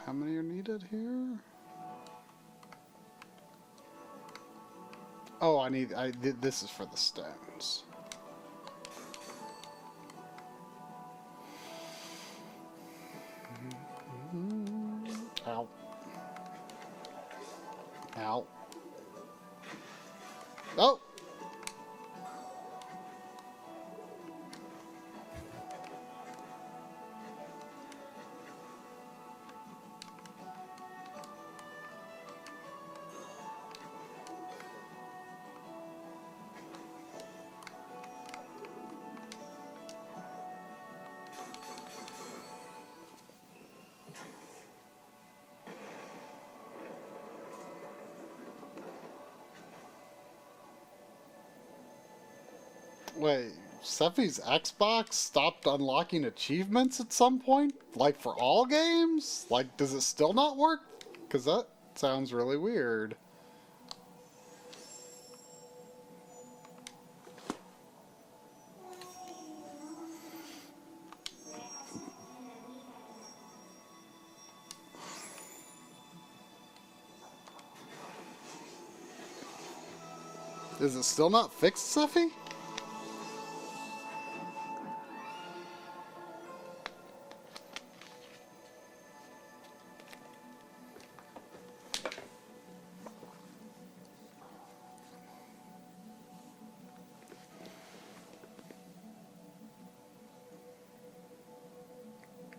How many are needed here? Oh, this is for the stones. Ow. Ow. Oh! Wait, Seffi's Xbox stopped unlocking achievements at some point? Like for all games? Like, does it still not work? Because that sounds really weird. Is it still not fixed, Seffi?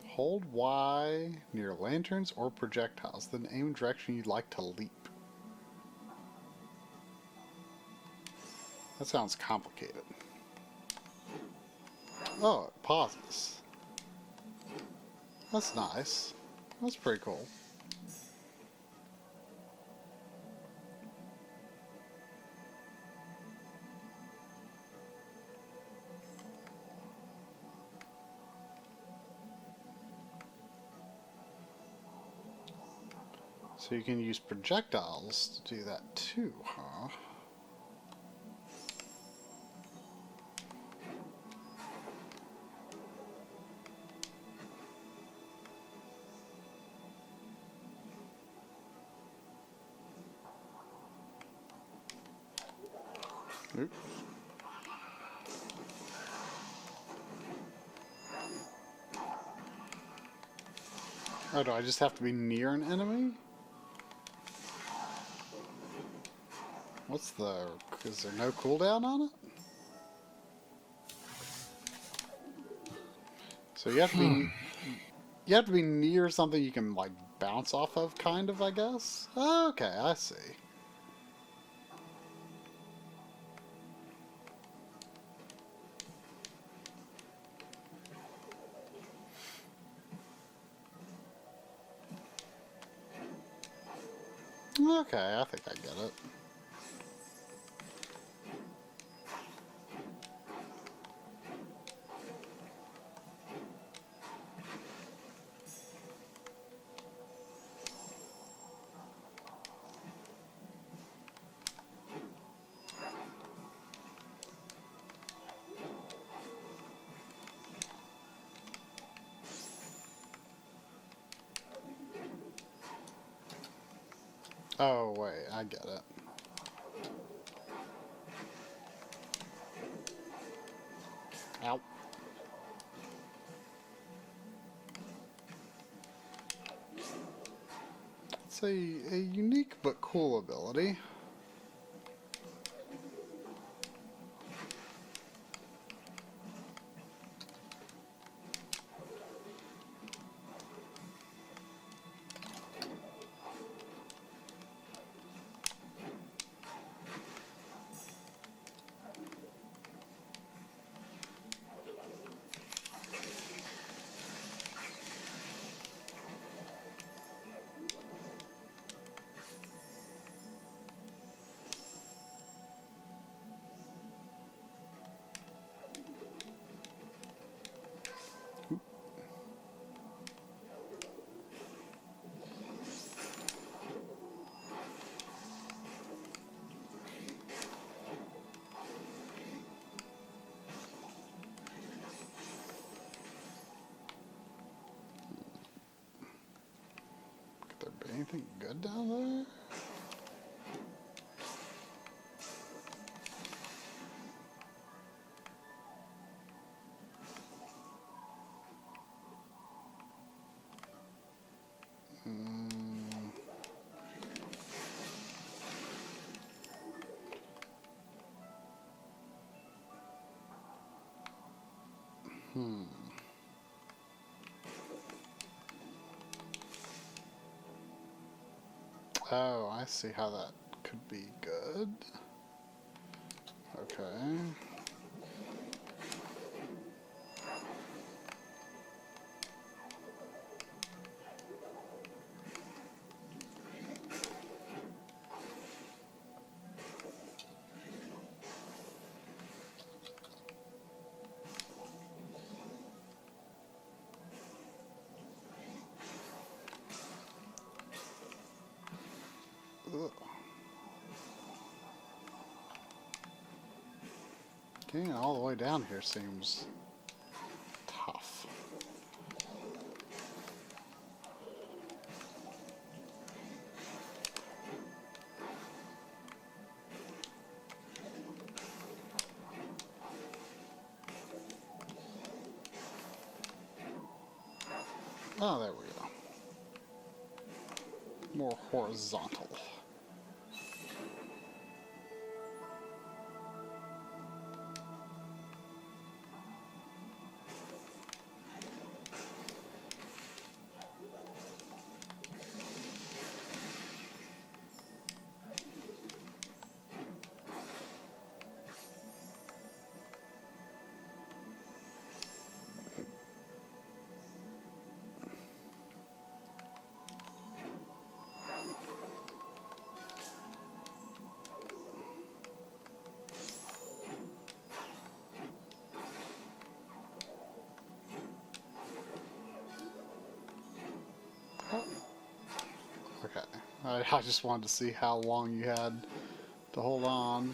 Hold Y near lanterns or projectiles, then aim direction you'd like to leap. That sounds complicated. Oh, it pauses. That's nice. That's pretty cool. So you can use projectiles to do that too, huh? Oop. Oh, do I just have to be near an enemy? What's the... is there no cooldown on it? So you have to be... you have to be near something you can, like, bounce off of, kind of, I guess? Okay, I see. Okay, I think I get it. Oh, wait, I get it. Ow. It's a unique but cool ability. Could there be anything good down there? Oh, I see how that could be good. Okay. Ugh. Getting all the way down here seems tough. Oh, there we go. More horizontal. Okay, I just wanted to see how long you had to hold on.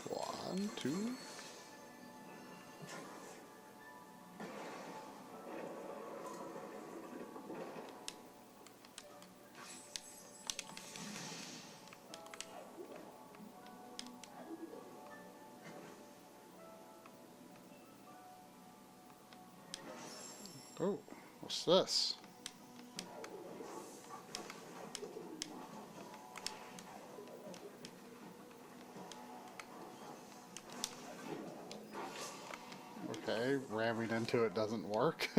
One, two. Oh, what's this? Okay, ramming into it doesn't work.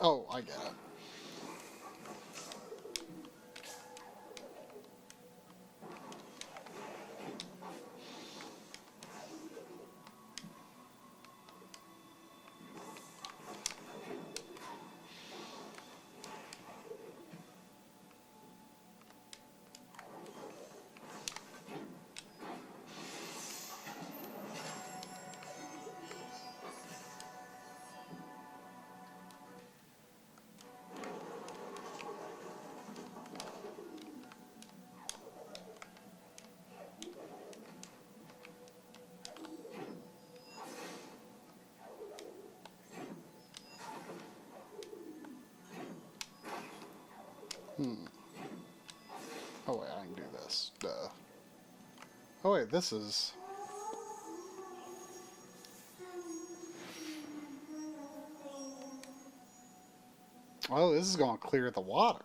Oh, I get it. Oh wait, I can do this. Duh. Oh wait, this is... Oh, this is going to clear the water.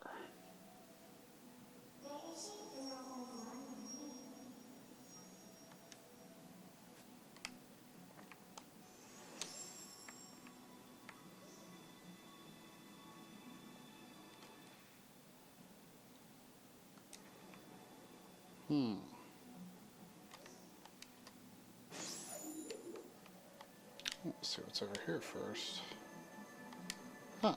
Let's see what's over here first. Oh.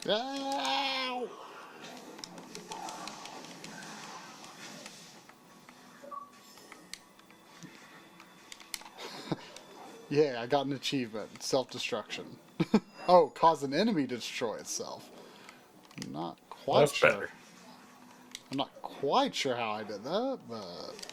Ow! Yeah, I got an achievement. Self-destruction. Oh, cause an enemy to destroy itself. I'm not quite
That's
sure.
better.
I'm not quite sure how I did that, but...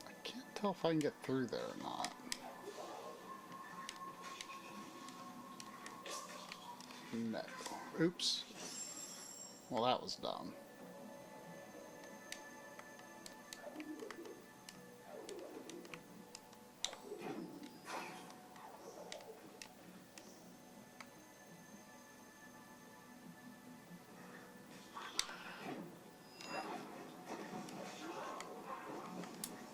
I can't tell if I can get through there or not. No. Oops. Well, that was dumb.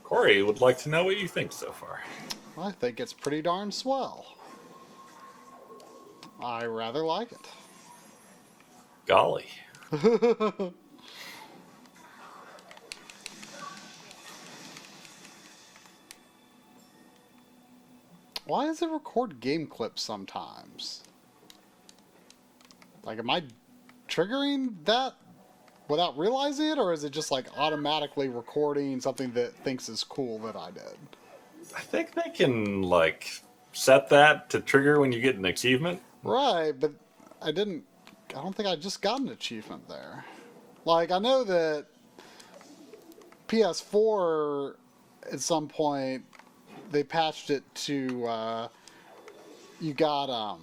Corey would like to know what you think so far.
I think it's pretty darn swell. I rather like
Golly.
it. Why does it record game clips sometimes? Like, am I triggering that without realizing it, or is it just like automatically recording something that thinks is cool that I did?
I think they can, like, set that to trigger when you get an achievement.
Right, but I don't think I just got an achievement there. Like, I know that PS4 at some point they patched it to you got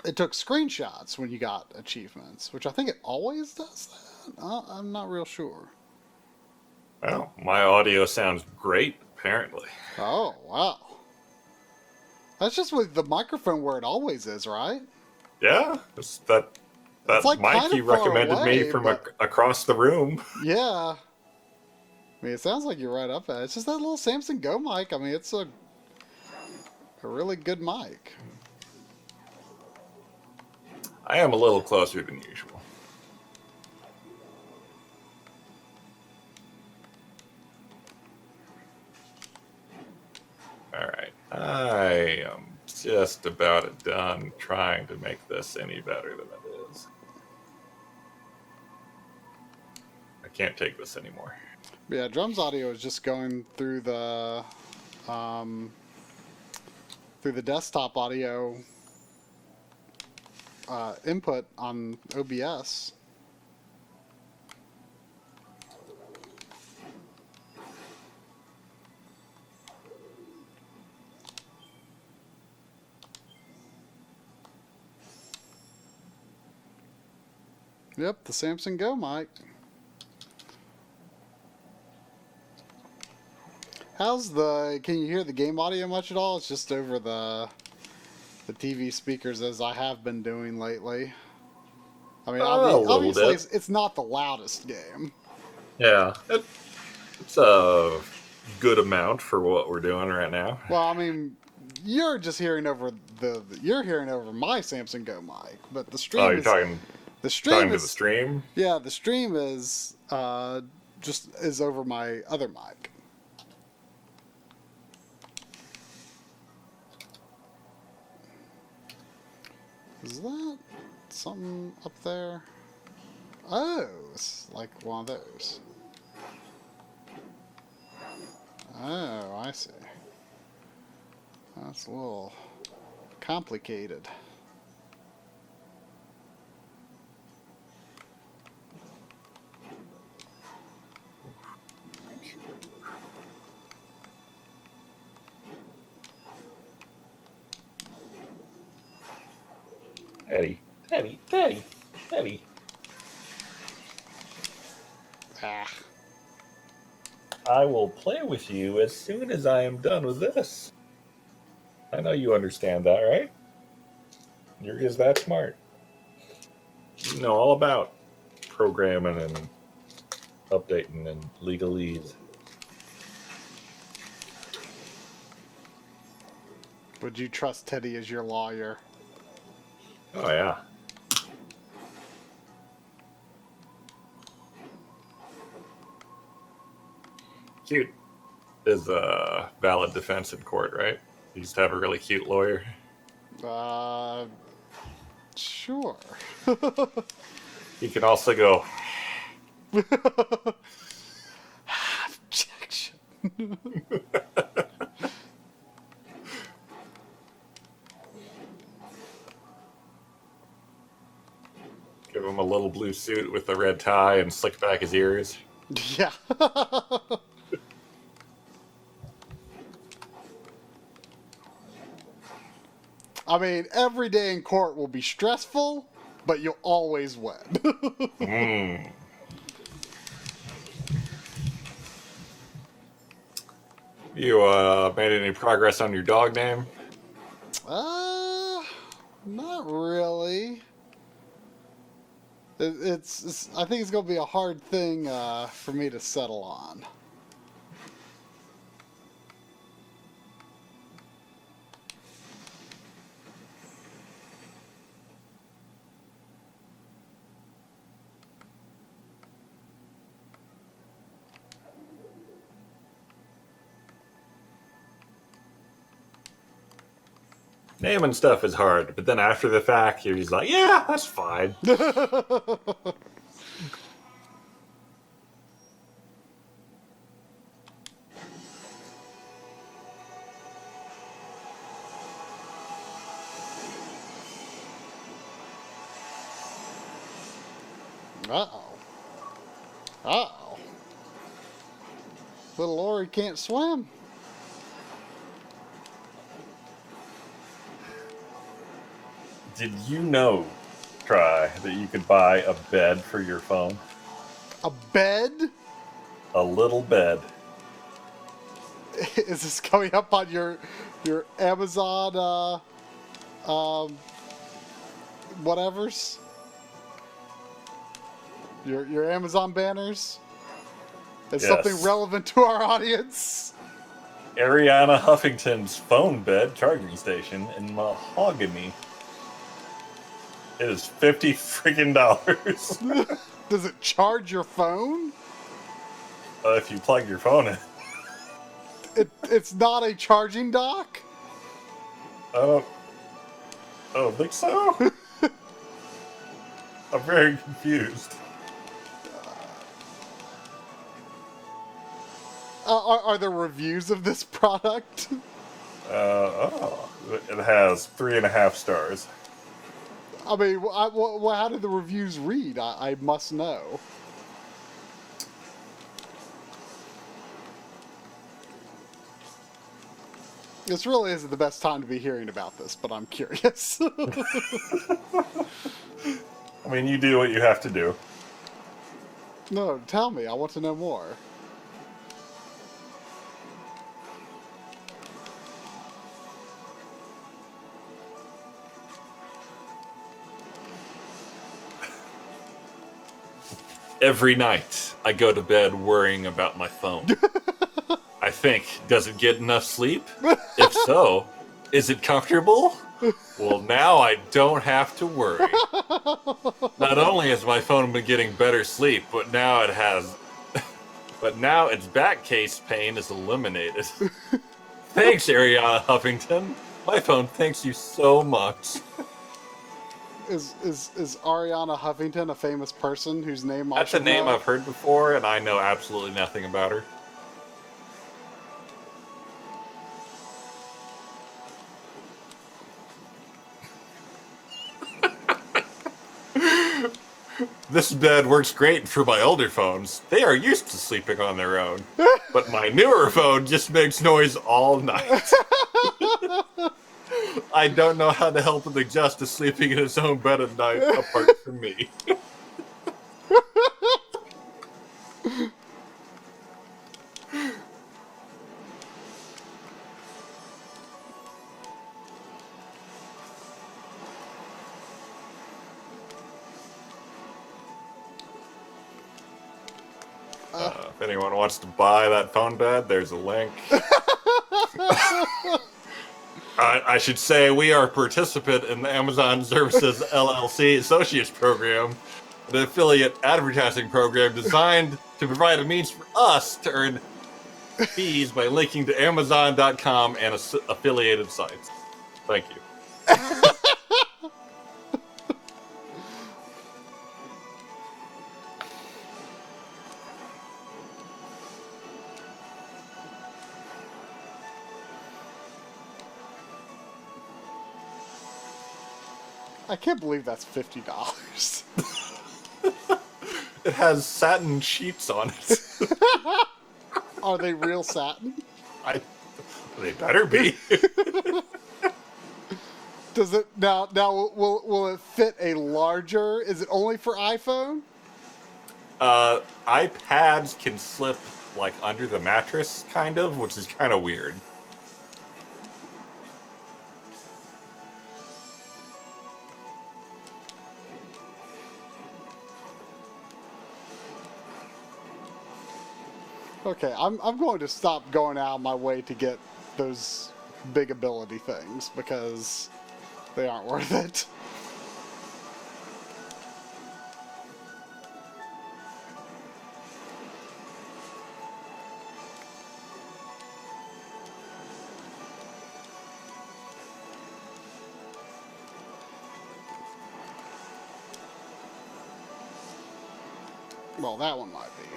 it took screenshots when you got achievements, which I think it always does that. I'm not real sure.
Well, my audio sounds great, apparently.
Oh, wow. That's just with the microphone where it always is, right?
Yeah, it's that
It's like
mic
kind
you
of far
recommended
away,
me from
but-
across the room.
Yeah. I mean, it sounds like you're right up at it. It's just that little Samsung Go mic. I mean, it's a really good mic.
I am a little closer than usual. Alright, I am just about done trying to make this any better than it is. I can't take this anymore.
Yeah, drums audio is just going through the desktop audio input on OBS. Yep, the Samsung Go mic. Can you hear the game audio much at all? It's just over the TV speakers, as I have been doing lately. I mean,
A little
obviously
bit.
it's not the loudest game.
Yeah, it's a good amount for what we're doing right now.
Well, I mean, you're just hearing over you're hearing over my Samsung Go mic, but the stream
Oh, you're
is
talking
the stream
to the
is
stream?
yeah, the stream is just is over my other mic. Is that something up there? Oh, it's like one of those. Oh, I see. That's a little complicated.
Eddie.
Ah.
I will play with you as soon as I am done with this. I know you understand that, right? You're just that smart. You know all about programming and updating and legalese.
Would you trust Teddy as your lawyer?
Oh, yeah. Cute is a valid defense in court, right? You just have a really cute lawyer.
Sure.
You can also go,
Objection.
give him a little blue suit with a red tie and slick back his ears.
Yeah. I mean, every day in court will be stressful, but you'll always win.
You made any progress on your dog name?
Not really. It's I think it's gonna be a hard thing for me to settle on.
Naming stuff is hard, but then after the fact, you're just like, yeah, that's fine.
Uh-oh. Uh-oh. Little Lori can't swim.
Did you know, Try, that you could buy a bed for your phone?
A bed?
A little bed.
Is this coming up on your Amazon whatevers? Your Amazon banners? Is
Yes.
something relevant to our audience?
Ariana Huffington's phone bed charging station in mahogany. It is $50 freaking dollars.
Does it charge your phone?
If you plug your phone in.
It's not a charging dock?
I don't think so. I'm very confused.
Are there reviews of this product?
It has 3.5 stars.
I mean, how did the reviews read? I must know. This really isn't the best time to be hearing about this, but I'm curious.
I mean, you do what you have to do.
No, tell me. I want to know more.
Every night, I go to bed worrying about my phone. I think, does it get enough sleep? If so, is it comfortable? Well, now I don't have to worry. Not only has my phone been getting better sleep, but now its back case pain is eliminated. Thanks, Ariana Huffington. My phone thanks you so much.
Is Ariana Huffington a famous person whose name I
That's a
should
name
know?
I've heard before, and I know absolutely nothing about her. This bed works great for my older phones. They are used to sleeping on their own. But my newer phone just makes noise all night. I don't know how to help it adjust to sleeping in its own bed at night apart from me. If anyone wants to buy that phone bed, there's a link. I should say we are a participant in the Amazon Services LLC Associates Program, an affiliate advertising program designed to provide a means for us to earn fees by linking to Amazon.com and affiliated sites. Thank you.
I can't believe that's $50.
It has satin sheets on it.
Are they real satin?
They better be.
Does it now? Will it fit a larger? Is it only for iPhone?
iPads can slip like under the mattress, kind of, which is kind of weird.
Okay, I'm going to stop going out of my way to get those big ability things because they aren't worth it. Well, that one might be.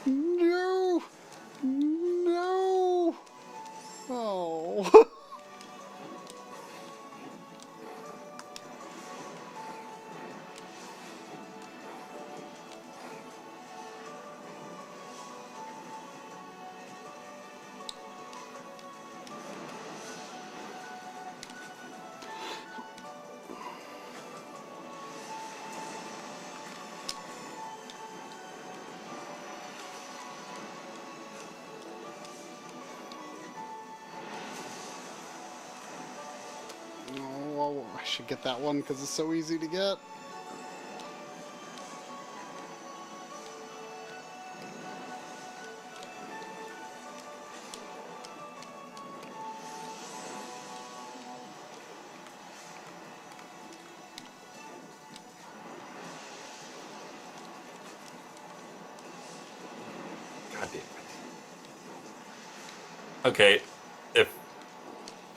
No! No! Oh. Oh, well, I should get that one because it's so easy to get.
God damn it. Okay,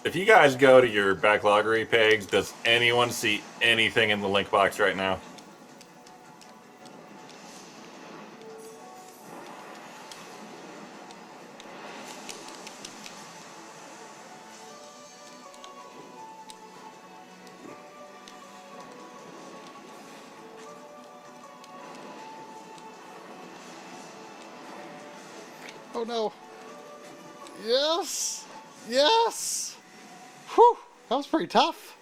if you guys go to your Backloggery page, does anyone see anything in the link box right now?
Oh no. Yes! Yes! Whew! That was pretty tough.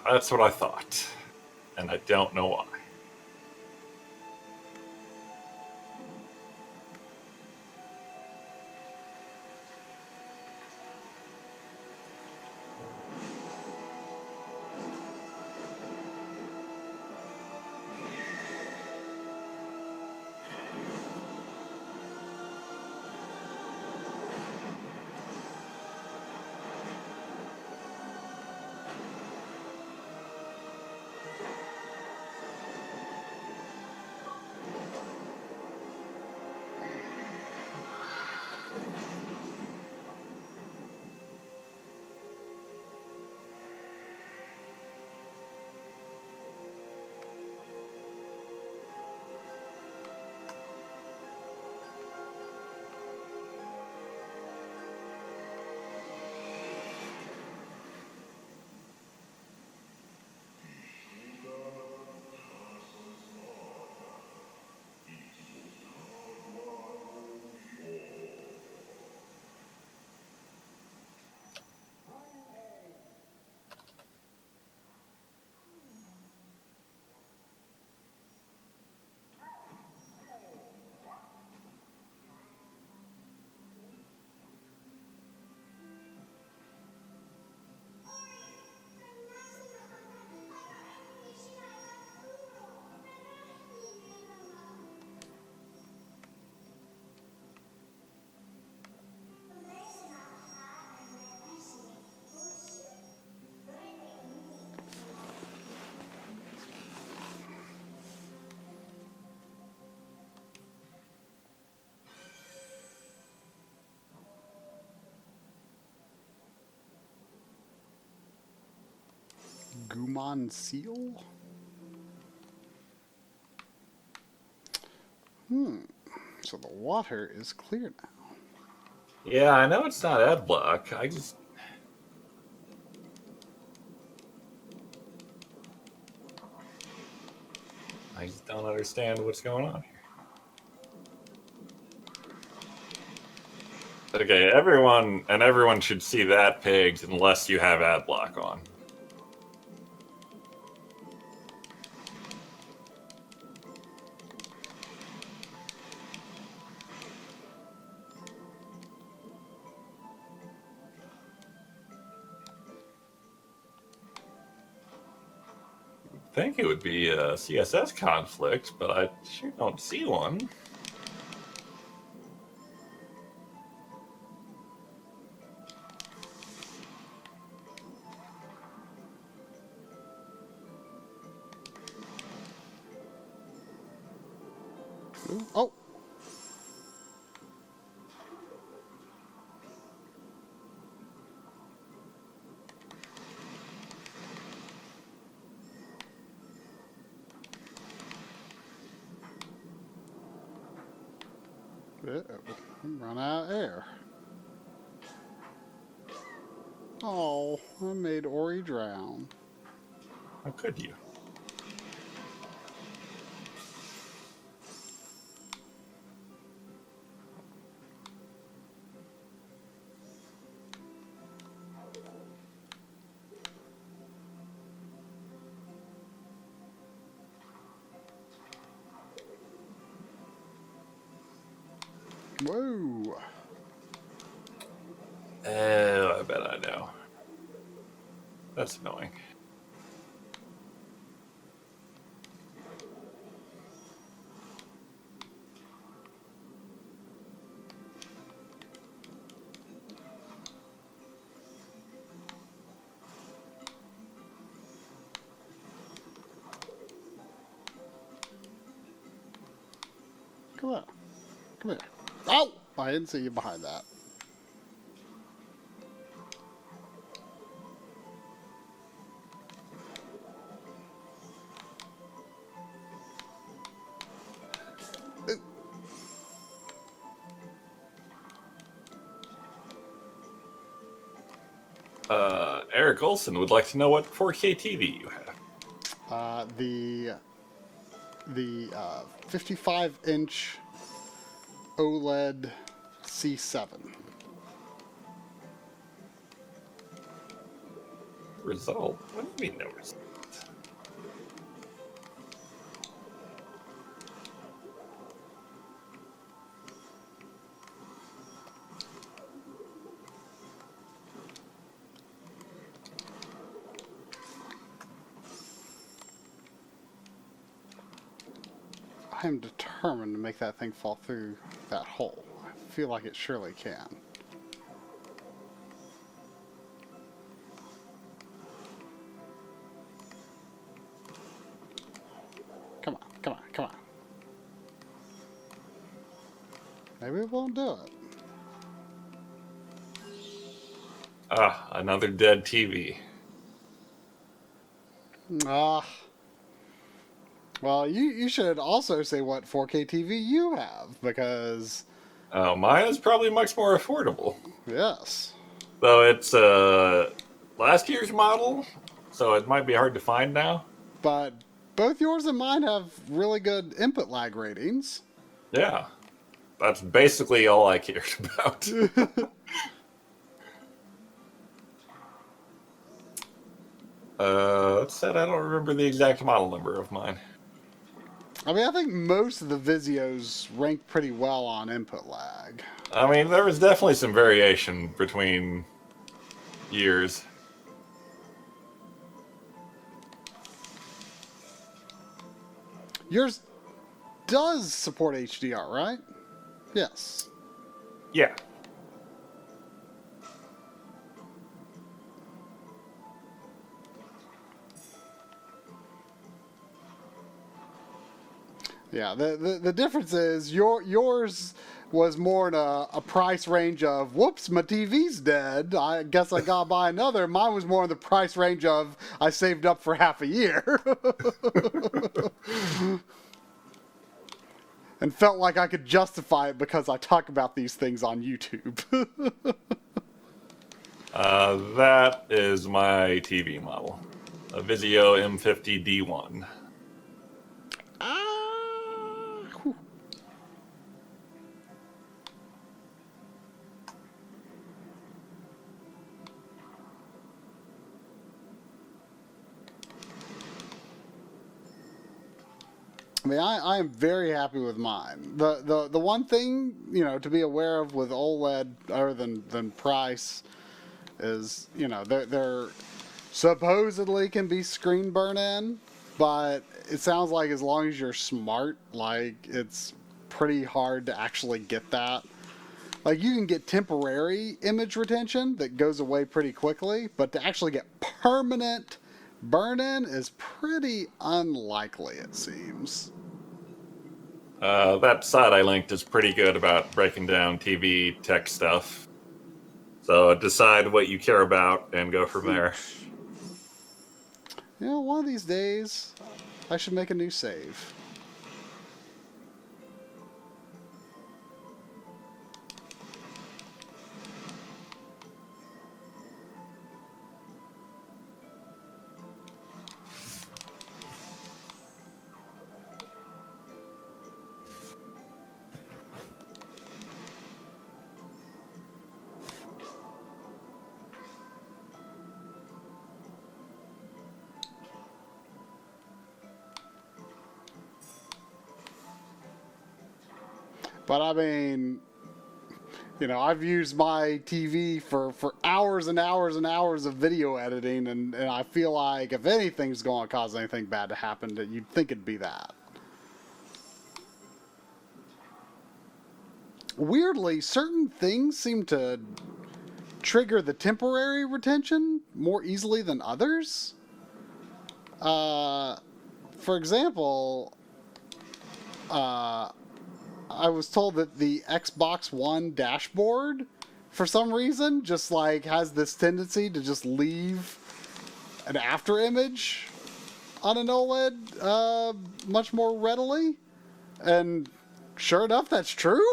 That's what I thought. And I don't know why.
Pokemon seal? So the water is clear now.
Yeah, I know it's not ad block. I just don't understand what's going on here. Okay, everyone should see that page unless you have ad block on. I think it would be a CSS conflict, but I sure don't see one.
Ooh, oh! Run out of air. Oh, I made Ori drown.
How could you?
Whoa!
Oh, I bet I know. That's annoying.
Come on. Come here. Oh! I didn't see you behind that.
Eric Olson would like to know what 4K TV you have.
The 55-inch OLED C7.
Result? What do you mean no result?
I am determined to make that thing fall through that hole. I feel like it surely can. Come on, come on, come on. Maybe it won't do it.
Ah, another dead TV.
Ah. Well, you should also say what 4K TV you have, because...
Oh, mine is probably much more affordable.
Yes.
Though it's last year's model, so it might be hard to find now.
But both yours and mine have really good input lag ratings.
Yeah. That's basically all I cared about. That said, I don't remember the exact model number of mine.
I mean, I think most of the Vizios rank pretty well on input lag.
I mean, there was definitely some variation between years.
Yours does support HDR, right? Yes.
Yeah.
Yeah, the difference is yours was more in a price range of, whoops, my TV's dead, I guess I gotta buy another. Mine was more in the price range of, I saved up for half a year. And felt like I could justify it because I talk about these things on YouTube.
That is my TV model, a Vizio M50D1.
Whew. I mean, I am very happy with mine. The one thing, to be aware of with OLED, other than price, is, they're supposedly can be screen burn in, but it sounds like as long as you're smart, like, it's pretty hard to actually get that. Like, you can get temporary image retention that goes away pretty quickly, but to actually get permanent burn-in is pretty unlikely, it seems.
That site I linked is pretty good about breaking down TV tech stuff. So decide what you care about and go from there.
One of these days, I should make a new save. But I mean, I've used my TV for hours and hours and hours of video editing, and I feel like if anything's going to cause anything bad to happen, that you'd think it'd be that. Weirdly, certain things seem to trigger the temporary retention more easily than others. For example, I was told that the Xbox One dashboard, for some reason, just like has this tendency to just leave an after image on an OLED much more readily. And sure enough, that's true.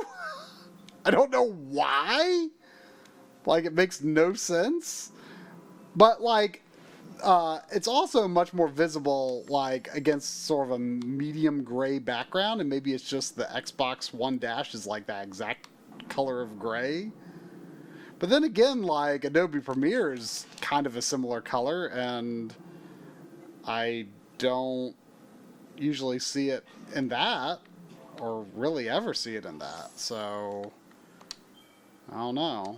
I don't know why. Like, it makes no sense. But, like, it's also much more visible, like, against sort of a medium gray background, and maybe it's just the Xbox One Dash is, like, that exact color of gray. But then again, like, Adobe Premiere is kind of a similar color, and I don't usually see it in that, or really ever see it in that, so I don't know.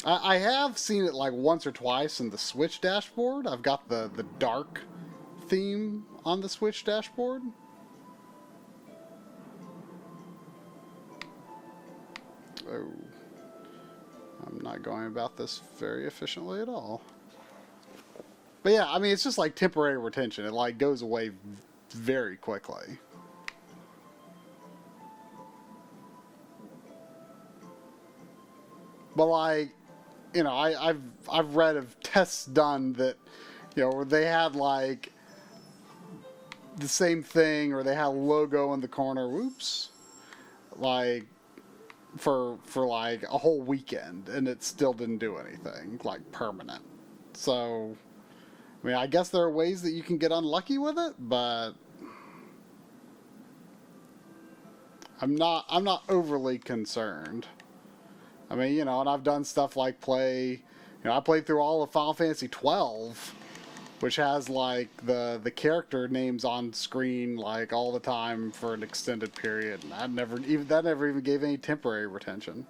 I have seen it like once or twice in the Switch dashboard. I've got the dark theme on the Switch dashboard. Oh. I'm not going about this very efficiently at all. But yeah, I mean, it's just like temporary retention. It like goes away very quickly. But like, I've read of tests done that, where they had like the same thing, or they had a logo in the corner. Whoops, like for like a whole weekend, and it still didn't do anything like permanent. So, I mean, I guess there are ways that you can get unlucky with it, but I'm not overly concerned. I mean, and I've done stuff like I played through all of Final Fantasy 12, which has like the character names on screen like all the time for an extended period, and that never even gave any temporary retention.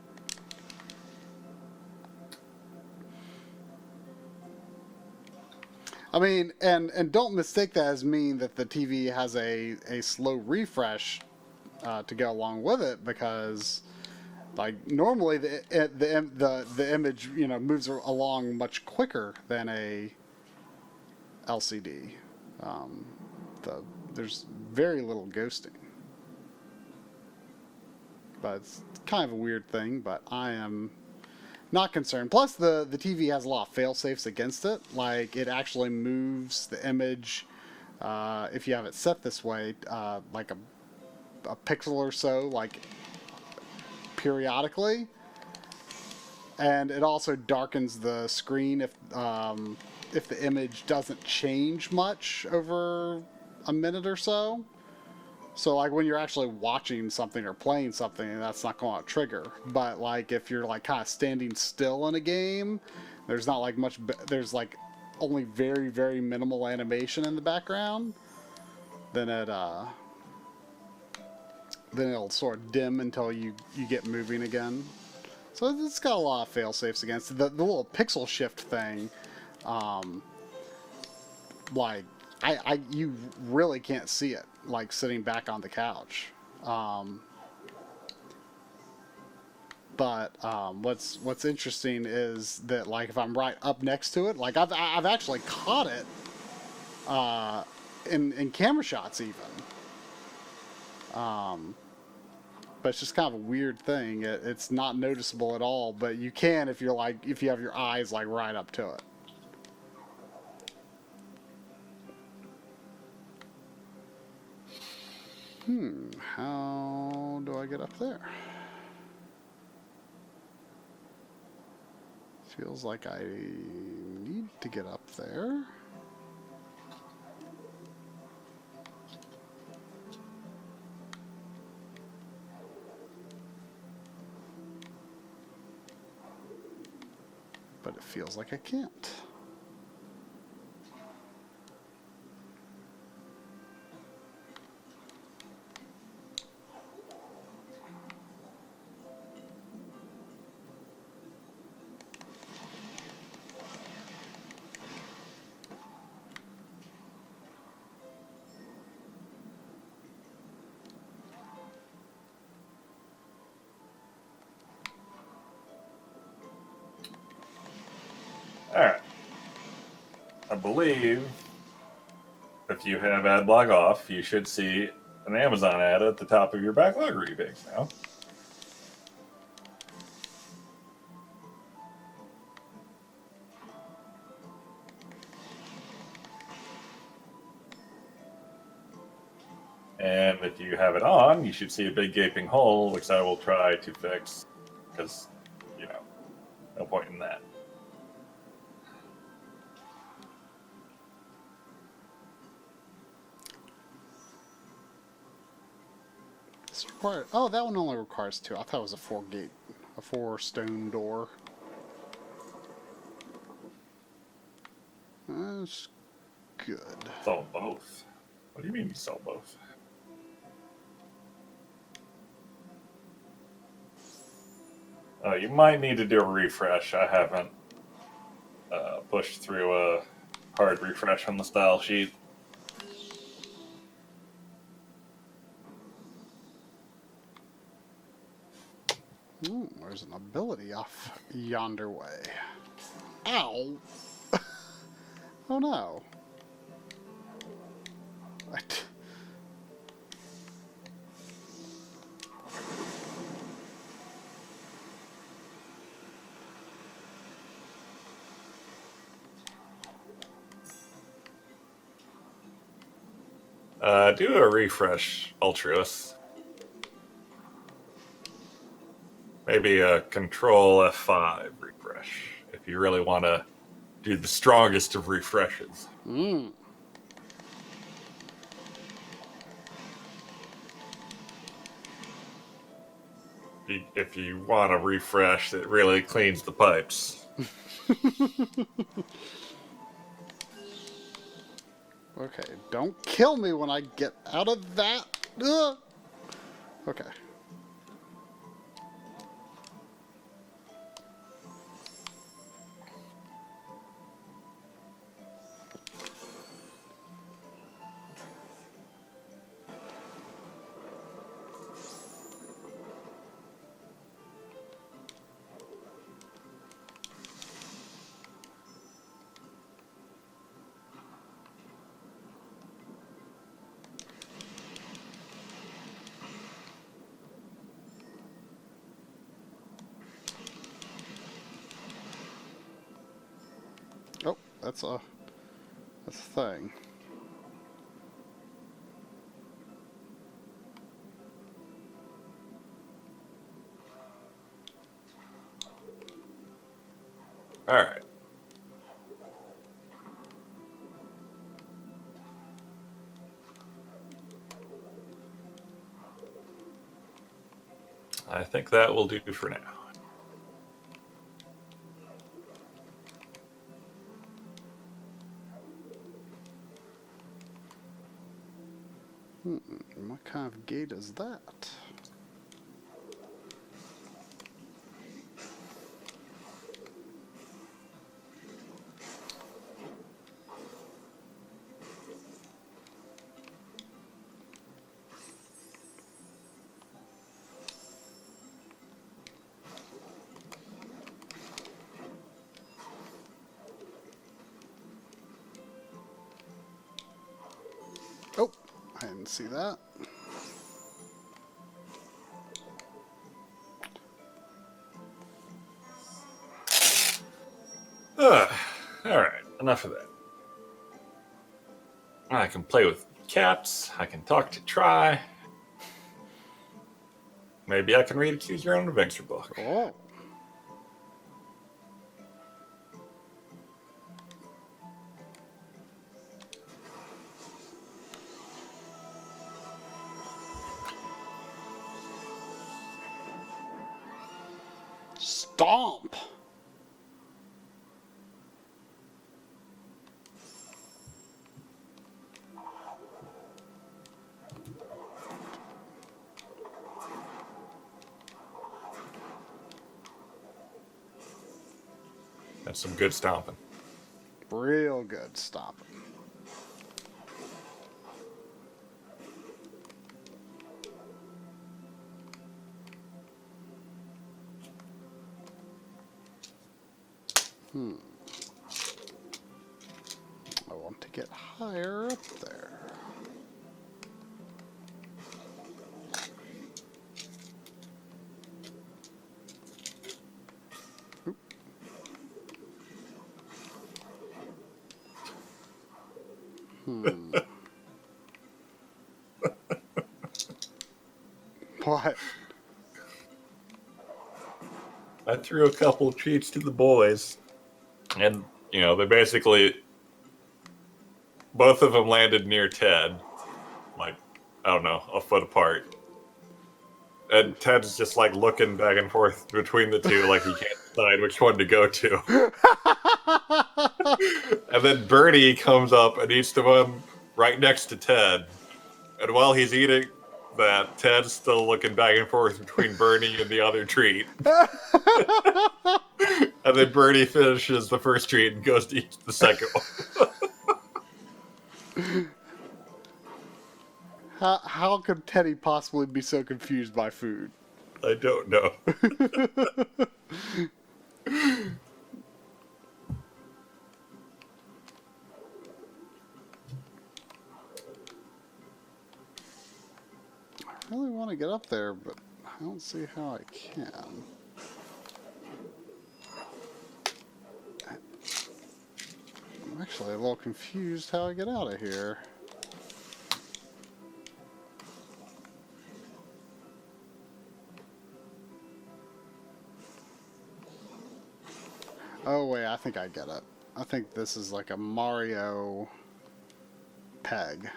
I mean, and don't mistake that as mean that the TV has a slow refresh to go along with it, because Like normally the image moves along much quicker than a LCD. Um, there's very little ghosting, but it's kind of a weird thing. But I am not concerned. Plus, the TV has a lot of fail safes against it. Like it actually moves the image if you have it set this way, like a pixel or so, like periodically. And it also darkens the screen if the image doesn't change much over a minute or so. So like when you're actually watching something or playing something, that's not going to trigger. But like if you're like kind of standing still in a game, there's not like much. There's like only very very minimal animation in the background. Then it'll sort of dim until you get moving again. So it's got a lot of fail safes against it. The little pixel shift thing. Like you really can't see it like sitting back on the couch. But what's interesting is that like if I'm right up next to it, like I've actually caught it in camera shots even. But it's just kind of a weird thing. It's not noticeable at all, but you can if you have your eyes like right up to it. How do I get up there? Feels like I need to get up there. But it feels like I can't.
Alright. I believe if you have AdBlock off, you should see an Amazon ad at the top of your Backloggery page now. And if you have it on, you should see a big gaping hole, which I will try to fix, because, no point in that.
Oh, that one only requires 2. I thought it was a 4 stone door. That's good.
Sell both. What do you mean you sell both? You might need to do a refresh. I haven't pushed through a hard refresh on the style sheet.
Ooh, there's an ability off yonder way. Ow! Oh no. What?
Do a refresh, Ultruous. Maybe a Control F5 refresh, if you really want to do the strongest of refreshes. If you want a refresh that really cleans the pipes.
Okay, don't kill me when I get out of that. Ugh. Okay. That's a thing.
All right. I think that will do for now.
What kind of gate is that? Oh, I didn't see that.
All right, enough of that. I can play with cats. I can talk to Try. Maybe I can read a Choose Your Own Adventure book.
Oh. Stomp.
That's some good stomping.
Real good stomping. I want to get higher up there. Oop. What?
I threw a couple of treats to the boys, and they basically both of them landed near Ted, like I don't know, a foot apart. And Ted's just like looking back and forth between the two, like he can't decide which one to go to. And then Bernie comes up and eats the one right next to Ted. And while he's eating that, Ted's still looking back and forth between Bernie and the other treat. And then Bernie finishes the first treat and goes to eat the second one.
How could Teddy possibly be so confused by food?
I don't know.
I really want to get up there, but I don't see how I can. I'm actually a little confused how I get out of here. Oh wait, I think I get it. I think this is like a Mario peg.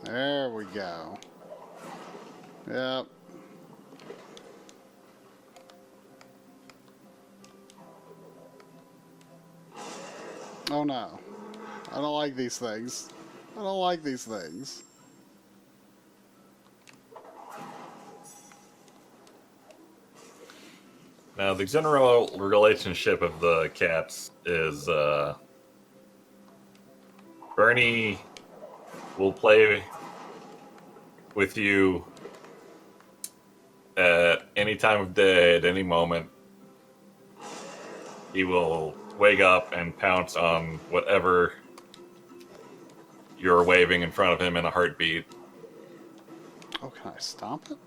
There we go. Yep. Oh no. I don't like these things. I don't like these things.
Now, the general relationship of the cats is Bernie will play with you at any time of day, at any moment. He will wake up and pounce on whatever you're waving in front of him in a heartbeat.
Oh, can I stomp it?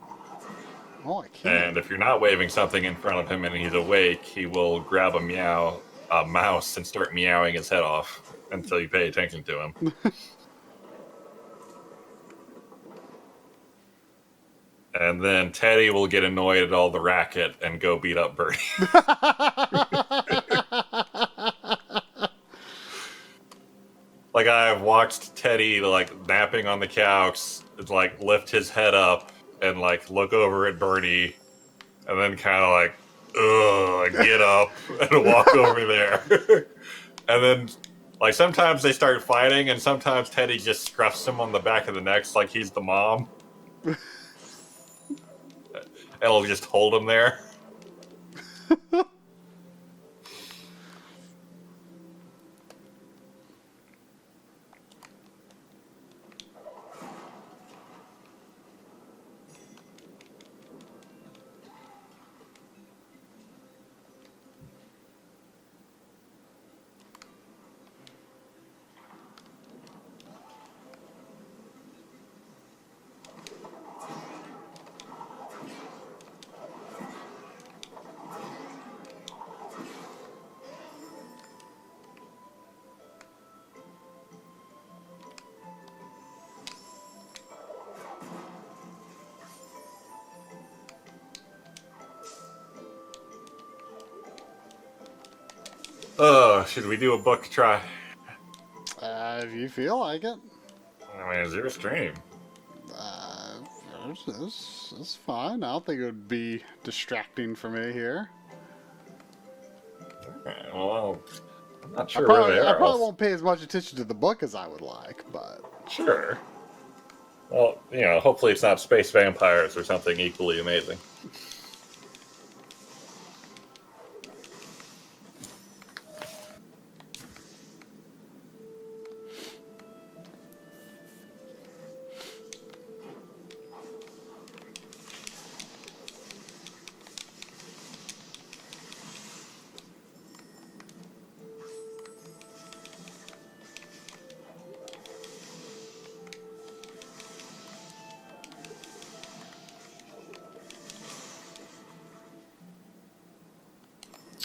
Oh, I can't.
And if you're not waving something in front of him and he's awake, he will grab a meow a mouse and start meowing his head off until you pay attention to him. And then Teddy will get annoyed at all the racket and go beat up Birdie. Like, I've watched Teddy, like, napping on the couch, like, lift his head up and, like, look over at Birdie, and then kind of, like, ugh, get up and walk over there. And then, like, sometimes they start fighting, and sometimes Teddy just scruffs him on the back of the neck like he's the mom. And he'll just hold him there. Should we do a book try?
If you feel like it.
I mean, it's your stream.
It's fine. I don't think it would be distracting for me here.
Okay, well, I'm not sure
I probably won't pay as much attention to the book as I would like, but...
Sure. Well, you know, hopefully it's not space vampires or something equally amazing.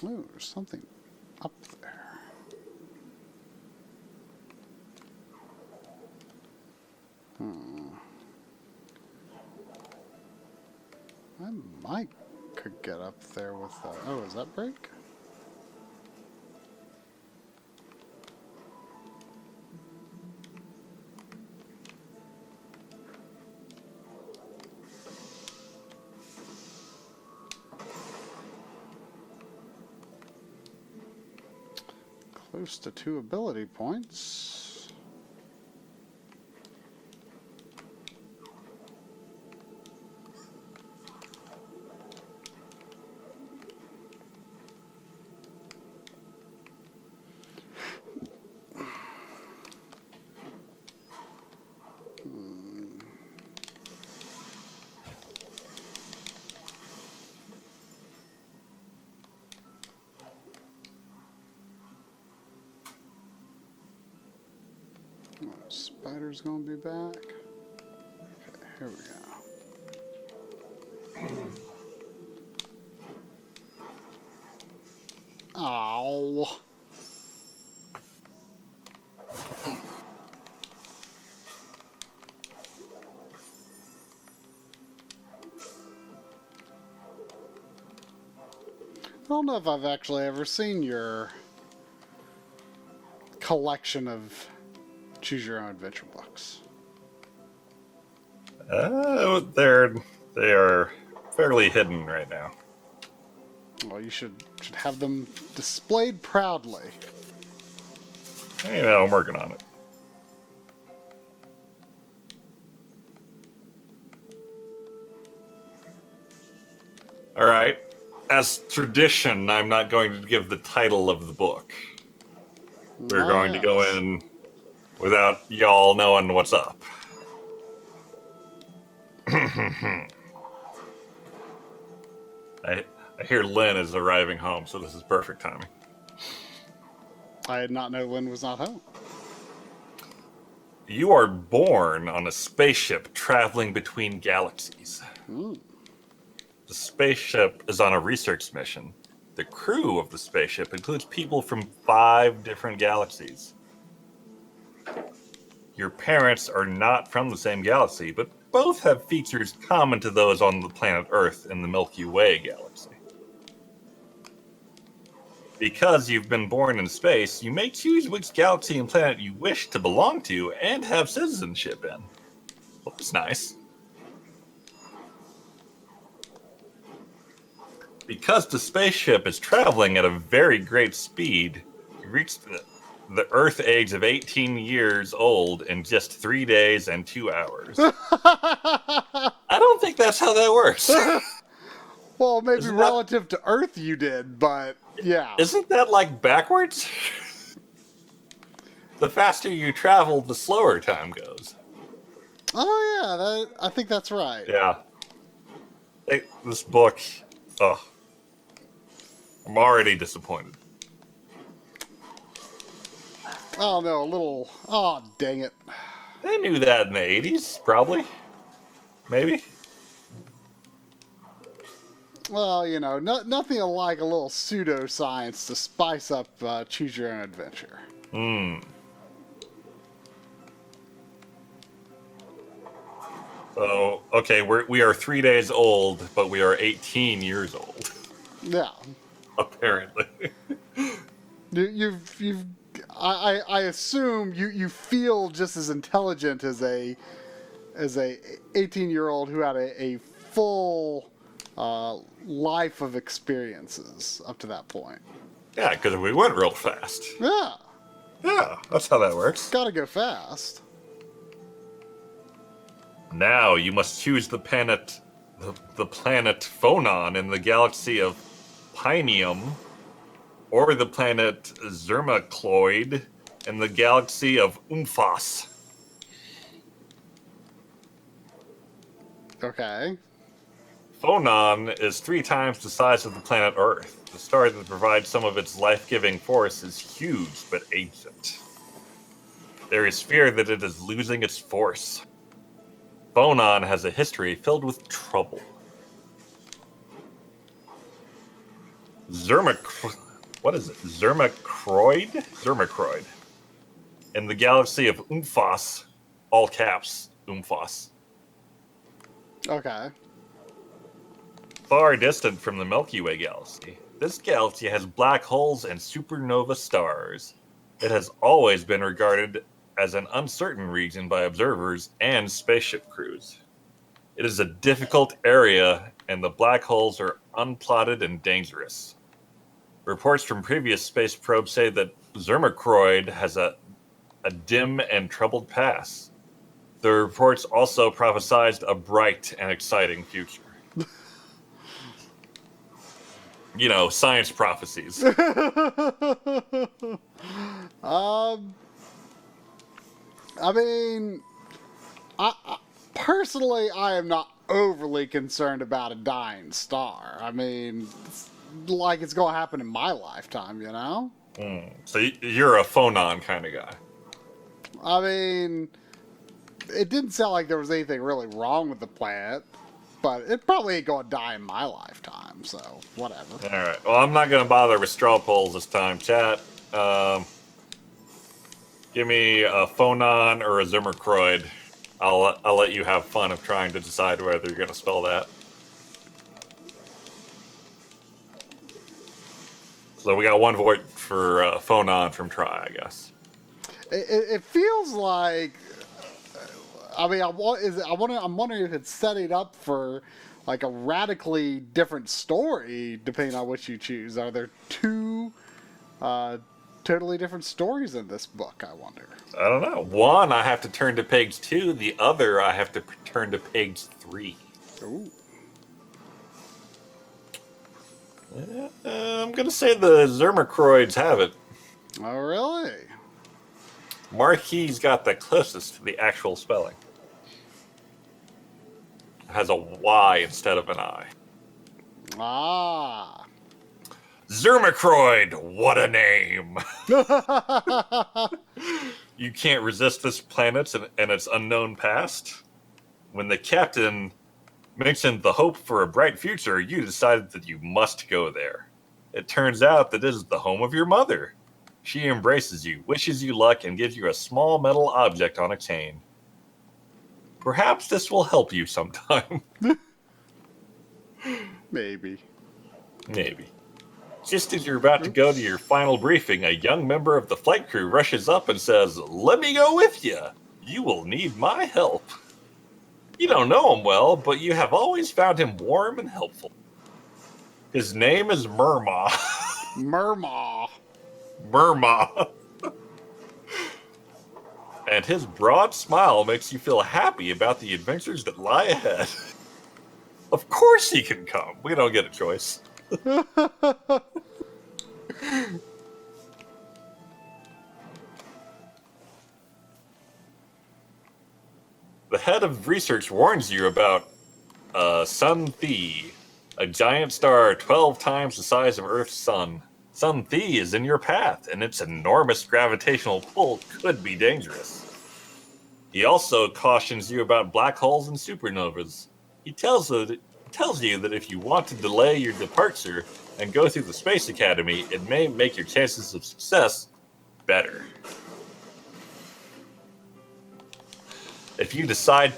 Oh, there's something up there. I might could get up there with that. Oh, is that break? Close to 2 ability points. Spider's gonna be back. Okay, here we go. Ow. I don't know if I've actually ever seen your collection of Choose Your Own Adventure books.
They are fairly hidden right now.
Well, you should have them displayed proudly.
You know, I'm working on it. All right. As tradition, I'm not going to give the title of the book. We're going to go in without y'all knowing what's up. I hear Lynn is arriving home, so this is perfect timing.
I did not know Lynn was not home.
You are born on a spaceship traveling between galaxies.
Mm.
The spaceship is on a research mission, The crew of the spaceship includes people from 5 different galaxies. Your parents are not from the same galaxy, but both have features common to those on the planet Earth in the Milky Way galaxy. Because you've been born in space, you may choose which galaxy and planet you wish to belong to and have citizenship in. Well, that's nice. Because the spaceship is traveling at a very great speed, you reach the Earth age of 18 years old in just 3 days and 2 hours. I don't think that's how that works.
Well, maybe relative to Earth you did, but yeah.
Isn't that like backwards? The faster you travel, the slower time goes.
Oh yeah, I think that's right.
Yeah. This book, I'm already disappointed.
Oh no, a little. Oh dang it.
They knew that in the 80s, probably. Maybe.
Well, you know, nothing like a little pseudoscience to spice up Choose Your Own Adventure.
So, okay, we are 3 days old, but we are 18 years old.
Yeah.
Apparently.
I assume you feel just as intelligent as a 18-year-old who had a full life of experiences up to that point.
Yeah, because we went real fast.
Yeah.
Yeah, that's how that works.
Gotta go fast.
Now you must choose the planet Phonon in the galaxy of Pinium, or the planet Zermacloid in the galaxy of Umphos.
Okay.
Phonon is 3 times the size of the planet Earth. The star that provides some of its life-giving force is huge but ancient. There is fear that it is losing its force. Phonon has a history filled with trouble. What is it? Zermacroid. In the galaxy of Umphos, all caps, Umphos.
Okay.
Far distant from the Milky Way galaxy, this galaxy has black holes and supernova stars. It has always been regarded as an uncertain region by observers and spaceship crews. It is a difficult area, and the black holes are unplotted and dangerous. Reports from previous space probes say that Zermacroid has a dim and troubled past. The reports also prophesized a bright and exciting future. You know, science prophecies.
I mean, I personally, I am not overly concerned about a dying star. I mean, it's like it's going to happen in my lifetime, you know?
So you're a phonon kind of guy.
I mean, it didn't sound like there was anything really wrong with the planet, but it probably ain't going to die in my lifetime, so whatever.
All right. Well, I'm not going to bother with straw polls this time, chat. Give me a phonon or a Zermacroid. I'll let you have fun of trying to decide whether you're going to spell that. So we got one vote for phonon from Try, I guess.
It feels like, I mean, I'm wondering if it's setting up for like a radically different story depending on which you choose. Are there 2 totally different stories in this book, I wonder?
I don't know. One, I have to turn to page 2. The other, I have to turn to page 3.
Ooh.
I'm going to say the Zermacroids have it.
Oh, really?
Marquis got the closest to the actual spelling. It has a Y instead of an I.
Ah.
Zermacroid, what a name! You can't resist this planet and its unknown past. When the captain mentioned the hope for a bright future, you decided that you must go there. It turns out that this is the home of your mother. She embraces you, wishes you luck, and gives you a small metal object on a chain. Perhaps this will help you sometime.
Maybe.
Maybe. Just as you're about to go to your final briefing, a young member of the flight crew rushes up and says, "Let me go with you. You will need my help." You don't know him well, but you have always found him warm and helpful. His name is Murma.
Murma.
Murma. And his broad smile makes you feel happy about the adventures that lie ahead. Of course he can come. We don't get a choice. The head of research warns you about Sun Thi, a giant star 12 times the size of Earth's sun. Sun Thi is in your path, and its enormous gravitational pull could be dangerous. He also cautions you about black holes and supernovas. He tells you that if you want to delay your departure and go through the Space Academy, it may make your chances of success better. If you decide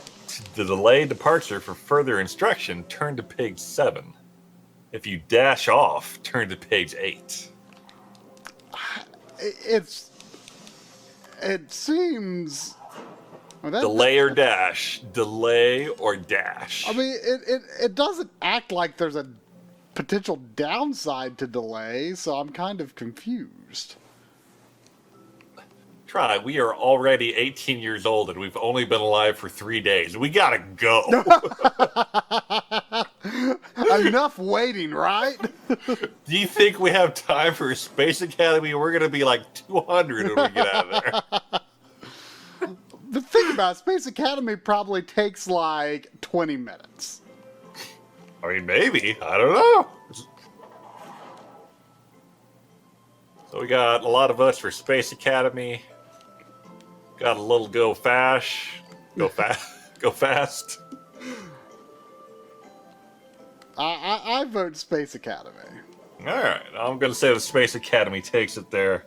to delay departure for further instruction, turn to page 7. If you dash off, turn to page 8.
It seems...
Delay or dash. Delay or dash.
I mean, it doesn't act like there's a potential downside to delay, so I'm kind of confused.
Try. We are already 18 years old and we've only been alive for 3 days. We gotta go.
Enough waiting, right?
Do you think we have time for a Space Academy? We're gonna be like 200 when we get out of there.
The thing about it, Space Academy probably takes like 20 minutes.
I mean, maybe. I don't know. So we got a lot of votes for Space Academy. Got a little go fast. Go fast.
I vote Space Academy.
All right, I'm gonna say the Space Academy takes it there.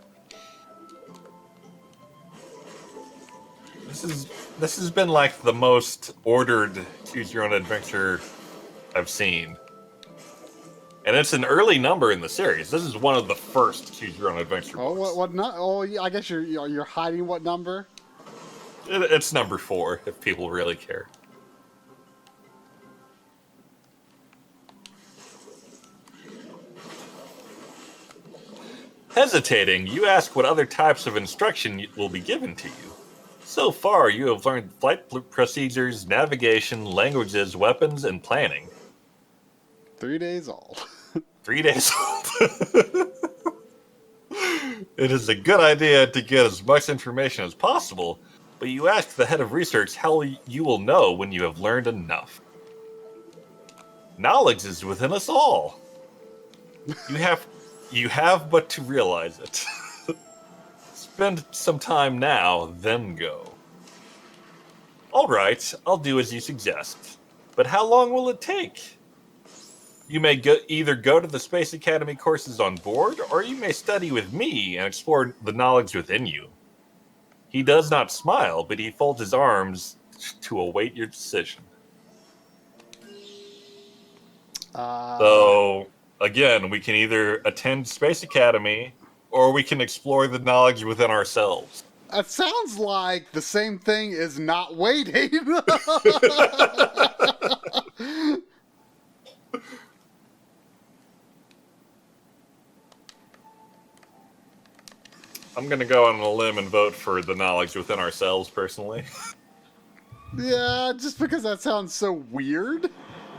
This has been like the most ordered choose your own adventure I've seen. And it's an early number in the series. This is one of the first choose your own adventure
Oh,
books.
what not? Oh, yeah, I guess you're hiding what number?
It's number 4 if people really care. Hesitating, you ask what other types of instruction will be given to you. So far, you have learned flight procedures, navigation, languages, weapons, and planning.
3 days old.
3 days old. It is a good idea to get as much information as possible, but you ask the head of research how you will know when you have learned enough. Knowledge is within us all. You have but to realize it. Spend some time now, then go. All right, I'll do as you suggest. But how long will it take? You may either go to the Space Academy courses on board, or you may study with me and explore the knowledge within you. He does not smile, but he folds his arms to await your decision. So, again, we can either attend Space Academy, or we can explore the knowledge within ourselves.
It sounds like the same thing is not waiting.
I'm going to go on a limb and vote for the knowledge within ourselves, personally.
Yeah, just because that sounds so weird.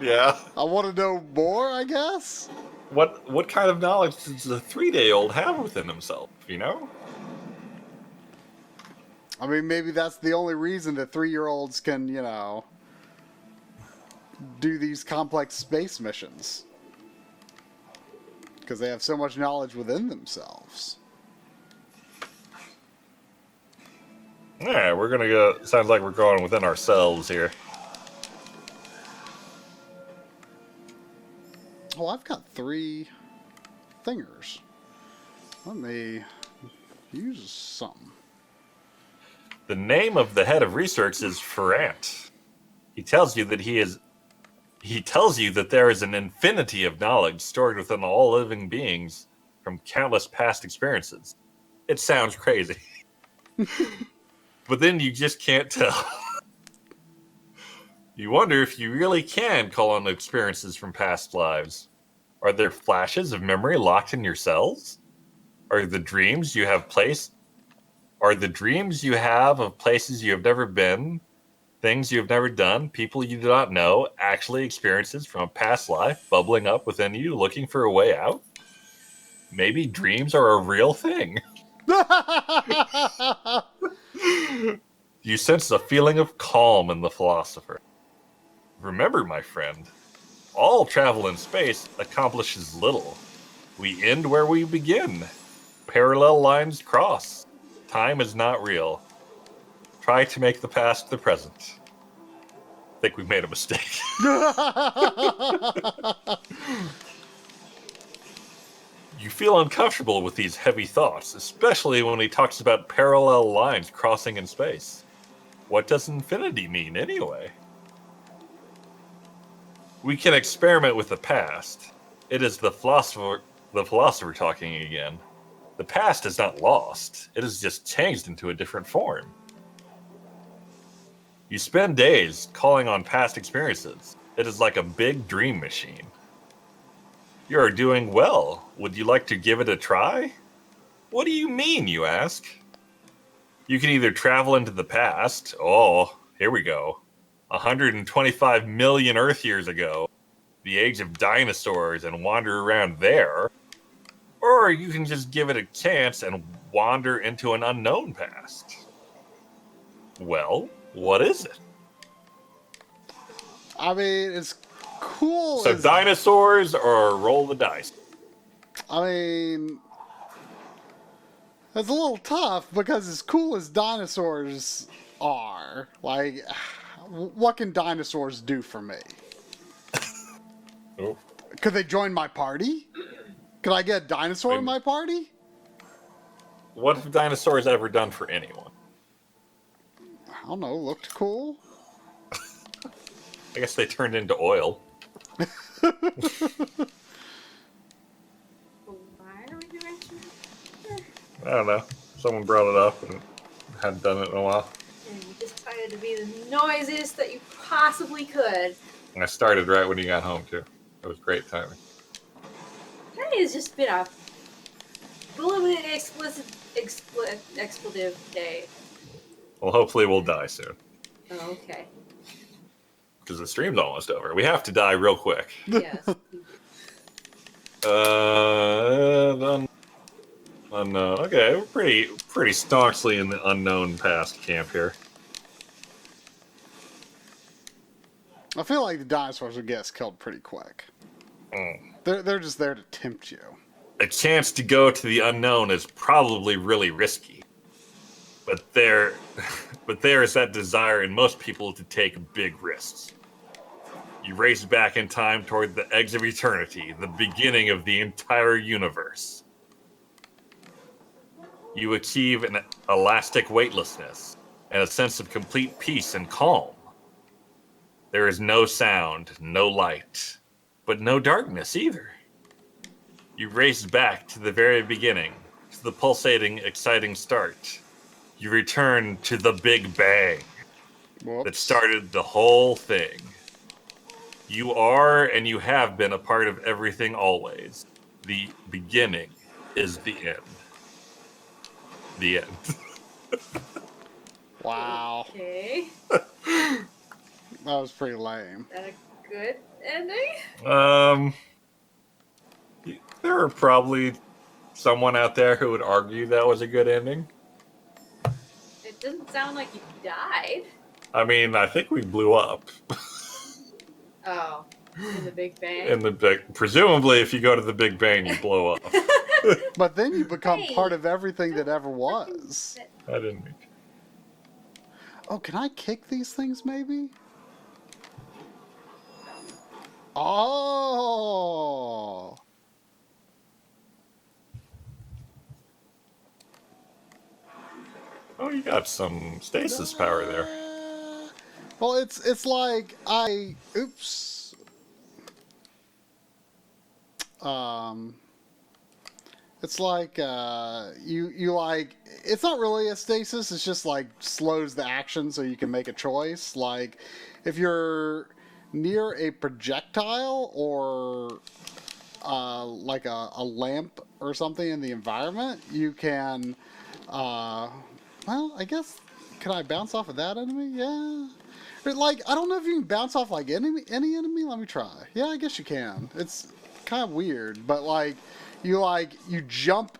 Yeah.
I want to know more, I guess.
What kind of knowledge does a 3-day-old have within himself, you know?
I mean, maybe that's the only reason that 3-year-olds can, do these complex space missions. Because they have so much knowledge within themselves.
Alright, we're gonna go. Sounds like we're going within ourselves here.
Oh, I've got three thingers. Let me use something.
The name of the head of research is Ferrant. He tells you that there is an infinity of knowledge stored within all living beings from countless past experiences. It sounds crazy. But then you just can't tell. You wonder if you really can call on experiences from past lives. Are there flashes of memory locked in your cells? Are the dreams you have of places you have never been, things you have never done, people you do not know, actually experiences from a past life bubbling up within you, looking for a way out? Maybe dreams are a real thing. You sense a feeling of calm in the philosopher. Remember, my friend, all travel in space accomplishes little. We end where we begin. Parallel lines cross. Time is not real. Try to make the past the present. I think we made a mistake. You feel uncomfortable with these heavy thoughts, especially when he talks about parallel lines crossing in space. What does infinity mean, anyway? We can experiment with the past. It is the philosopher talking again. The past is not lost. It is just changed into a different form. You spend days calling on past experiences. It is like a big dream machine. You are doing well. Would you like to give it a try? What do you mean, you ask? You can either travel into the past. Oh, here we go. 125 million Earth years ago, the age of dinosaurs, and wander around there. Or you can just give it a chance and wander into an unknown past. Well, what is it?
I mean, it's cool.
So dinosaurs or roll the dice?
I mean, it's a little tough because as cool as dinosaurs are, like, what can dinosaurs do for me?
Oh.
Could they join my party? Could I get a dinosaur in my party?
What have dinosaurs ever done for anyone?
I don't know, looked cool.
I guess they turned into oil.
Why are we doing that?
I don't know. Someone brought it up and hadn't done it in a while.
And you just tried to be the noisiest that you possibly could.
And I started right when you got home, too. It was great timing.
Today has just been a little bit expletive day.
Well, hopefully we'll die soon.
Oh, okay.
Because the stream's almost over. We have to die real quick.
Yes.
Unknown. Okay, we're pretty staunchly in the unknown past camp here.
I feel like the dinosaurs would get us killed pretty quick. They're just there to tempt you.
A chance to go to the unknown is probably really risky. But there is that desire in most people to take big risks. You race back in time toward the edge of eternity, the beginning of the entire universe. You achieve an elastic weightlessness and a sense of complete peace and calm. There is no sound, no light, but no darkness either. You race back to the very beginning, to the pulsating, exciting start. You return to the Big Bang that started the whole thing. You are and you have been a part of everything always. The beginning is the end. The end.
Wow.
Okay.
That was pretty lame.
Is that a good ending?
There are probably someone out there who would argue that was a good ending.
It doesn't sound like you died.
I mean, I think we blew up.
Oh. In the Big Bang?
Presumably, if you go to the Big Bang, you blow up.
But then you become
Hey,
part of everything that ever was.
I didn't mean to.
Oh, can I kick these things maybe? Oh!
Oh, you got some stasis power there.
Well, it's like oops. Um, it's like you like it's not really a stasis. It's just like slows the action so you can make a choice. Like if you're near a projectile or like a lamp or something in the environment, you can. Well, I guess can I bounce off of that enemy? Yeah. But like I don't know if you can bounce off like any enemy. Let me try. Yeah, I guess you can. It's kind of weird, but like you jump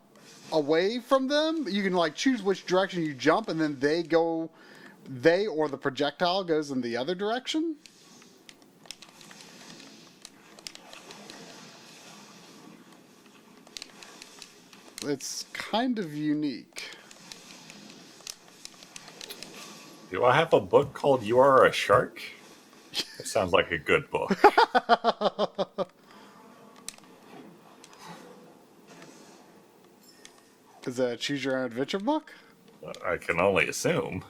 away from them. You can like choose which direction you jump, and then they or the projectile goes in the other direction. It's kind of unique.
Do I have a book called You Are a Shark? It sounds like a good book.
Is that a choose your own adventure book?
I can only assume.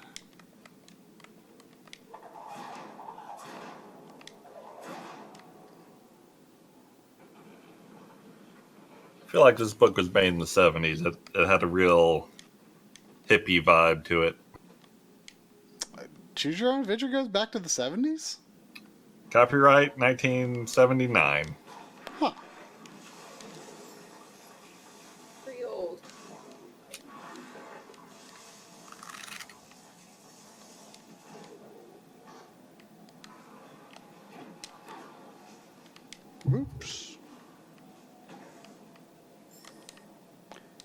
I feel like this book was made in the 70s. It had a real hippie vibe to it.
Choose your own adventure goes back to the 70s?
Copyright 1979.
Huh.
Pretty old.
Oops.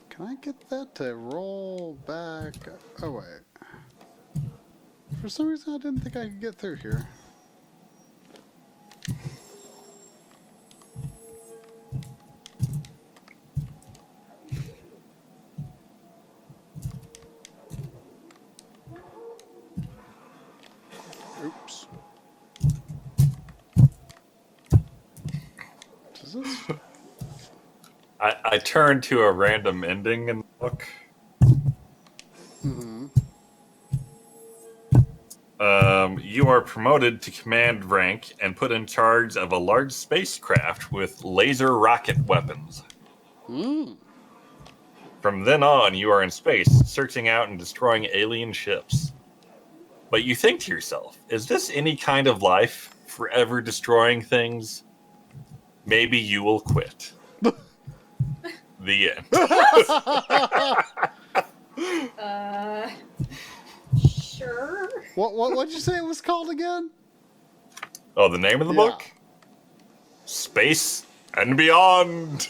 Can I get that to roll back? Oh, wait. For some reason, I didn't think I could get through here. Oops. Does this...
I turned to a random ending in the book.
Mm-hmm.
You are promoted to command rank and put in charge of a large spacecraft with laser rocket weapons.
Mm.
From then on, you are in space, searching out and destroying alien ships. But you think to yourself, is this any kind of life? Forever destroying things? Maybe you will quit. The end.
Sure.
What'd you say it was called again?
Oh, the name of the book? Space and Beyond.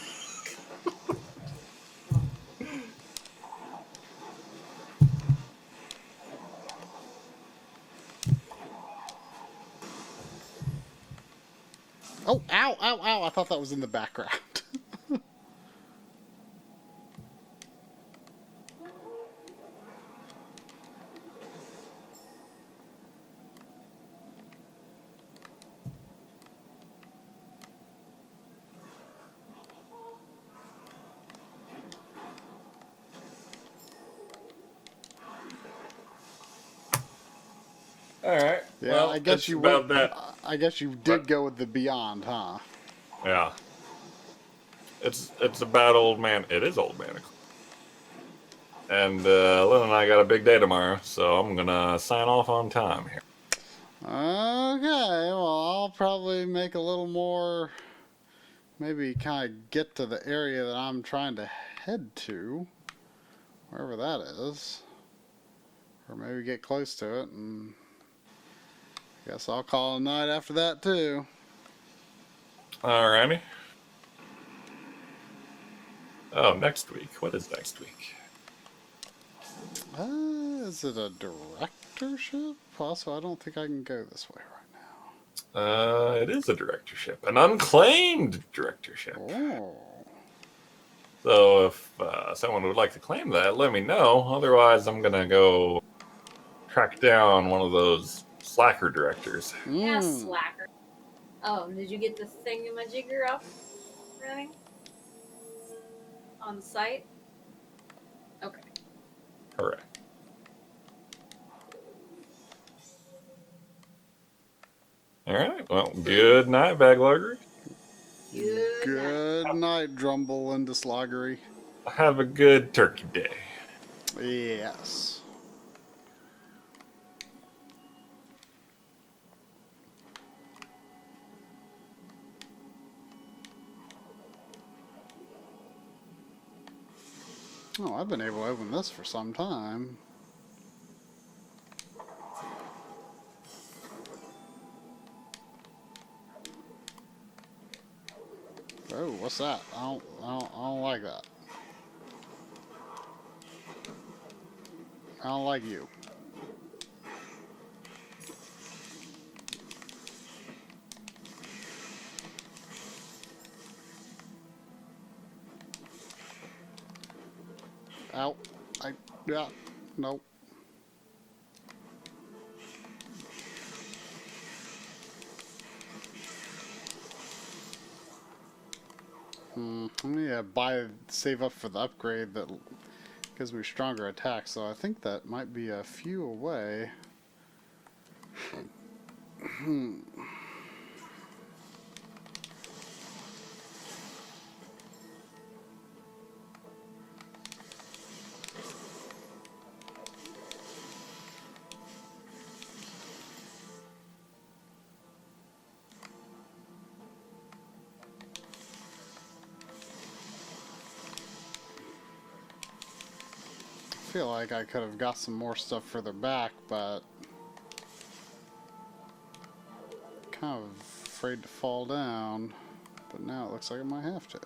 Oh, ow, ow, ow. I thought that was in the background.
All right.
Yeah,
well,
I guess
it's
you
about
went.
that.
I guess you did go with the Beyond, huh?
Yeah. It's about Old Man. It is Old Man. And Lynn and I got a big day tomorrow, so I'm gonna sign off on time here.
Okay, well, I'll probably make a little more. Maybe kind of get to the area that I'm trying to head to, wherever that is, or maybe get close to it, and I guess I'll call it a night after that too.
Alrighty. Oh, next week. What is next week?
Is it a directorship? Also, I don't think I can go this way right now.
It is a directorship, an unclaimed directorship.
Oh.
So if someone would like to claim that, let me know. Otherwise, I'm gonna go track down one of those slacker directors.
Yeah, slacker. Oh, did you get the thingamajigger up running? On the site? Okay.
Correct. All right. Well, good night, Backloggery.
Good night.
Good night, Drumble and Disloggery.
Have a good Turkey Day.
Yes. Oh, I've been able to open this for some time. Oh, what's that? I don't like that. I don't like you. Out. Yeah. Nope. Yeah, save up for the upgrade that gives me stronger attacks, so I think that might be a few away. I feel like I could have got some more stuff further back, but kind of afraid to fall down. But now it looks like I might have to.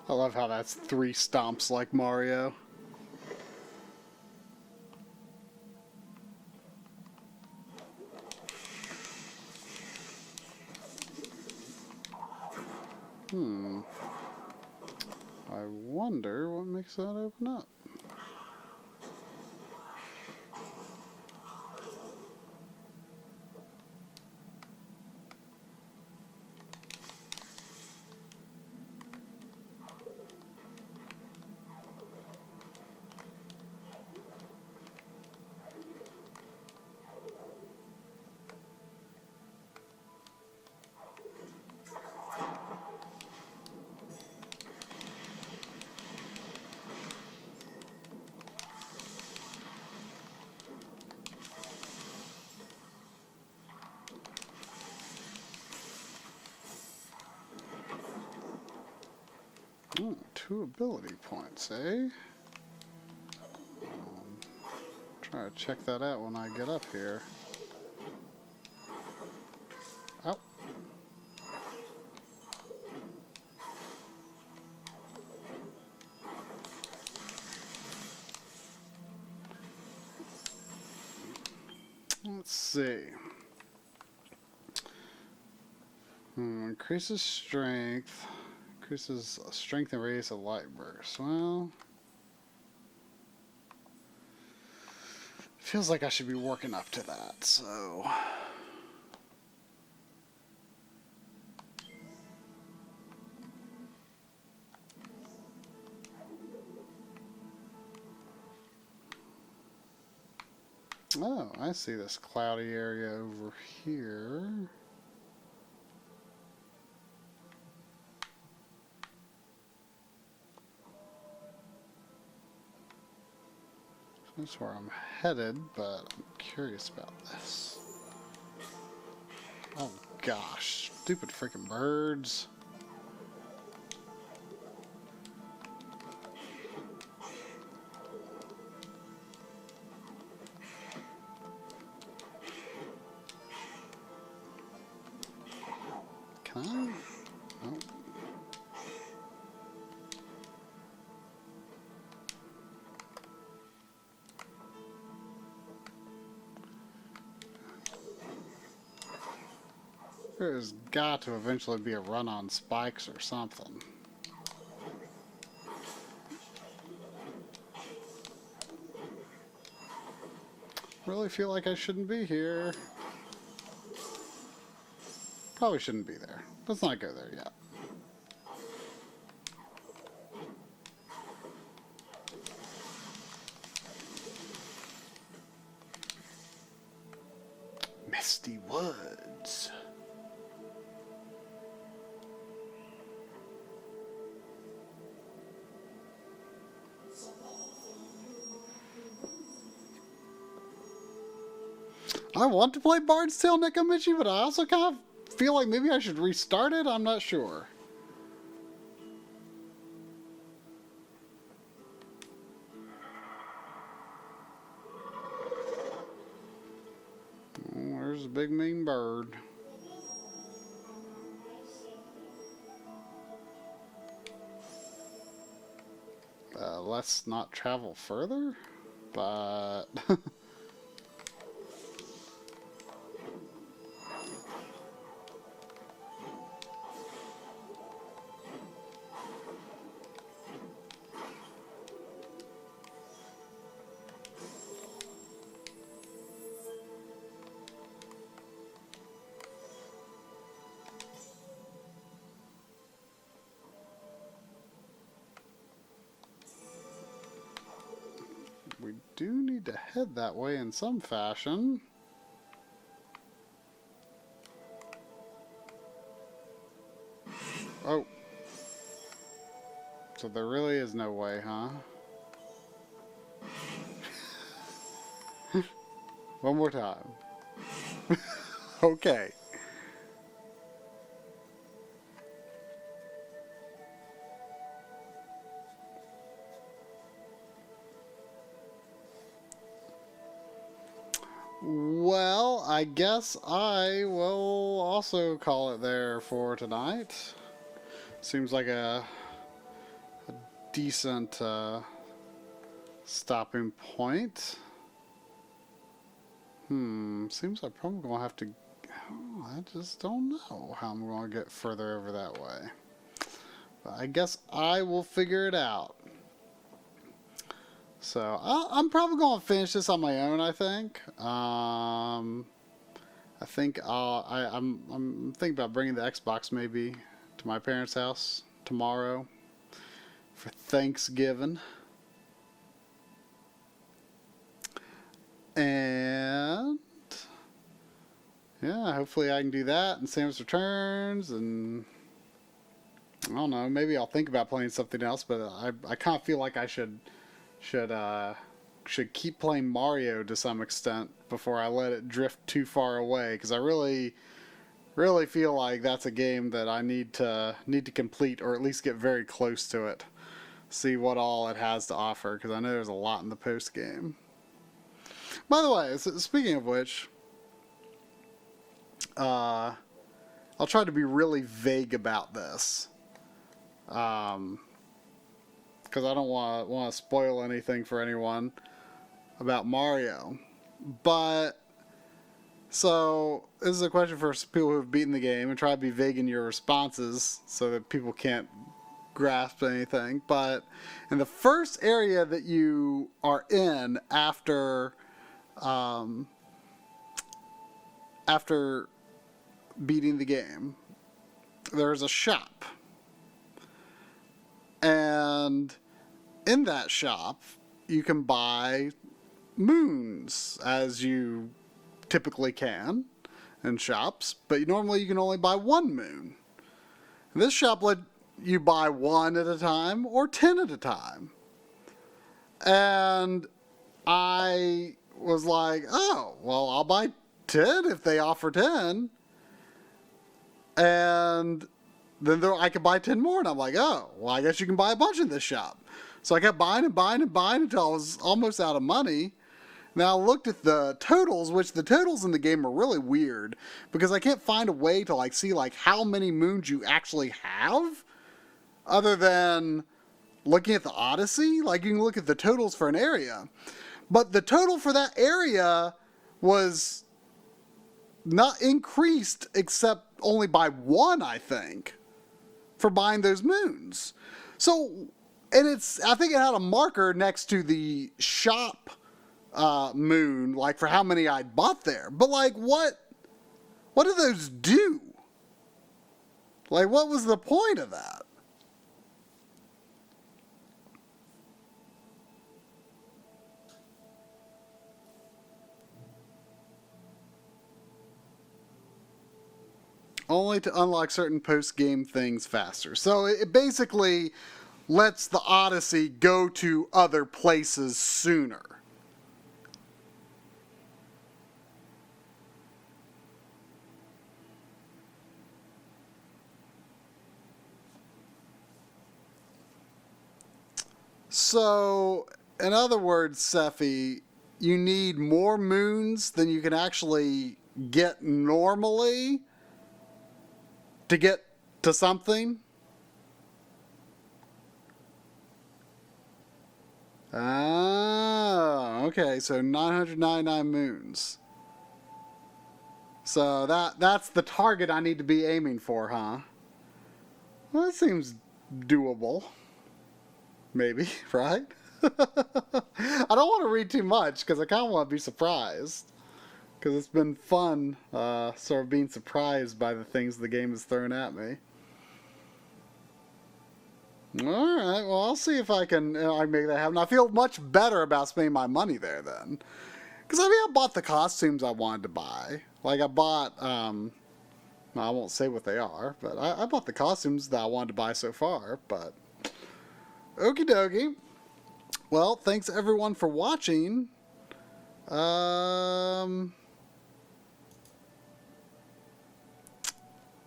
I love how that's 3 stomps like Mario. I wonder what makes that open up. Ooh, 2 ability points, eh? Try to check that out when I get up here. Oh. Let's see. Increases strength. Increases strength and radius of light burst. Well, feels like I should be working up to that, so. Oh, I see this cloudy area over here. That's where I'm headed, but I'm curious about this. Oh gosh, stupid freaking birds. Can I? Oh. There's got to eventually be a run on spikes or something. really feel like I shouldn't be here. Probably shouldn't be there. Let's not go there yet. Misty Woods. I want to play Bard's Tale Nekamichi, but I also kind of feel like maybe I should restart it. I'm not sure. Oh, there's a big mean bird. Let's not travel further, but... we do need to head that way in some fashion. Oh. So there really is no way, huh? One more time. Okay. Well, I guess I will also call it there for tonight. Seems like a decent stopping point. Seems I'm probably going to have to... Oh, I just don't know how I'm going to get further over that way. But I guess I will figure it out. So, I'm probably going to finish this on my own, I think. I'm thinking about bringing the Xbox maybe to my parents' house tomorrow for Thanksgiving. And yeah, hopefully I can do that and Samus Returns, and I don't know, maybe I'll think about playing something else, but I kind of feel like I should keep playing Mario to some extent before I let it drift too far away, because I really feel like that's a game that I need to complete, or at least get very close to it, see what all it has to offer, because I know there's a lot in the post game. By the way, speaking of which, I'll try to be really vague about this, because I don't want to spoil anything for anyone about Mario. But so this is a question for people who have beaten the game, and try to be vague in your responses so that people can't grasp anything. But in the first area that you are in after beating the game, there's a shop. And in that shop, you can buy moons, as you typically can in shops, but normally you can only buy one moon. And this shop let you buy 1 at a time or 10 at a time. And I was like, oh, well, I'll buy 10 if they offer 10. And then I could buy 10 more, and I'm like, oh, well, I guess you can buy a bunch in this shop. So I kept buying and buying and buying until I was almost out of money. Now I looked at the totals, which the totals in the game are really weird, because I can't find a way to see how many moons you actually have, other than looking at the Odyssey. You can look at the totals for an area, but the total for that area was not increased except only by 1, I think, for buying those moons. So, and I think it had a marker next to the shop moon, like for how many I'd bought there. But like, what do those do? Like, what was the point of that? Only to unlock certain post-game things faster. So it basically lets the Odyssey go to other places sooner. So, in other words, Sephi, you need more moons than you can actually get normally to get to something? Ah, okay, so 999 moons. So that's the target I need to be aiming for, huh? Well, that seems doable. Maybe, right? I don't want to read too much because I kind of want to be surprised. Because it's been fun sort of being surprised by the things the game has thrown at me. Alright, well, I'll see if I can make that happen. I feel much better about spending my money there then. Because, I mean, I bought the costumes I wanted to buy. Like, I bought, well, I won't say what they are, but I bought the costumes that I wanted to buy so far, but okie dokie. Well, thanks everyone for watching.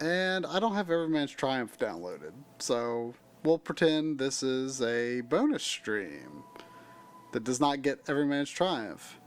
And I don't have Everyman's Triumph downloaded, so we'll pretend this is a bonus stream that does not get Everyman's Triumph.